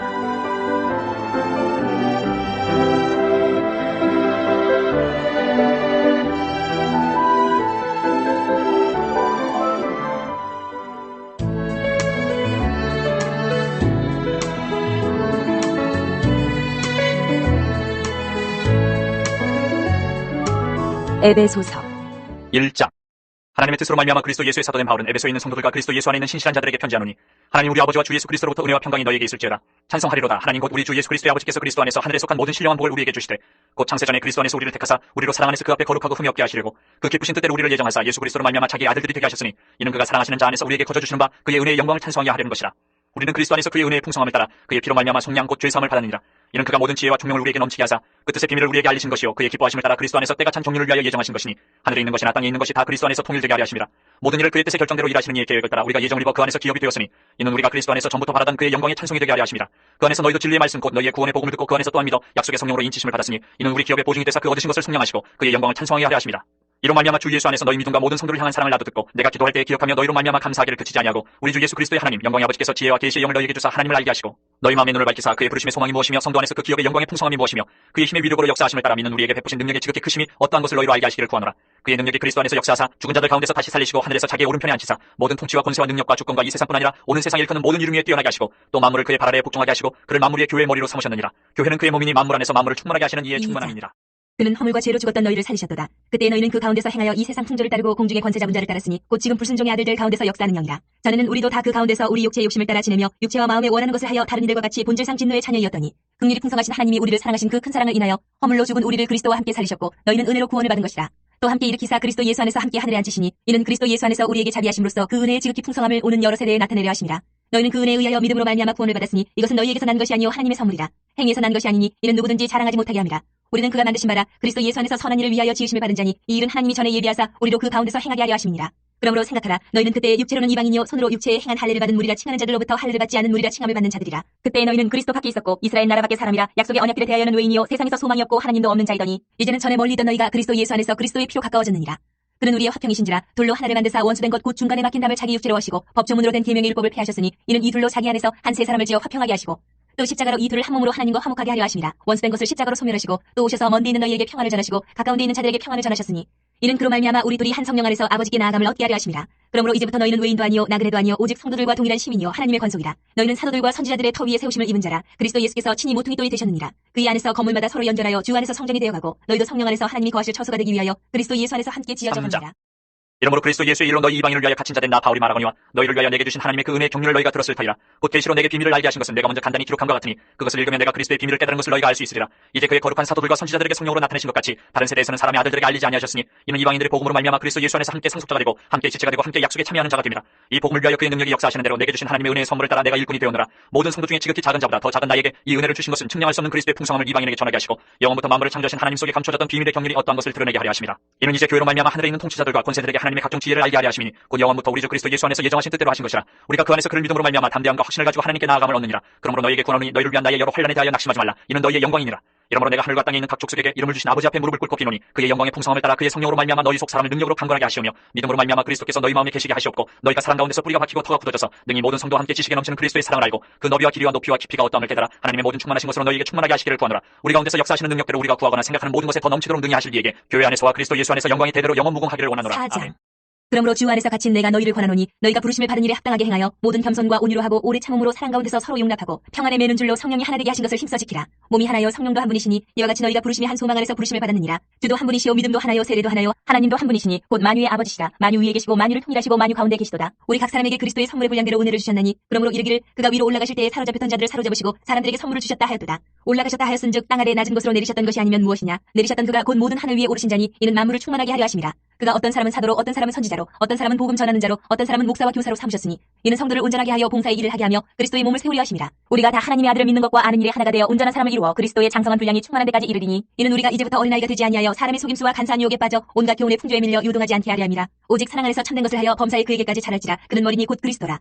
에베소서 1장. 하나님의 뜻으로 말미암아 그리스도 예수의 사도된 바울은 에베소에 있는 성도들과 그리스도 예수 안에 있는 신실한 자들에게 편지하노니 하나님 우리 아버지와 주 예수 그리스도로부터 은혜와 평강이 너희에게 있을지어다. 찬송하리로다. 하나님 곧 우리 주 예수 그리스도의 아버지께서 그리스도 안에서 하늘에 속한 모든 신령한 복을 우리에게 주시되 곧 창세전에 그리스도 안에서 우리를 택하사 우리로 사랑 안에서 그 앞에 거룩하고 흠이 없게 하시려고 그 기쁘신 뜻대로 우리를 예정하사 예수 그리스도로 말미암아 자기의 아들들이 되게 하셨으니 이는 그가 사랑하시는 자 안에서 우리에게 거저 주시는 바 그의 은혜의 영광을 찬송하게 하려는 것이라. 우리는 그리스도 안에서 그의 은혜의 풍성함을 따라 그의 피로 말미암아 속량 곧 죄사함을 받았느니라. 이는 그가 모든 지혜와 총명을 우리에게 넘치게 하사 그 뜻의 비밀을 우리에게 알리신 것이요 그의 기뻐하심을 따라 그리스도 안에서 때가 찬 종류를 위하여 예정하신 것이니 하늘에 있는 것이나 땅에 있는 것이 다 그리스도 안에서 통일되게 하려 하심이라. 모든 일을 그의 뜻의 결정대로 일하시는 이의 계획을 따라 우리가 예정을 입어 그 안에서 기업이 되었으니 이는 우리가 그리스도 안에서 전부터 바라던 그의 영광의 찬송이 되게 하려 하심이라. 그 안에서 너희도 진리의 말씀 곧 너희의 구원의 복음을 듣고 그 안에서 또한 믿어 약속의 성령으로 인치심을 받았으니 이는 우리 기업의 보증이 되사 그 얻으신 것을 속량하시고 그의 영광을 찬송하게 하려 하심이라. 이로 말미암아 주 예수 안에서 너희 믿음과 모든 성도를 향한 사랑을 나도 듣고 내가 기도할 때에 기억하며 너희로 말미암아 감사하기를 그치지 아니하고 우리 주 예수 그리스도의 하나님 영광의 아버지께서 지혜와 계시의 영을 너희에게 주사 하나님을 알게 하시고 너희 마음의 눈을 밝히사 그의 부르심의 소망이 무엇이며 성도 안에서 그 기업의 영광의 풍성함이 무엇이며 그의 힘의 위력으로 역사하심을 따라 믿는 우리에게 베푸신 능력의 지극히 크심이 어떠한 것을 너희로 알게 하시기를 구하노라. 그의 능력이 그리스도 안에서 역사하사 죽은 자들 가운데서 다시 살리시고 하늘에서 자기의 오른편에 앉히사 모든 통치와 권세와 능력과 주권과 이 세상뿐 아니라 오는 세상에 일컫는 모든 이름 위에 뛰어나게 하시고 또 만물을 그의 발 아래에 복종하게 하시고 그를 만물 위의 교회의 머리로 삼으셨느니라. 교회는 그의 몸이니 만물 안에서 만물을 충만하게 하시는 이의 충만함이니라. 그는 허물과 죄로 죽었던 너희를 살리셨도다. 그때 너희는 그 가운데서 행하여 이 세상 풍조를 따르고 공중의 권세 잡은 자를 따랐으니 곧 지금 불순종의 아들들 가운데서 역사하는 영이라. 전에는 우리도 다 그 가운데서 우리 육체의 욕심을 따라 지내며 육체와 마음에 원하는 것을 하여 다른 이들과 같이 본질상 진노의 자녀이었더니 긍휼이 풍성하신 하나님이 우리를 사랑하신 그 큰 사랑을 인하여 허물로 죽은 우리를 그리스도와 함께 살리셨고 너희는 은혜로 구원을 받은 것이라. 또 함께 일으키사 그리스도 예수 안에서 함께 하늘에 앉히시니 이는 그리스도 예수 안에서 우리에게 자비하심으로써 그 은혜의 지극히 풍성함을 오는 여러 세대에 나타내려 하심이라. 너희는 그 은혜에 의하여 믿음으로 말미암아 구원을 받았으니 이것은 너희에게서 난 것이 아니요 하나님의 선물이라. 행위에서 난 것이 아니니 이는 누구든지 자랑하지 못하게 함이라. 우리는 그가 만드신 바라 그리스도 예수 안에서 선한 일을 위하여 지으심을 받은 자니 이 일은 하나님이 전에 예비하사 우리로 그 가운데서 행하게 하려 하심이니라. 그러므로 생각하라. 너희는 그때 육체로는 이방인이요 손으로 육체에 행한 할례를 받은 무리라 칭하는 자들로부터 할례를 받지 않은 무리라 칭함을 받는 자들이라. 그때 너희는 그리스도 밖에 있었고 이스라엘 나라 밖의 사람이라 약속의 언약들에 대하여는 외인이요 세상에서 소망이 없고 하나님도 없는 자이더니 이제는 전에 멀리 있던 너희가 그리스도 예수 안에서 그리스도의 피로 가까워졌느니라. 그는 우리의 화평이신지라. 돌로 하나를 만드사 원수된 것 곧 중간에 막힌 담을 자기 육체로 하시고 법조문으로 된 계명의 율법을 폐하셨으니 이는 이 둘로 자기 안에서 한 세 사람을 지어 화평하게 하시고 또 십자가로 이 둘을 한 몸으로 하나님과 화목하게 하려 하심이라. 원수된 것을 십자가로 소멸하시고 또 오셔서 먼데 있는 너희에게 평안을 전하시고 가까운데 있는 자들에게 평안을 전하셨으니 이는 그로 말미암아 우리 둘이 한 성령 안에서 아버지께 나아감을 얻게 하려 하심이라. 그러므로 이제부터 너희는 외인도 아니요 나그네도 아니요 오직 성도들과 동일한 시민이요 하나님의 권속이라. 너희는 사도들과 선지자들의 터 위에 세우심을 입은 자라. 그리스도 예수께서 친히 모퉁이 돌이 되셨느니라. 그의 안에서 건물마다 서로 연결하여 주 안에서 성전이 되어가고 너희도 성령 안에서 하나님이 거하실 처소가 되기 위하여 그리스도 예수 안에서 함께 지어져 갑니다. 이러므로 그리스도 예수의 일로 너희 이방인을 위하여 갇힌 자된 나 바울이 말하거니와 너희를 위하여 내게 주신 하나님의 그 은혜의 경륜을 너희가 들었을 터이라. 곧 계시로 내게 비밀을 알게 하신 것은 내가 먼저 간단히 기록한 것 같으니 그것을 읽으면 내가 그리스도의 비밀을 깨달은 것을 너희가 알 수 있으리라. 이제 그의 거룩한 사도들과 선지자들에게 성령으로 나타내신 것 같이 다른 세대에서는 사람의 아들들에게 알리지 아니하셨으니 이는 이방인들의 복음으로 말미암아 그리스도 예수 안에서 함께 상속자가 되고 함께 지체가 되고 함께 약속에 참여하는 자가 됩니다. 이 복음을 위하여 그의 능력이 역사하시는 대로 내게 주신 하나님의 은혜의 선물을 따라 내가 일꾼이 되었노라. 모든 성도 중에 지극히 작은 자보다 더 작은 나에게 이 은혜를 주신 것은 측량할 수 없는 그리스도의 풍성함을 이방인에게 전하게 하시고 영원부터 만물을 창조하신 하나님 속에 감춰졌던 비밀의 경륜이 어떠한 것을 드러내게 하려 하십니다. 이는 이제 교회로 말미암아 하늘에 있는 통치자들과 권세들에게 하나님의 각종 지혜를 알게 하려 하심이니 곧 영원부터 우리 주 그리스도 예수 안에서 예정하신 뜻대로 하신 것이라. 우리가 그 안에서 그를 믿음으로 말미암아 담대함과 확신을 가지고 하나님께 나아감을 얻느니라. 그러므로 너희에게 권하노니 너희를 위한 나의 여러 환난에 대하여 낙심하지 말라. 이는 너희의 영광이니라. 이러므로 내가 하늘과 땅에 있는 각 족속에게 이름을 주신 아버지 앞에 무릎을 꿇고 비노니 그의 영광의 풍성함을 따라 그의 성령으로 말미암아 너희 속 사람을 능력으로 강건하게 하시오며 믿음으로 말미암아 그리스도께서 너희 마음에 계시게 하시옵고 너희가 사람 가운데서 뿌리가 박히고 터가 굳어져서 능히 모든 성도와 함께 지식에 넘치는 그리스도의 사랑을 알고 그 너비와 길이와 높이와 깊이가 어떠함을 깨달아 하나님의 모든 충만하신 것으로 너희에게 충만하게 하시기를 구하노라. 우리 가운데서 역사하시는 능력대로 우리가 구하거나 생각하는 모든 것에 더 넘치도록 능히 하실 이에게 교회 안에서와 그리스도 예수 안에서 영광이 대대로 영원 무궁하기를 원하노라. 아멘. 그러므로 주 안에서 갇힌 내가 너희를 권하노니 너희가 부르심을 받은 일에 합당하게 행하여 모든 겸손과 온유로 하고 오래 참음으로 사랑 가운데서 서로 용납하고 평안에 매는 줄로 성령이 하나 되게 하신 것을 힘써 지키라. 몸이 하나요 성령도 한 분이시니 이와 같이 너희가 부르심이 한 소망 안에서 부르심을 받았느니라. 주도 한 분이시요 믿음도 하나요 세례도 하나요 하나님도 한 분이시니 곧 만유의 아버지시라. 만유 위에 계시고 만유를 통일하시고 만유 가운데 계시도다. 우리 각 사람에게 그리스도의 선물의 분량대로 은혜를 주셨나니 그러므로 이르기를 그가 위로 올라가실 때에 사로잡혔던 자들을 사로잡으시고 사람들에게 선물을 주셨다 하였도다. 올라가셨다 하였은즉 땅 아래 낮은 곳으로 내리셨던 것이 아니면 무엇이냐. 내리셨던 그가 곧 모든 하늘 위에 오르신 자니 이는 만물을 충만하게 하려 하심이라. 그가 어떤 사람은 사도로 어떤 사람은 선지자로 어떤 사람은 복음 전하는 자로 어떤 사람은 목사와 교사로 삼으셨으니 이는 성도를 온전하게 하여 봉사의 일을 하게 하며 그리스도의 몸을 세우려 하심이라. 우리가 다 하나님의 아들을 믿는 것과 아는 일에 하나가 되어 온전한 사람을 이루어 그리스도의 장성한 분량이 충만한 데까지 이르리니 이는 우리가 이제부터 어린아이가 되지 아니하여 사람의 속임수와 간사한 유혹에 빠져 온갖 교훈의 풍조에 밀려 유동하지 않게 하려 함이라. 오직 사랑 안에서 참된 것을 하여 범사에 그에게까지 자랄지라. 그는 머리니 곧 그리스도라.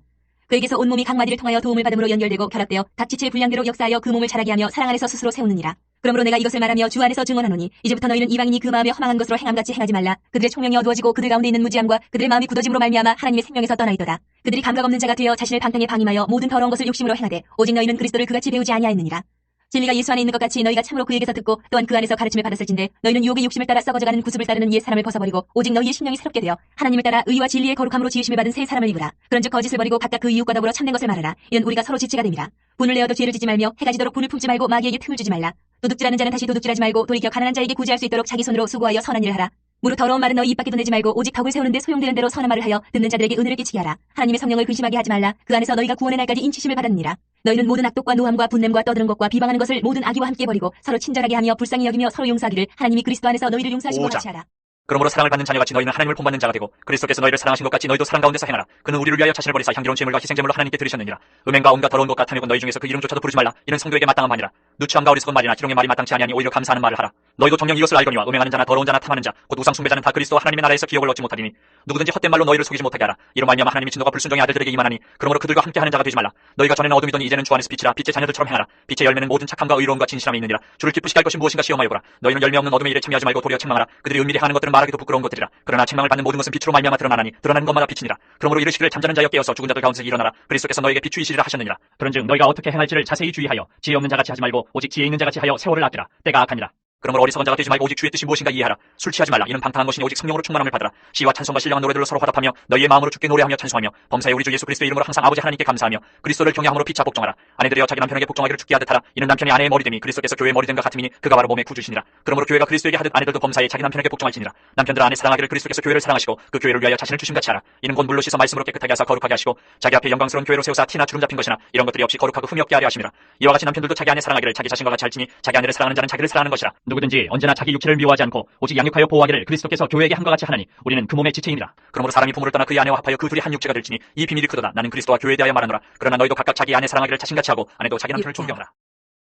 그에게서 온 몸이 각 마디를 통하여 도움을 받음으로 연결되고 결합되어 각 지체의 분량대로 역사하여 그 몸을 자라게 하며 사랑 안에서 스스로 세우느니라. 그러므로 내가 이것을 말하며 주 안에서 증언하노니 이제부터 너희는 이방인이 그 마음에 허망한 것으로 행함같이 행하지 말라. 그들의 총명이 어두워지고 그들 가운데 있는 무지함과 그들의 마음이 굳어짐으로 말미암아 하나님의 생명에서 떠나이도다. 그들이 감각 없는 자가 되어 자신을 방탕에 방임하여 모든 더러운 것을 욕심으로 행하되 오직 너희는 그리스도를 그같이 배우지 아니하였느니라. 진리가 예수 안에 있는 것 같이 너희가 참으로 그에게서 듣고 또한 그 안에서 가르침을 받았을진데 너희는 유혹의 욕심을 따라 썩어져가는 구습을 따르는 옛 사람을 벗어버리고 오직 너희의 심령이 새롭게 되어 하나님을 따라 의와 진리의 거룩함으로 지으심을 받은 새 사람을 입으라. 그런즉 거짓을 버리고 각각 그 이웃과 더불어 참된 것을 말하라. 이는 우리가 서로 지체가 됨이라. 분을 내어도 죄를 지지 말며 해가 지도록 분을 품지 말고 마귀에게 틈을 주지 말라. 도둑질하는 자는 다시 도둑질하지 말고 돌이켜 가난한 자에게 구제할 수 있도록 자기 손으로 수고하여 선한 일을 하라. 무릇 더러운 말은 너희 입 밖에도 내지 말고 오직 덕을 세우는데 소용되는 대로 선한 말을 하여 듣는 자들에게 은혜를 끼치게 하라. 하나님의 성령을 근심하게 하지 말라. 그 안에서 너희가 구원의 날까지 인치심을 받았느니라. 너희는 모든 악독과 노함과 분냄과 떠드는 것과 비방하는 것을 모든 악의와 함께 버리고 서로 친절하게 하며 불쌍히 여기며 서로 용서하기를 하나님이 그리스도 안에서 너희를 용서하신 것 같이 하라. 그러므로 사랑을 받는 자녀같이 너희는 하나님을 본받는 자가 되고 그리스도께서 너희를 사랑하신 것 같이 너희도 사랑 가운데서 행하라. 그는 우리를 위하여 자신을 버리사 향기로운 제물과 희생제물로 하나님께 드리셨느니라. 음행과 온갖 더러운 것과 탐욕은 너희 중에서 그 이름조차도 부르지 말라. 이는 성도에게 마땅한 바니라. 누추함과 어리석은 말이나 기롱의 말이 마땅치 아니하니 오히려 감사하는 말을 하라. 너희도 정녕 이것을 알거니와 음행하는 자나 더러운 자나 탐하는 자 곧 우상 숭배자는 다 그리스도와 하나님의 나라에서 기업을 얻지 못하리니 누구든지 헛된 말로 너희를 속이지 못하게 하라. 이로 말미암아 하나님의 진노가 불순종의 아들들에게 임하나니 그러므로 그들과 함께하는 자가 되지 말라. 너희가 전에는 어둠이더니 이제는 주 안에서 빛이라. 빛의 자녀들처럼 행하라. 빛의 열매는 모든 착함과 의로움과 진실함이 있느니라. 주를 기쁘시게 할 것이 무엇인가 시험하여 보라. 너희는 열매 없는 어둠의 일에 참여하지 말고 도리어 책망하라. 그들이 은밀히 하는 것들은 말하기도 부끄러운 것들이라. 그러나 책망을 받는 모든 것은 빛으로 말미암아 드러나나니 드러나는 것마다 빛이니라. 그러므로 이르시기를 잠자는 자여 깨어서 죽은 자들 가운데서 일어나라. 그리스도께서 너희에게 비추이시리라 하셨느니라. 그런즉 너희가 어떻게 행할지를 자세히 주의하여 지혜 없는 자같이 하지 말고 오직 지혜 있는 자같이 하여 세월을 아끼라. 때가 악하니라. 그러므로 어리석은 자가 되지 말고 오직 주의 뜻이 무엇인가 이해하라. 술 취하지 말라. 이는 방탕한 것이니 오직 성령으로 충만함을 받으라. 시와 찬송과 신령한 노래들로 서로 화답하며 너희의 마음으로 주께 노래하며 찬송하며 범사에 우리 주 예수 그리스도의 이름으로 항상 아버지 하나님께 감사하며 그리스도를 경외함으로 피차 복종하라. 아내들이여 자기 남편에게 복종하기를 죽게 하듯 하라. 이는 남편이 아내의 머리됨이 그리스도께서 교회의 머리됨과 같음이니 그가 바로 몸의 구주시니라. 그러므로 교회가 그리스도에게 하듯 아내들도 범사에 자기 남편에게 복종할지니라. 남편들 아내 사랑하기를 그리스도께서 교회를 사랑하시고 그 교회를 위하여 자신을 주심같이 하라. 이는 곧 물로 씻어 말씀으로 깨끗하게 하사 거룩하게 하시고 자기 앞에 영광스러운 교회로 세우사 티나 주름 잡힌 것이나 이런 것들이 없이 거룩하고 흠이 없게 하려 하심이라. 이와 같이 남편들도 자기 아내 사랑하기를 자기 자신과 같이 할지니 자기 아내를 사랑하는 자는 자기를 사랑하는 것이라. 누구든지 언제나 자기 육체를 미워하지 않고 오직 양육하여 보호하기를 그리스도께서 교회에게 함과 같이 하나니 우리는 그 몸의 지체이니라. 그러므로 사람이 부모를 떠나 그의 아내와 합하여 그 둘이 한 육체가 될지니 이 비밀이 크도다. 나는 그리스도와 교회에 대하여 말하노라. 그러나 너희도 각각 자기 아내 사랑하기를 자신같이 하고 아내도 자기 남편을 존경하라.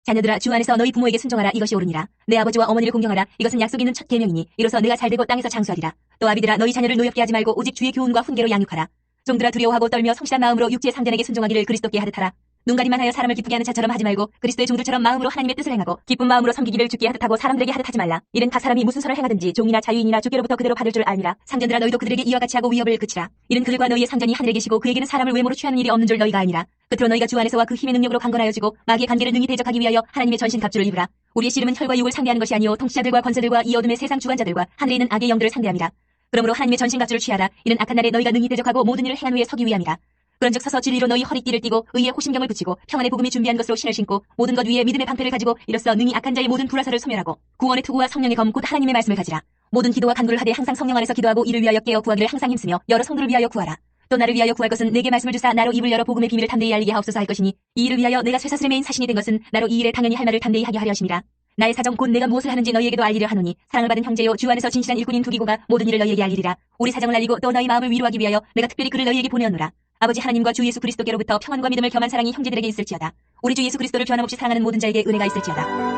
자녀들아, 주 안에서 너희 부모에게 순종하라. 이것이 옳으니라. 내 아버지와 어머니를 공경하라. 이것은 약속 있는 첫 계명이니 이로써 내가 잘되고 땅에서 장수하리라. 또 아비들아, 너희 자녀를 노엽게 하지 말고 오직 주의 교훈과 훈계로 양육하라. 종들아, 두려워하고 떨며 성실한 마음으로 육지의 상전에게 순종하기를 그리스도께 하듯 하라. 눈가리만 하여 사람을 기쁘게 하는 자처럼 하지 말고 그리스도의 종들처럼 마음으로 하나님의 뜻을 행하고 기쁜 마음으로 섬기기를 주께 하듯 하고 사람들에게 하듯 하지 말라. 이는 각 사람이 무슨 선을 행하든지 종이나 자유인이나 주께로부터 그대로 받을 줄 알미라. 상전들아, 너희도 그들에게 이와 같이 하고 위협을 그치라. 이는 그들과 너희의 상전이 하늘에 계시고 그에게는 사람을 외모로 취하는 일이 없는 줄 너희가 알미라. 끝으로 너희가 주 안에서와 그 힘의 능력으로 강건하여지고 마귀의 관계를 능히 대적하기 위하여 하나님의 전신 갑주를 입으라. 우리의 씨름은 혈과 육을 상대하는 것이 아니요 통치자들과 권세들과 이 어둠의 세상 주관자들과 하늘에 있는 악의 영들을 상대함이라. 그러므로 하나님의 전신 갑주를 취하라. 이는 악한 날에 너희가 능히 대적하고 모든 일을 행한 후에 서기 위함이라. 그런즉 서서 진리로 너희 허리띠를 띠고 의의 호심경을 붙이고 평안의 복음이 준비한 것으로 신을 신고 모든 것 위에 믿음의 방패를 가지고 이로써 능히 악한 자의 모든 불화살을 소멸하고 구원의 투구와 성령의 검 곧 하나님의 말씀을 가지라. 모든 기도와 간구를 하되 항상 성령 안에서 기도하고 이를 위하여 깨어 구하기를 항상 힘쓰며 여러 성도를 위하여 구하라. 또 나를 위하여 구할 것은 내게 말씀을 주사 나로 입을 열어 복음의 비밀을 담대히 알리게 하옵소서 할 것이니 이 일을 위하여 내가 쇠사슬에 매인 사신이 된 것은 나로 이 일에 당연히 할 말을 담대히 하게 하려 하심이라. 나의 사정 곧 내가 무엇을 하는지 너희에게도 알리려 하노니 사랑을 받은 형제요 주 안에서 진실한 일꾼인 두기고가 모든 일을 너희에게 알리리라. 우리 사정을 알리고 또 너희 마음을 위로하기 위하여 내가 특별히 그를 너희에게 보내었노라. 아버지 하나님과 주 예수 그리스도께로부터 평안과 믿음을 겸한 사랑이 형제들에게 있을지어다. 우리 주 예수 그리스도를 변함없이 사랑하는 모든 자에게 은혜가 있을지어다.